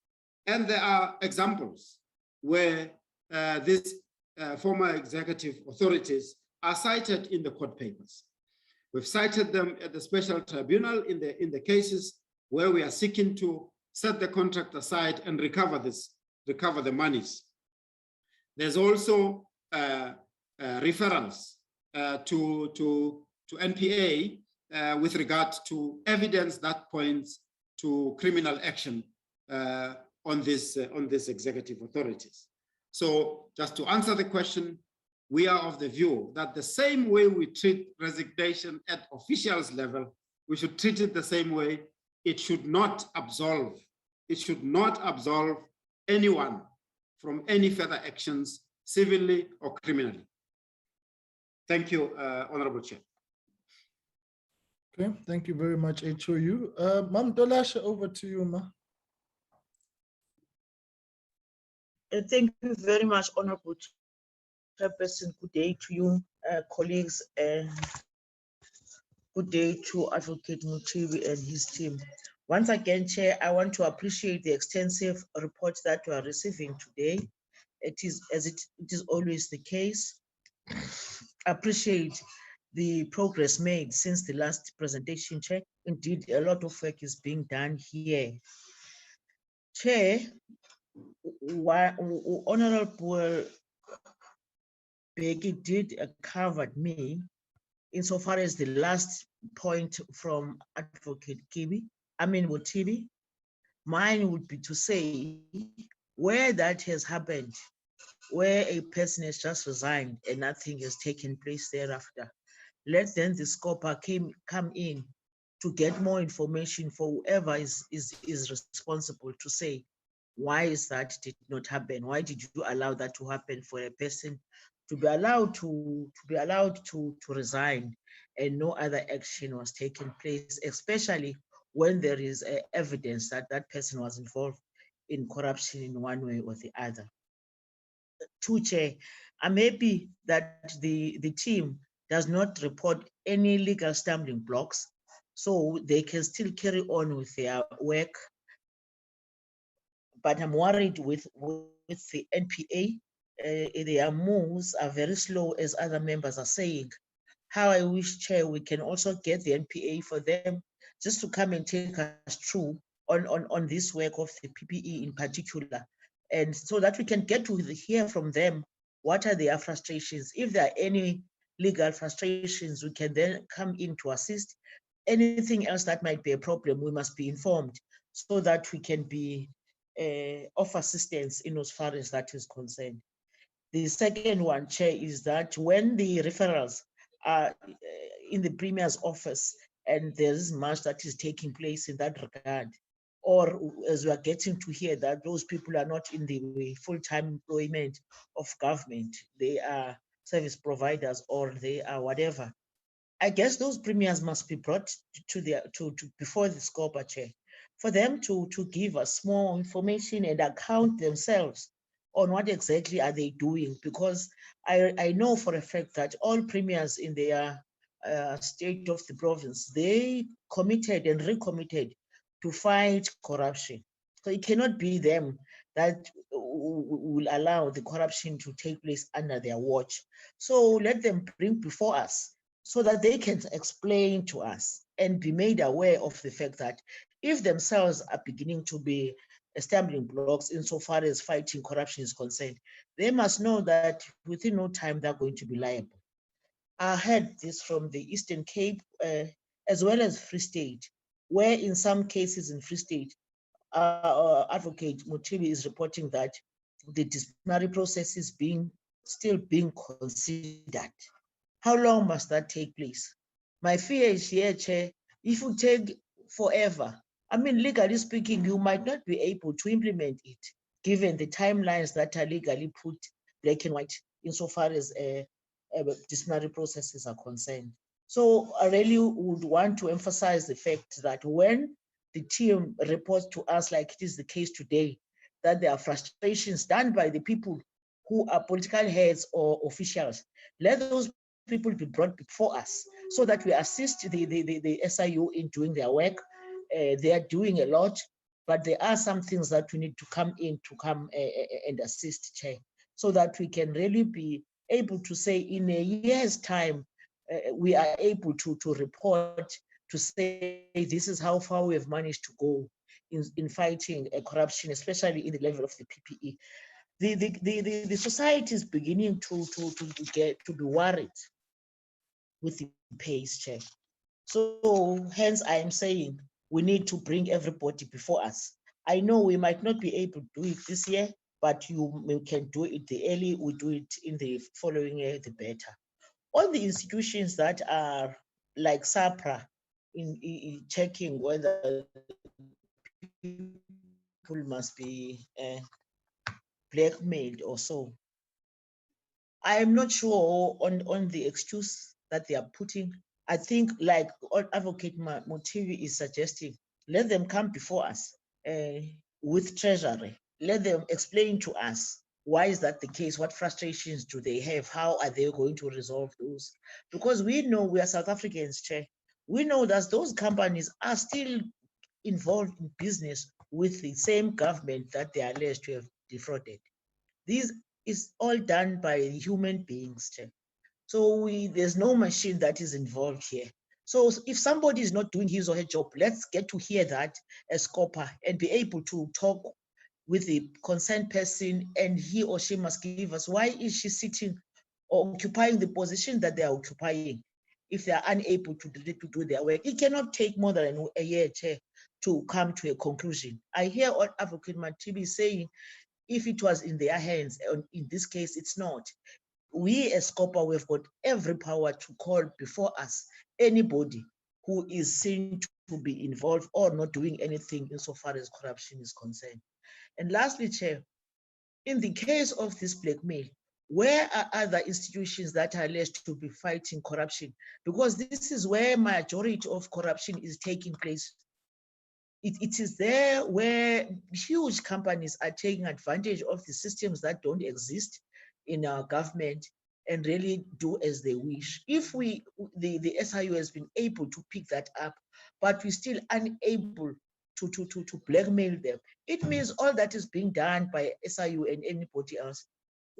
S2: And there are examples where these former executive authorities are cited in the court papers. We've cited them at the special tribunal in the cases where we are seeking to set the contract aside and recover the monies. There's also referrals to NPA with regard to evidence that points to criminal action on these executive authorities. So just to answer the question, we are of the view that the same way we treat resignation at officials level, we should treat it the same way. It should not absolve anyone from any further actions, civilly or criminally. Thank you, Honorable Chair.
S1: Okay, thank you very much, HOU. Ma'am Dolashe, over to you, ma.
S7: Thank you very much, Honorable Chairperson. Good day to you, colleagues, and good day to Advocate Muchibi and his team. Once again, Chair, I want to appreciate the extensive report that we are receiving today. It is, as it is always the case, appreciate the progress made since the last presentation, Chair. Indeed, a lot of work is being done here. Chair, Honorable Becky did covered me insofar as the last point from Advocate Mutibi. Mine would be to say where that has happened, where a person has just resigned and nothing has taken place thereafter, let then the scoper come in to get more information for whoever is responsible to say, why is that did not happen? Why did you allow that to happen for a person to be allowed to resign and no other action was taken place, especially when there is evidence that that person was involved in corruption in one way or the other. Two, Chair, I'm happy that the team does not report any legal stumbling blocks, so they can still carry on with their work. But I'm worried with the NPA their moves are very slow, as other members are saying. How I wish, Chair, we can also get the NPA for them just to come and take us through on this work of the PPE in particular, and so that we can get to hear from them what are their frustrations. If there are any legal frustrations, we can then come in to assist. Anything else that might be a problem, we must be informed so that we can be of assistance in as far as that is concerned. The second one, Chair, is that when the referrals are in the Premier's office and there is much that is taking place in that regard, or as we are getting to hear that those people are not in the full-time employment of government, they are service providers or they are whatever, I guess those premiers must be brought to before the SCOPA, Chair, for them to give us more information and account themselves on what exactly are they doing, because I know for a fact that all premiers in their state of the province, they committed and recommitted to fight corruption. So it cannot be them that will allow the corruption to take place under their watch. So let them bring before us so that they can explain to us and be made aware of the fact that if themselves are beginning to be stumbling blocks insofar as fighting corruption is concerned, they must know that within no time they're going to be liable. I heard this from the Eastern Cape as well as Free State, where in some cases in Free State, Advocate Motibi is reporting that the disciplinary process is still being considered. How long must that take place? My fear is here, Chair, if you take forever, I mean, legally speaking, you might not be able to implement it, given the timelines that are legally put black and white insofar as disciplinary processes are concerned. So I really would want to emphasize the fact that when the team reports to us, like it is the case today, that there are frustrations done by the people who are political heads or officials, let those people be brought before us so that we assist the SIU in doing their work. They are doing a lot, but there are some things that we need to come and assist, Chair, so that we can really be able to say in a year's time, we are able to report to say this is how far we have managed to go in fighting corruption, especially in the level of the PPE. The society is beginning to be worried with the pace, Chair. So hence I am saying we need to bring everybody before us. I know we might not be able to do it this year, but you can do it the early, we do it in the following year, the better. All the institutions that are like SAPRA in checking whether people must be blackmailed or so, I am not sure on the excuse that they are putting. I think like Advocate Motivi is suggesting, let them come before us with Treasury. Let them explain to us why is that the case? What frustrations do they have? How are they going to resolve those? Because we know we are South Africans, Chair. We know that those companies are still involved in business with the same government that they are alleged to have defrauded. These is all done by human beings, Chair. So there's no machine that is involved here. So if somebody is not doing his or her job, let's get to hear that as SCOPA and be able to talk with the concerned person, and he or she must give us why is she sitting or occupying the position that they are occupying if they are unable to do their work. It cannot take more than a year, Chair, to come to a conclusion. I hear what Advocate Matibi is saying, if it was in their hands, and in this case, it's not. We as SCOPA, we've got every power to call before us anybody who is seen to be involved or not doing anything insofar as corruption is concerned. And lastly, Chair, in the case of this blackmail, where are other institutions that are alleged to be fighting corruption? Because this is where majority of corruption is taking place. It is there where huge companies are taking advantage of the systems that don't exist in our government and really do as they wish. If the SIU has been able to pick that up, but we're still unable to blackmail them, it means all that is being done by SIU and anybody else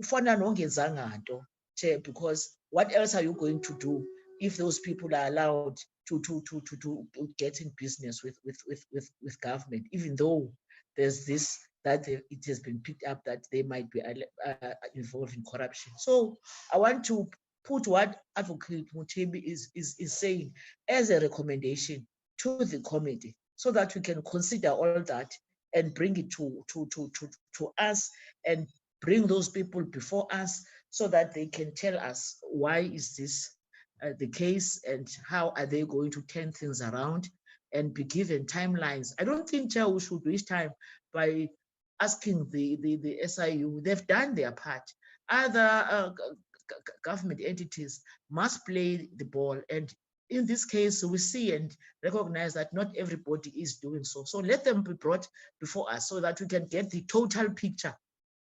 S7: ufana nongenzanga nto, Chair, because what else are you going to do if those people are allowed to get in business with government, even though there's this that it has been picked up that they might be involved in corruption. So I want to put what Advocate Mutembi is saying as a recommendation to the committee, so that we can consider all that and bring it to us and bring those people before us so that they can tell us why is this the case and how are they going to turn things around and be given timelines. I don't think, Chair, we should waste time by asking the SIU. They've done their part. Other government entities must play the ball, and in this case, we see and recognize that not everybody is doing so. So let them be brought before us so that we can get the total picture.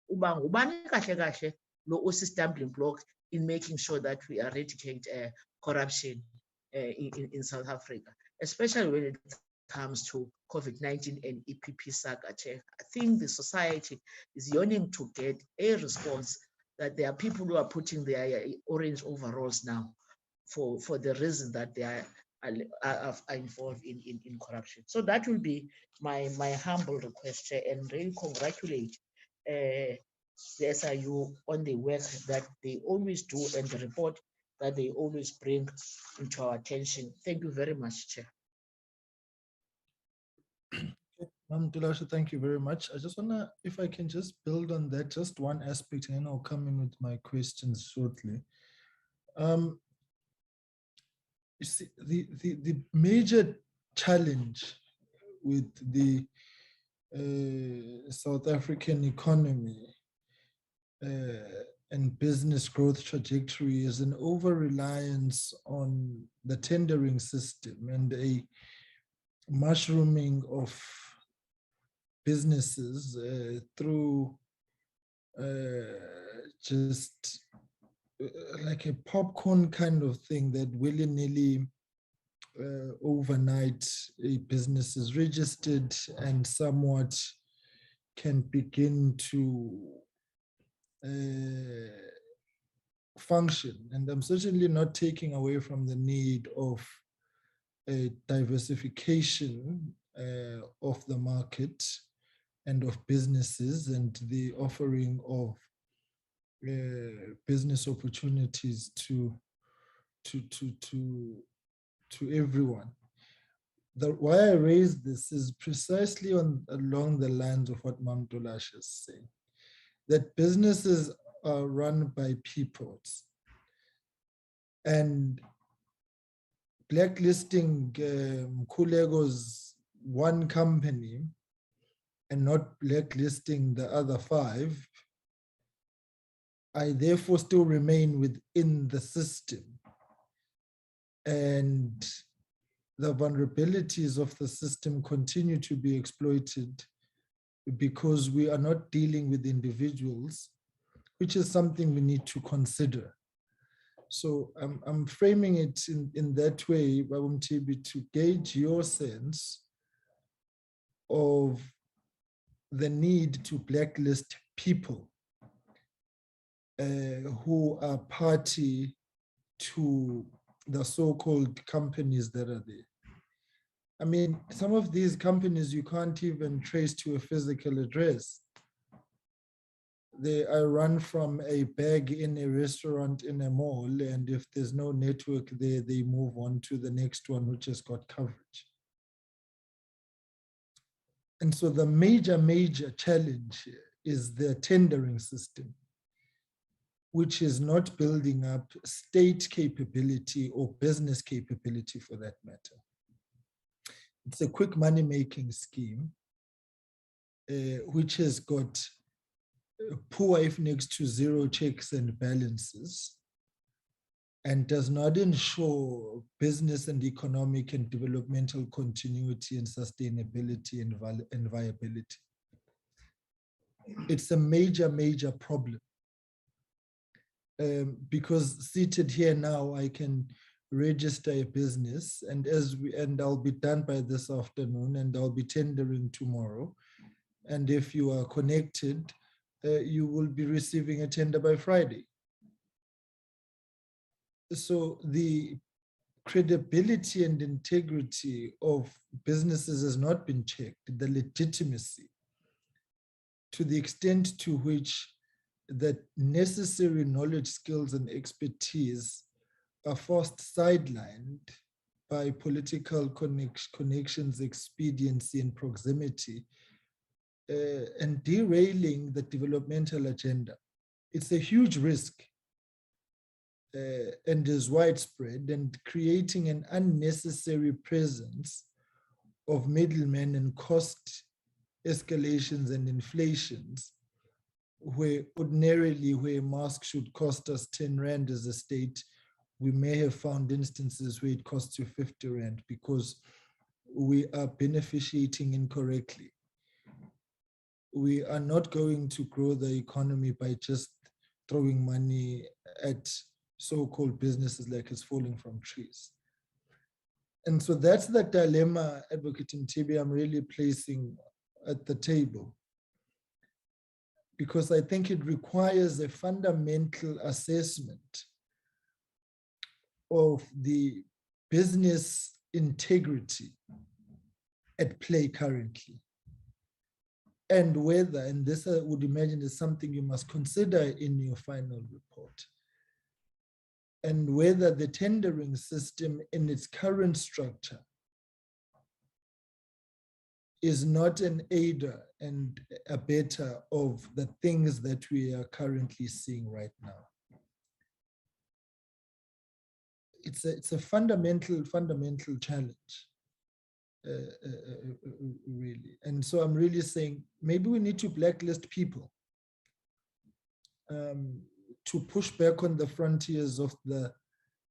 S7: Uba ngubani kahle kahle lo stumbling block in making sure that we eradicate corruption in South Africa, especially when it comes to COVID-19 and EPP saga, Chair. I think the society is yearning to get a response that there are people who are putting their orange overalls now for the reason that they are involved in corruption. So that will be my humble request, Chair, and really congratulate the SIU on the work that they always do and the report that they always bring into our attention. Thank you very much, Chair.
S1: Tulashe, thank you very much. I just wanna, if I can just build on that, just one aspect, and then I'll come in with my questions shortly. You see, the major challenge with the South African economy and business growth trajectory is an over-reliance on the tendering system and a mushrooming of businesses through just like a popcorn kind of thing that willy-nilly overnight a business is registered and somewhat can begin to function. And I'm certainly not taking away from the need of a diversification of the market and of businesses and the offering of business opportunities to everyone. Why I raised this is precisely along the lines of what Mam Tulashe is saying, that businesses are run by people, and blacklisting Kulego's one company and not blacklisting the other 5, I therefore still remain within the system. And the vulnerabilities of the system continue to be exploited because we are not dealing with individuals, which is something we need to consider. So I'm framing it in that way, Babum Tibi, to gauge your sense of the need to blacklist people who are party to the so-called companies that are there. I mean, some of these companies you can't even trace to a physical address. They are run from a bag in a restaurant in a mall, and if there's no network there, they move on to the next one, which has got coverage. And so the major challenge here is the tendering system, which is not building up state capability or business capability for that matter. It's a quick money-making scheme, which has got poor, if next to zero, checks and balances, and does not ensure business and economic and developmental continuity and sustainability and viability. It's a major problem. Because seated here now, I can register a business, and I'll be done by this afternoon, and I'll be tendering tomorrow. And if you are connected, you will be receiving a tender by Friday. So the credibility and integrity of businesses has not been checked, the legitimacy, to the extent to which that necessary knowledge, skills, and expertise are first sidelined by political connections, expediency, and proximity, and derailing the developmental agenda. It's a huge risk and is widespread, and creating an unnecessary presence of middlemen and cost escalations and inflations, where ordinarily where a mask should cost us 10 Rand as a state, we may have found instances where it costs you 50 Rand because we are beneficiating incorrectly. We are not going to grow the economy by just throwing money at so-called businesses like it's falling from trees. And so that's the dilemma, Advocate Mtibi, I'm really placing at the table, because I think it requires a fundamental assessment of the business integrity at play currently, and whether, and this I would imagine is something you must consider in your final report, and whether the tendering system in its current structure is not an aider and abetter of the things that we are currently seeing right now. It's a fundamental challenge, really. And so I'm really saying maybe we need to blacklist people to push back on the frontiers of the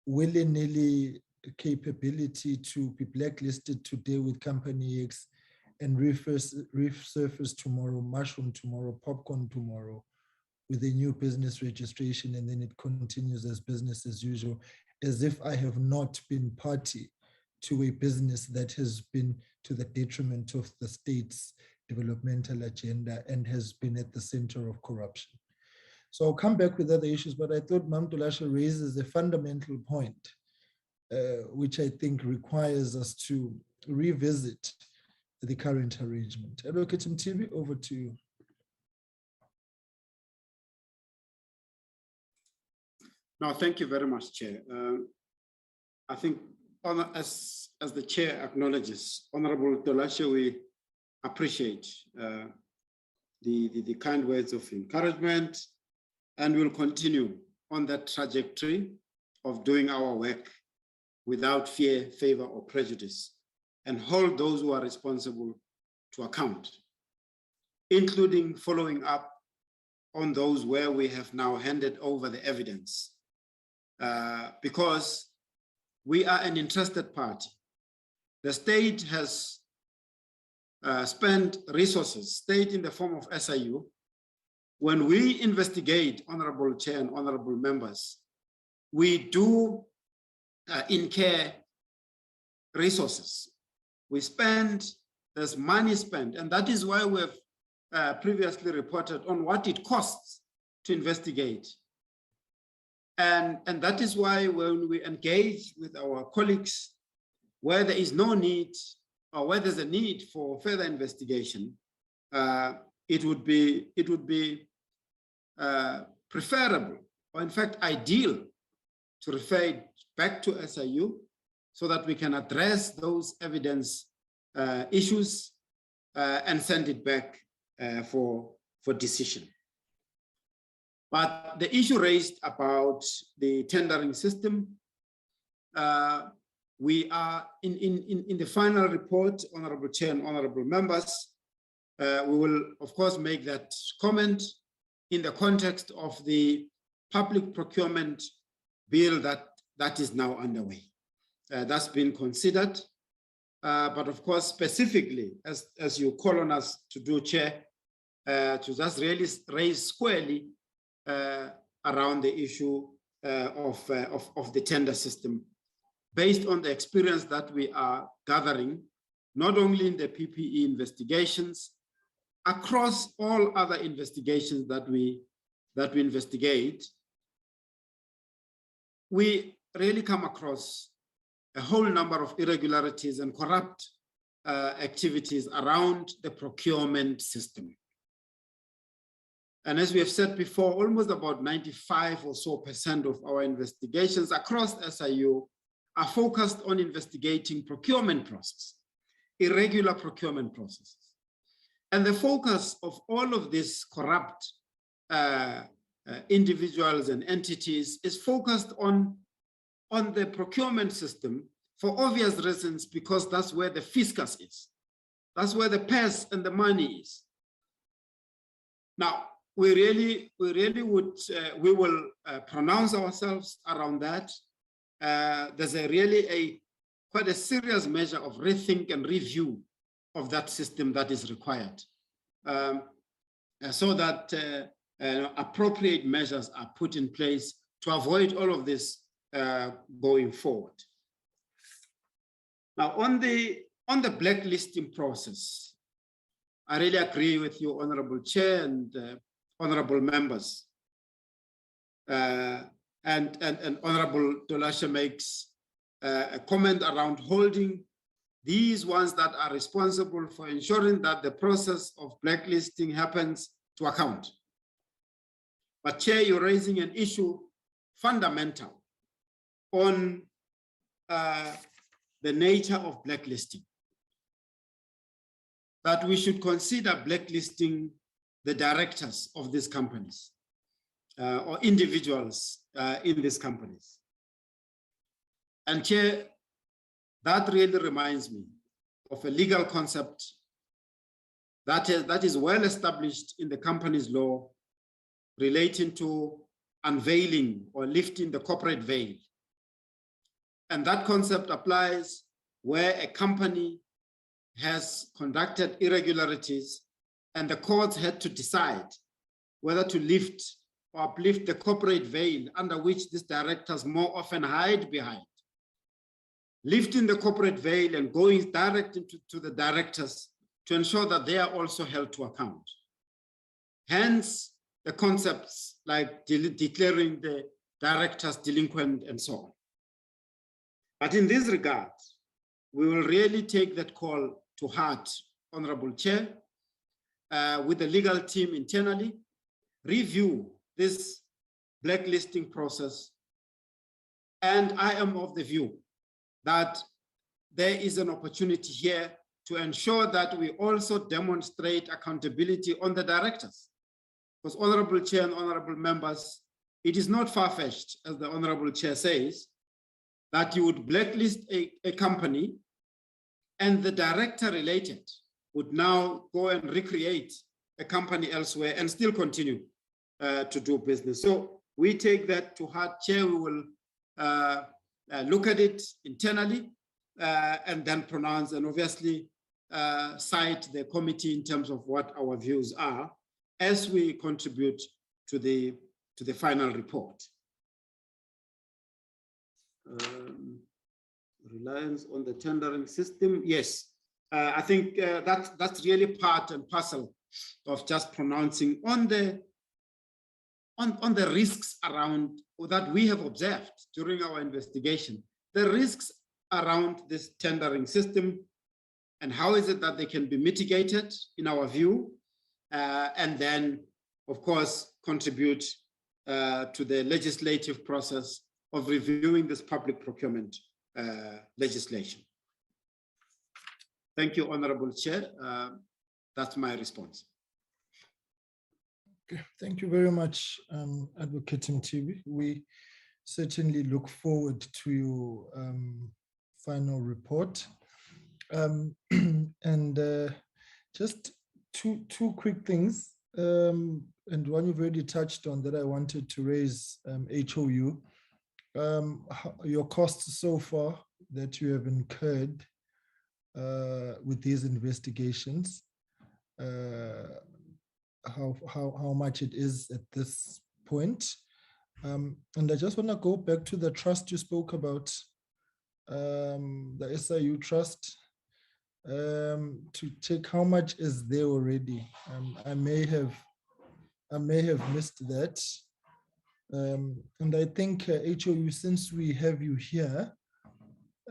S1: willy-nilly capability to be blacklisted today with Company X and resurface tomorrow, mushroom tomorrow, popcorn tomorrow with a new business registration, and then it continues as business as usual, as if I have not been party to a business that has been to the detriment of the state's developmental agenda and has been at the center of corruption. So I'll come back with other issues, but I thought Mamdulasha raises a fundamental point, which I think requires us to revisit the current arrangement. Advocate Mtibi, over to you.
S2: No, thank you very much, Chair. I think as the Chair acknowledges, Honorable Tolashe, we appreciate the kind words of encouragement, and we'll continue on that trajectory of doing our work without fear, favor, or prejudice, and hold those who are responsible to account, including following up on those where we have now handed over the evidence, because we are an interested party. The state has spent resources, state in the form of SIU. When we investigate, Honorable Chair and Honorable members, we do incur resources. We spend, there's money spent, and that is why we have previously reported on what it costs to investigate. And that is why when we engage with our colleagues, where there is no need or where there's a need for further investigation, it would be preferable, or in fact ideal, to refer it back to SIU so that we can address those evidence issues and send it back for decision. But the issue raised about the tendering system, we are in the final report, Honorable Chair and Honorable members, we will of course make that comment in the context of the public procurement bill that is now underway. That's been considered, but of course specifically, as you call on us to do, Chair, to just really raise squarely around the issue of the tender system, based on the experience that we are gathering, not only in the PPE investigations, across all other investigations that we investigate, we really come across a whole number of irregularities and corrupt activities around the procurement system. And as we have said before, almost about 95% or so of our investigations across SIU are focused on investigating procurement process, irregular procurement processes. And the focus of all of these corrupt individuals and entities is focused on the procurement system for obvious reasons, because that's where the fiscus is. That's where the purse and the money is. Now, we will pronounce ourselves around that. There's quite a serious measure of rethink and review of that system that is required, so that appropriate measures are put in place to avoid all of this going forward. Now, on the blacklisting process, I really agree with you, Honorable Chair and honorable members. And Honorable Dolashe makes a comment around holding these ones that are responsible for ensuring that the process of blacklisting happens to account. But Chair, you're raising an issue fundamental on the nature of blacklisting, that we should consider blacklisting the directors of these companies or individuals in these companies. And Chair, that really reminds me of a legal concept that is well established in the company's law relating to unveiling or lifting the corporate veil. And that concept applies where a company has conducted irregularities and the courts had to decide whether to lift or uplift the corporate veil under which these directors more often hide behind. Lifting the corporate veil and going direct into the directors to ensure that they are also held to account. Hence, the concepts like declaring the directors delinquent and so on. But in this regard, we will really take that call to heart, Honorable Chair, with the legal team internally, review this blacklisting process. And I am of the view that there is an opportunity here to ensure that we also demonstrate accountability on the directors. Because Honorable Chair and honorable members, it is not far-fetched, as the Honorable Chair says, that you would blacklist a company and the director related would now go and recreate a company elsewhere and still continue to do business. So we take that to heart, Chair. We will look at it internally and then pronounce and obviously cite the committee in terms of what our views are as we contribute to the final report. Reliance on the tendering system. Yes, I think that's really part and parcel of just pronouncing on the risks around that we have observed during our investigation, the risks around this tendering system and how is it that they can be mitigated in our view, and then of course contribute to the legislative process of reviewing this public procurement legislation. Thank you, Honorable Chair. That's my response.
S1: Okay, thank you very much, Advocate Mtibi. We certainly look forward to your final report. Just two quick things, and one you've already touched on that I wanted to raise, HOU. Your costs so far that you have incurred with these investigations, how much it is at this point. And I just want to go back to the trust you spoke about, the SIU trust. to check how much is there already. I may have missed that. And I think HOU, since we have you here,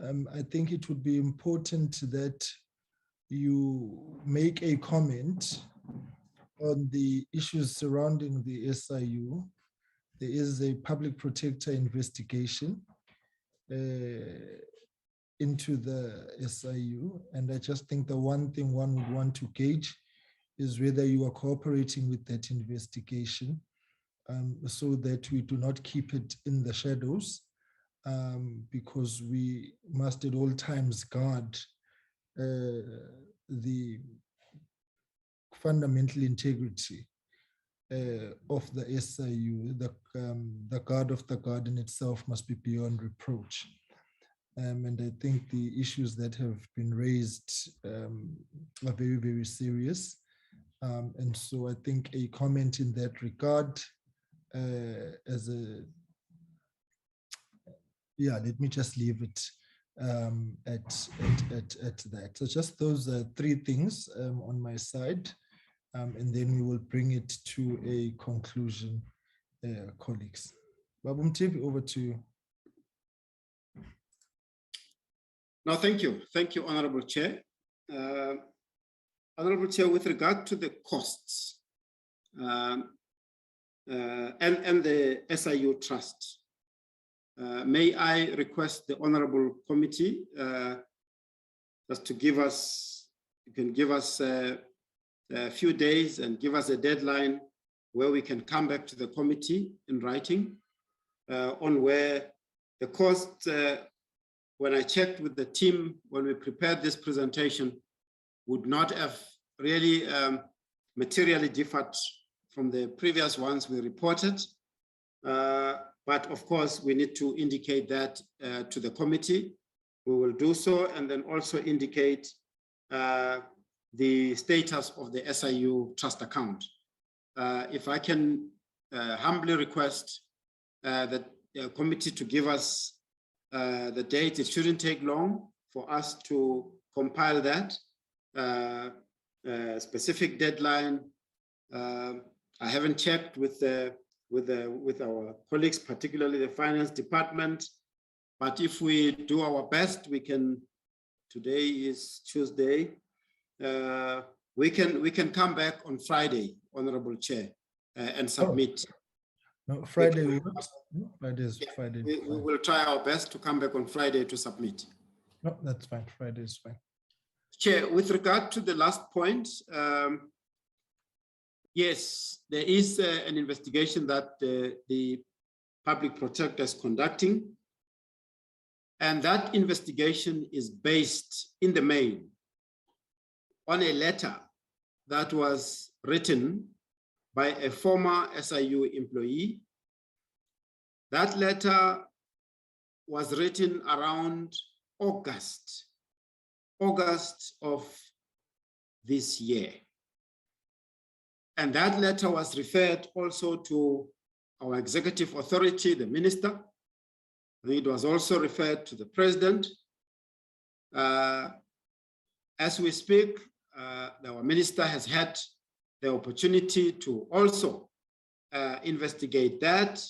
S1: I think it would be important that you make a comment on the issues surrounding the SIU. There is a public protector investigation into the SIU. And I just think the one thing one would want to gauge is whether you are cooperating with that investigation, so that we do not keep it in the shadows, because we must at all times guard the fundamental integrity of the SIU. The guard of the garden itself must be beyond reproach. And I think the issues that have been raised are very, very serious. And so I think a comment in that regard, let me just leave it at that. So just those three things on my side, and then we will bring it to a conclusion, colleagues. Babu Mtivi, over to you.
S2: No, thank you. Thank you, Honorable Chair. Honorable Chair, with regard to the costs and the SIU Trust, may I request the Honorable Committee just to give us, you can give us a few days and give us a deadline where we can come back to the committee in writing on where the cost, when I checked with the team, when we prepared this presentation, would not have really materially differed from the previous ones we reported. But of course, we need to indicate that to the committee. We will do so, and then also indicate the status of the SIU trust account. If I can humbly request the committee to give us the date, it shouldn't take long for us to compile that specific deadline. I haven't checked with our colleagues, particularly the finance department, but if we do our best, we can. Today is Tuesday. We can come back on Friday, Honorable Chair, and submit.
S1: No, Friday. Friday.
S2: We will try our best to come back on Friday to submit.
S1: No, that's fine. Friday is fine.
S2: Chair, with regard to the last point, yes, there is an investigation that the public protector is conducting, and that investigation is based in the main on a letter that was written by a former SIU employee. That letter was written around August of this year. And that letter was referred also to our executive authority, the minister. I think it was also referred to the president. As we speak, our minister has had the opportunity to also investigate that.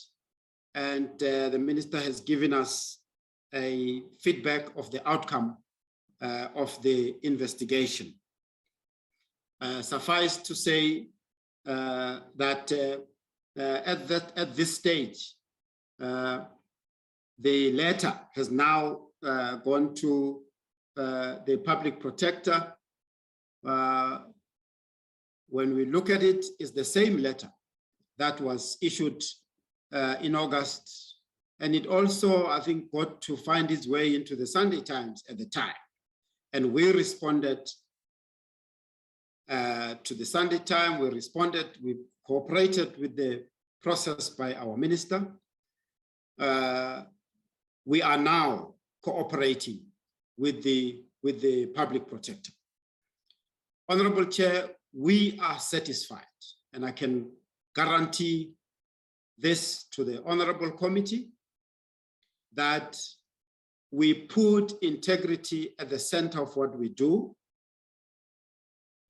S2: And the minister has given us a feedback of the outcome of the investigation. Suffice to say that at this stage, the letter has now gone to the public protector. When we look at it, it's the same letter that was issued in August. And it also, I think, got to find its way into the Sunday Times at the time. And we responded to the Sunday Times. We responded, we cooperated with the process by our minister. We are now cooperating with the public protector. Honorable Chair, we are satisfied, and I can guarantee this to the Honorable Committee, that we put integrity at the center of what we do,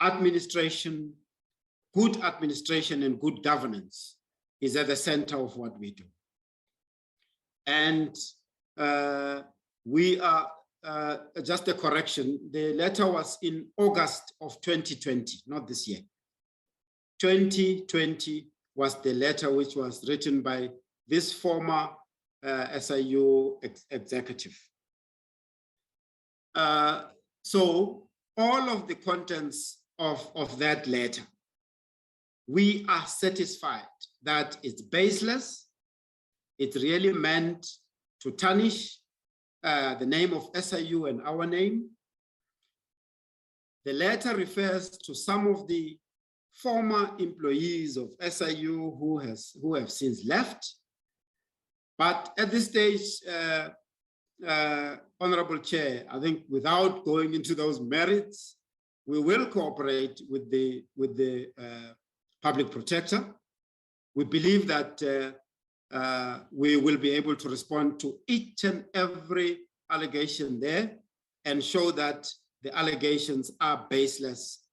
S2: administration, good administration and good governance is at the center of what we do. And we are, just a correction, the letter was in August of 2020, not this year. 2020 was the letter which was written by this former SIU executive. So all of the contents of that letter, we are satisfied that it's baseless. It really meant to tarnish the name of SIU and our name. The letter refers to some of the former employees of SIU who have since left. But at this stage, Honorable Chair, I think without going into those merits, we will cooperate with the public protector. We believe that we will be able to respond to each and every allegation there and show that the allegations are baseless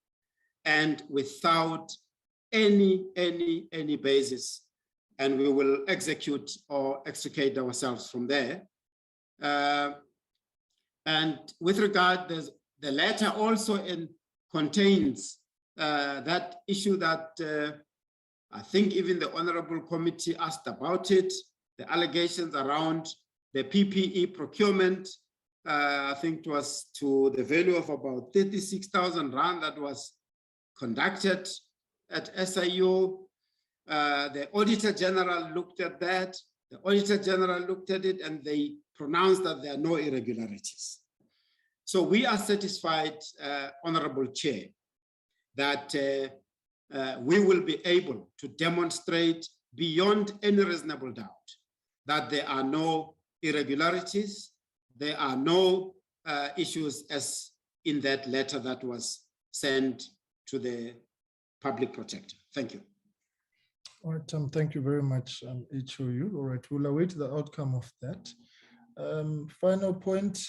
S2: and without any basis, and we will execute or extricate ourselves from there. And with regard, the letter also contains that issue that I think even the Honorable Committee asked about it, the allegations around the PPE procurement. I think it was to the value of about 36,000 rand that was conducted at SIU. The Auditor General looked at that. The Auditor General looked at it and they pronounced that there are no irregularities. So we are satisfied, Honorable Chair, that we will be able to demonstrate beyond any reasonable doubt that there are no irregularities, there are no issues as in that letter that was sent to the public protector. Thank you.
S1: All right, thank you very much, HOU. All right, we'll await the outcome of that. Final point.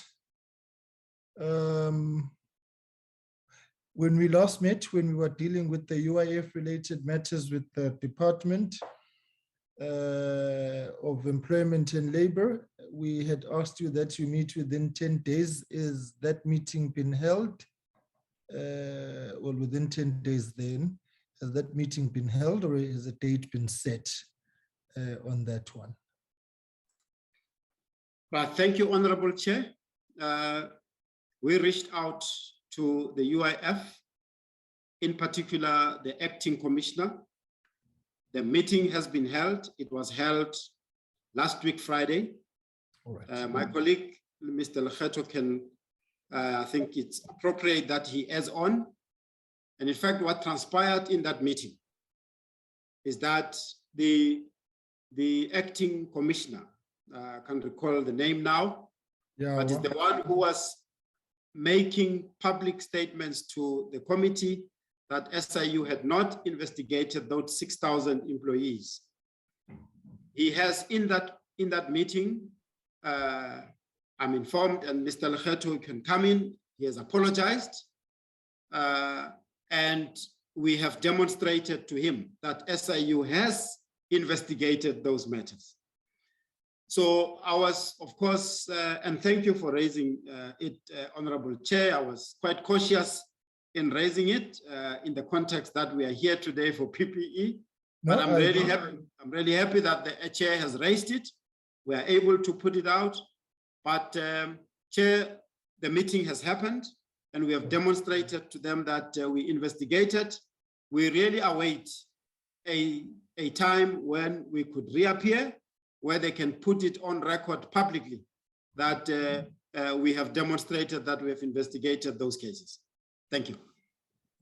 S1: When we last met, when we were dealing with the UIF related matters with the Department of Employment and Labor, we had asked you that you meet within 10 days. Is that meeting been held? Well, within 10 days then, has that meeting been held or has a date been set on that one?
S2: But thank you, Honorable Chair. We reached out to the UIF, in particular the acting commissioner. The meeting has been held. It was held last week, Friday. All right. My colleague, Mr. Lekgetho, can, I think it's appropriate that he adds on. And in fact, what transpired in that meeting is that the acting commissioner, I can't recall the name now, but is the one who was making public statements to the committee that SIU had not investigated those 6,000 employees. He has in that meeting, I'm informed, and Mr. Lekgetho can come in, he has apologized, and we have demonstrated to him that SIU has investigated those matters. So I was, of course, and thank you for raising it, Honorable Chair. I was quite cautious in raising it in the context that we are here today for PPE. But I'm really happy. I'm really happy that the Chair has raised it. We are able to put it out. But Chair, the meeting has happened, and we have demonstrated to them that we investigated. We really await a time when we could reappear, where they can put it on record publicly that we have demonstrated that we have investigated those cases. Thank you.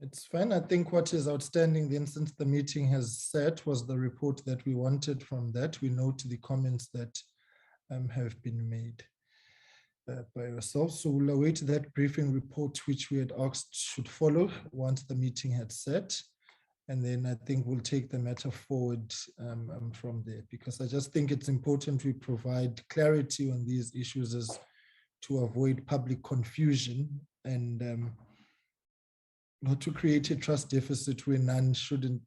S1: It's fine. I think what is outstanding then, since the meeting has set, was the report that we wanted from that. We note the comments that have been made by yourselves. So we'll await that briefing report, which we had asked should follow once the meeting had set. And then I think we'll take the matter forward from there, because I just think it's important we provide clarity on these issues as to avoid public confusion. And not to create a trust deficit where none shouldn't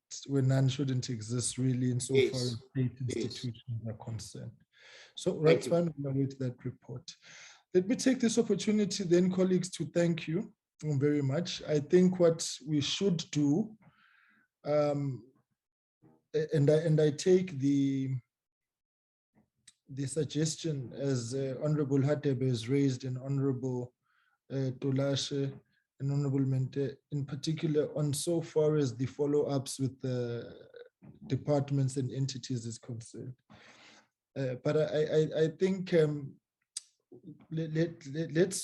S1: exist really insofar
S2: Yes.
S1: as state
S2: Yes.
S1: institutions are concerned. So
S2: Thank
S1: that's
S2: you.
S1: fine. We'll await that report. Let me take this opportunity then, colleagues, to thank you very much. I think what we should do, and I take the suggestion as Honorable Hatebe has raised and Honorable Tolashe and Honorable Mente, in particular on so far as the follow-ups with the departments and entities is concerned. But I think let's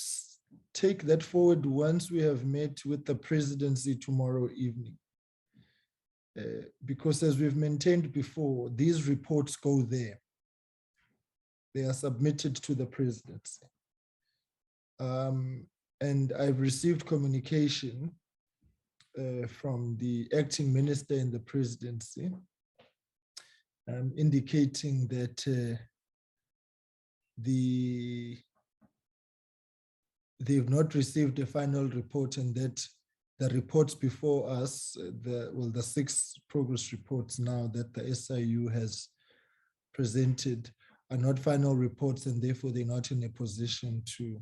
S1: take that forward once we have met with the presidency tomorrow evening. Because as we've maintained before, these reports go there. They are submitted to the presidency. And I've received communication from the acting minister in the presidency indicating that they've not received a final report and that the reports before us, the 6 progress reports now that the SIU has presented are not final reports, and therefore they're not in a position to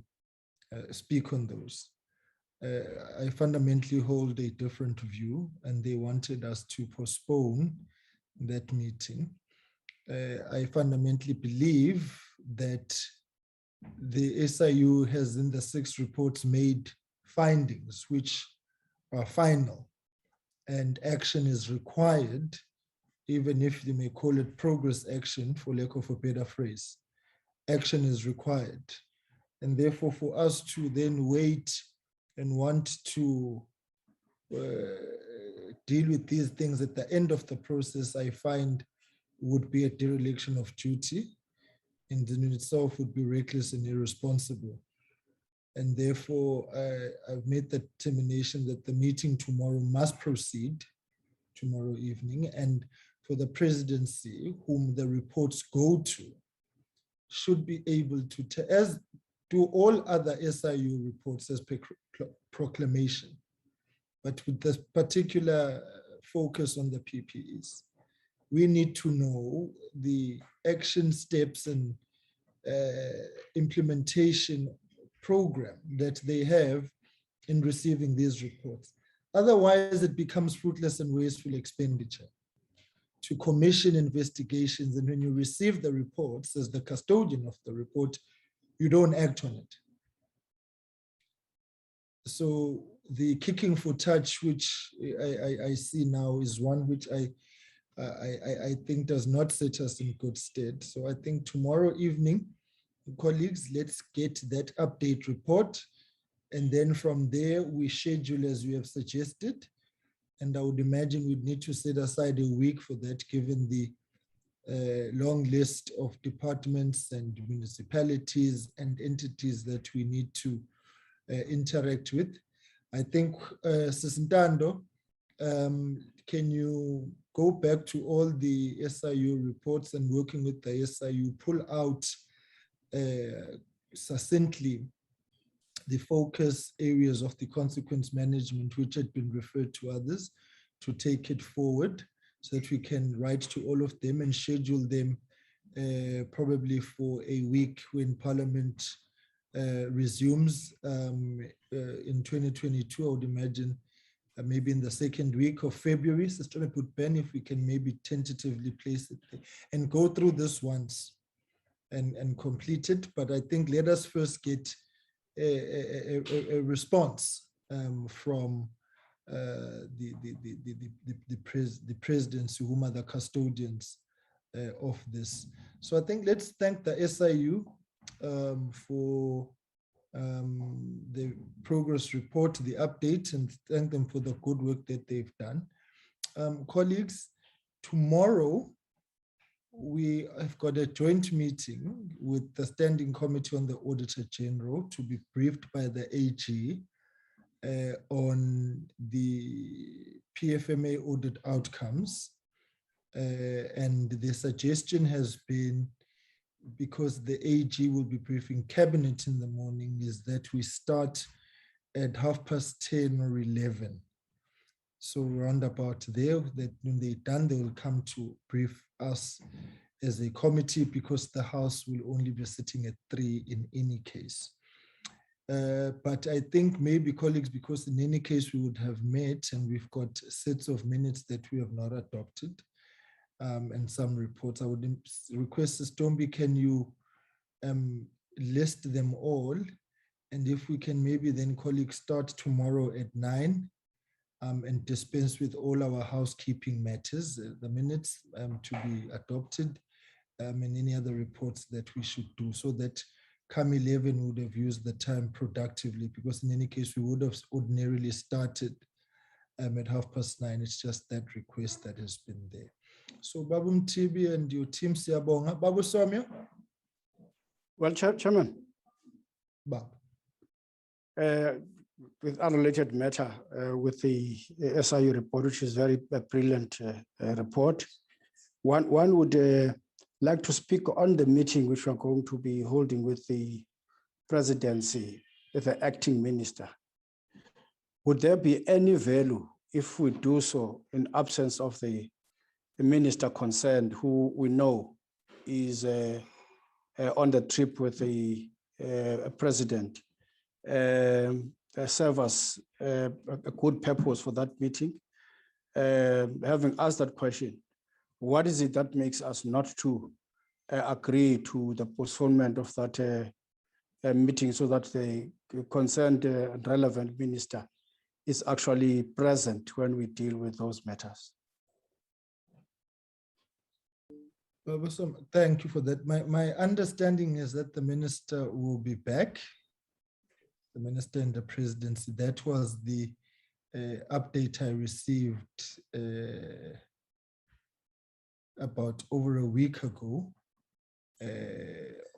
S1: speak on those. I fundamentally hold a different view, and they wanted us to postpone that meeting. I fundamentally believe that the SIU has in the 6 reports made findings which are final, and action is required, even if you may call it progress action for lack of a better phrase. Action is required. And therefore for us to then wait and want to deal with these things at the end of the process, I find would be a dereliction of duty, and in itself would be reckless and irresponsible. And therefore, I've made the determination that the meeting tomorrow must proceed tomorrow evening, and for the presidency, whom the reports go to, should be able to, as do all other SIU reports as proclamation, but with this particular focus on the PPEs. We need to know the action steps and implementation program that they have in receiving these reports. Otherwise, it becomes fruitless and wasteful expenditure to commission investigations. And when you receive the reports as the custodian of the report, you don't act on it. So the kicking for touch, which I see now, is one which I think does not set us in good stead. So I think tomorrow evening, colleagues, let's get that update report. And then from there, we schedule as we have suggested. And I would imagine we'd need to set aside a week for that, given the long list of departments and municipalities and entities that we need to interact with. I think, Sisintando, can you go back to all the SIU reports and working with the SIU, pull out succinctly the focus areas of the consequence management, which had been referred to others, to take it forward so that we can write to all of them and schedule them probably for a week when Parliament resumes in 2022, I would imagine, maybe in the second week of February. Sister Ben, if we can maybe tentatively place it there and go through this once and complete it. But I think let us first get a response from the presidency, whom are the custodians of this. So I think let's thank the SIU for the progress report, the update, and thank them for the good work that they've done. Colleagues, tomorrow we have got a joint meeting with the Standing Committee on the Auditor General to be briefed by the AG on the PFMA audit outcomes. And the suggestion has been, because the AG will be briefing cabinet in the morning, is that we start at 10:30 or 11 So round about there, that when they're done, they will come to brief us as a committee, because the House will only be sitting at 3 in any case. But I think maybe, colleagues, because in any case we would have met and we've got sets of minutes that we have not adopted, and some reports, I would request Stombi, can you list them all? And if we can maybe then, colleagues, start tomorrow at 9 and dispense with all our housekeeping matters, the minutes to be adopted, and any other reports that we should do, so that come 11 would have used the time productively, because in any case we would have ordinarily started at 9:30. It's just that request that has been there. So Babu Mtibi and your team, Siyabonga. Babu Somyo?
S8: Well, Chairman,
S1: Babu.
S8: with unrelated matter, with the SIU report, which is very brilliant report, one would like to speak on the meeting which we are going to be holding with the presidency, with the acting minister. Would there be any value if we do so in absence of the minister concerned, who we know is on the trip with the president, serve as a good purpose for that meeting? Having asked that question, what is it that makes us not to agree to the postponement of that meeting, so that the concerned relevant minister is actually present when we deal with those matters?
S1: Thank you for that. My understanding is that the minister will be back, the minister and the presidency. That was the update I received about over a week ago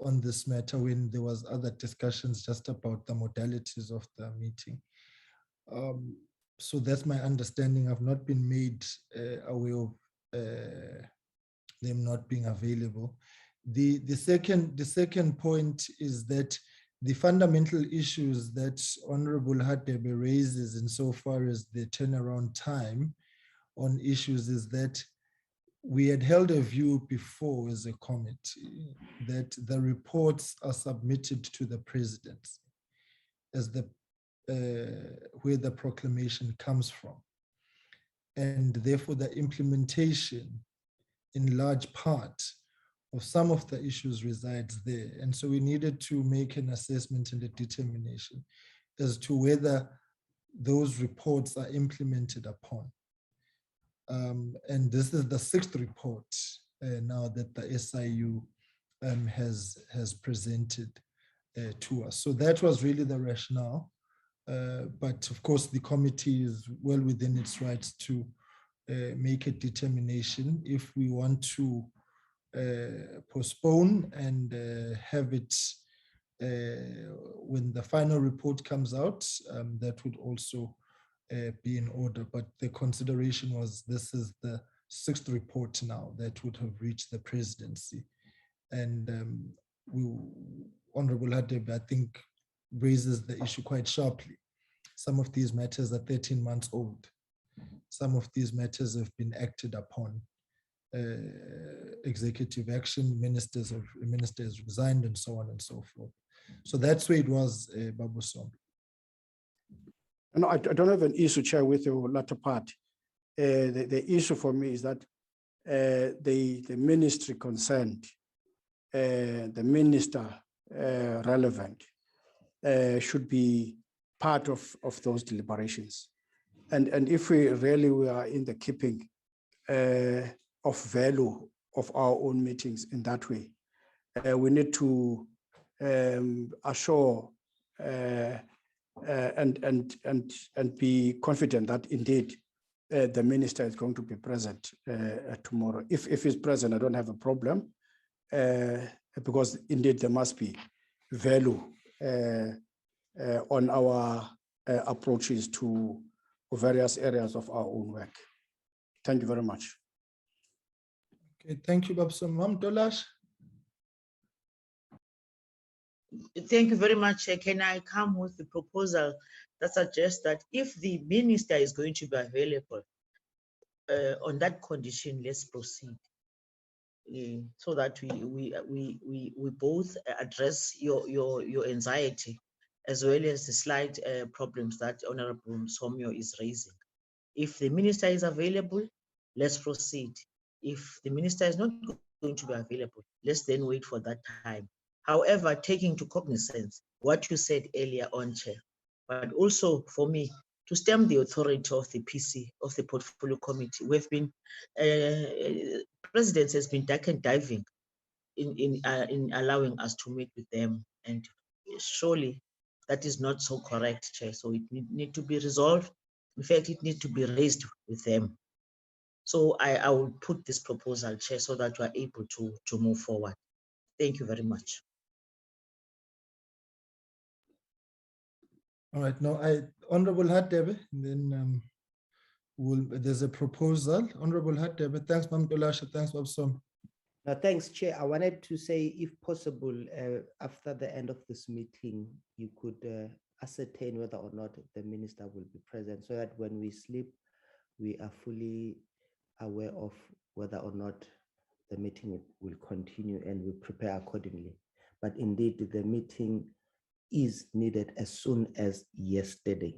S1: on this matter, when there was other discussions just about the modalities of the meeting. So that's my understanding. I've not been made aware of them not being available. The second point is that the fundamental issues that Honorable Hadebe raises insofar as the turnaround time on issues is that we had held a view before as a committee that the reports are submitted to the president as the where the proclamation comes from, and therefore the implementation in large part of some of the issues resides there. And so we needed to make an assessment and a determination as to whether those reports are implemented upon. And this is the 6th report now that the SIU has presented to us. So that was really the rationale. But of course, the committee is well within its rights to make a determination if we want to postpone and have it when the final report comes out. That would also be in order, but the consideration was this is the 6th report now that would have reached the presidency. And Honorable Hadebe, I think, raises the issue quite sharply. Some of these matters are 13 months old. Some of these matters have been acted upon. Executive action, minister has resigned, and so on and so forth. So that's where it was, Babu Sombi.
S8: No, I don't have an issue, Chair, with your latter part. The issue for me is that the ministry concerned, the minister relevant, should be part of those deliberations. And if we are in the keeping of value of our own meetings in that way, we need to assure and be confident that indeed the minister is going to be present tomorrow. If he's present, I don't have a problem, because indeed there must be value on our approaches to various areas of our own work. Thank you very much.
S1: Okay, thank you, Babson. Mam Dolash.
S7: Thank you very much. Can I come with the proposal that suggests that if the minister is going to be available on that condition, let's proceed. So that we both address your anxiety as well as the slight problems that Honorable Somyo is raising. If the minister is available, let's proceed. If the minister is not going to be available, let's then wait for that time. However, taking into cognizance what you said earlier on, Chair, but also for me to stem the authority of the PC, of the Portfolio Committee, we've been, President has been duck and diving in allowing us to meet with them. And surely that is not so correct, Chair. So it need to be resolved. In fact, it needs to be raised with them. So I will put this proposal, Chair, so that we are able to move forward. Thank you very much.
S1: All right, now Honorable Hadebe, then there's a proposal. Honorable Hadebe, thanks, Mam Dolashe, thanks, Babsom.
S6: Thanks, Chair. I wanted to say, if possible, after the end of this meeting, you could ascertain whether or not the minister will be present, so that when we sleep, we are fully aware of whether or not the meeting will continue, and we prepare accordingly. But indeed, the meeting is needed as soon as yesterday.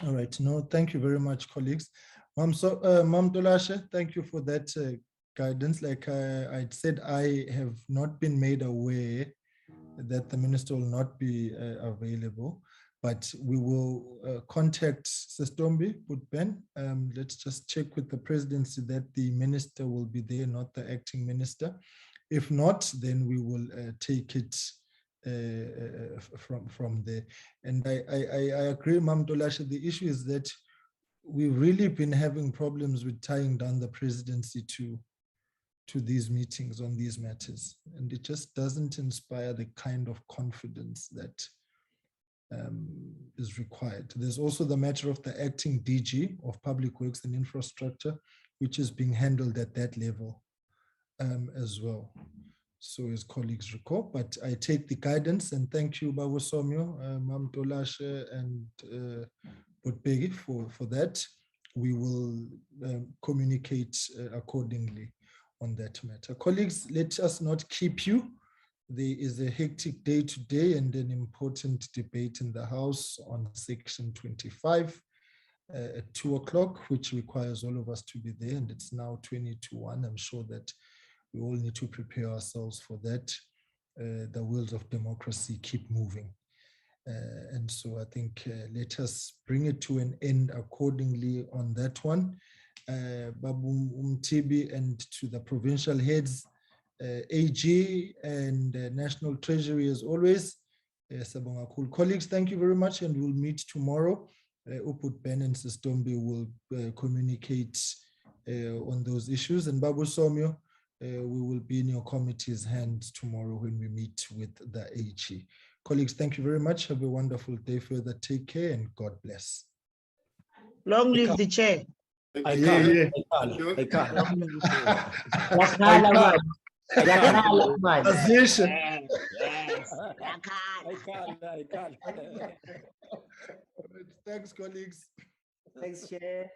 S1: All right, no, thank you very much, colleagues. Mam Dolashe, thank you for that guidance. Like I said, I have not been made aware that the minister will not be available, but we will contact Sestombi Putben. Let's just check with the presidency that the minister will be there, not the acting minister. If not, then we will take it from there. And I agree, Mam Dolashe, the issue is that we've really been having problems with tying down the presidency to these meetings on these matters. And it just doesn't inspire the kind of confidence that is required. There's also the matter of the acting DG of Public Works and Infrastructure, which is being handled at that level as well. So as colleagues recall, but I take the guidance and thank you, Babu Somyo, Mam Dolashe and Botbegi for that. We will communicate accordingly on that matter. Colleagues, let us not keep you. There is a hectic day today and an important debate in the House on Section 25 at 2 o'clock, which requires all of us to be there, and it's now 20 to 1. I'm sure that we all need to prepare ourselves for that. The wheels of democracy keep moving. And so I think let us bring it to an end accordingly on that one. Babu Umtibi and to the provincial heads, AG and National Treasury as always. Sabonga cool colleagues, thank you very much, and we'll meet tomorrow. Uput Ben and Sestombi will communicate on those issues, and Babu Somyo, we will be in your committee's hands tomorrow when we meet with the AG. Colleagues, thank you very much. Have a wonderful day further. Take care and God bless.
S7: Long live the chair.
S8: I can't.
S1: Position.
S7: Yes.
S1: Thanks, colleagues.
S6: Thanks, Chair.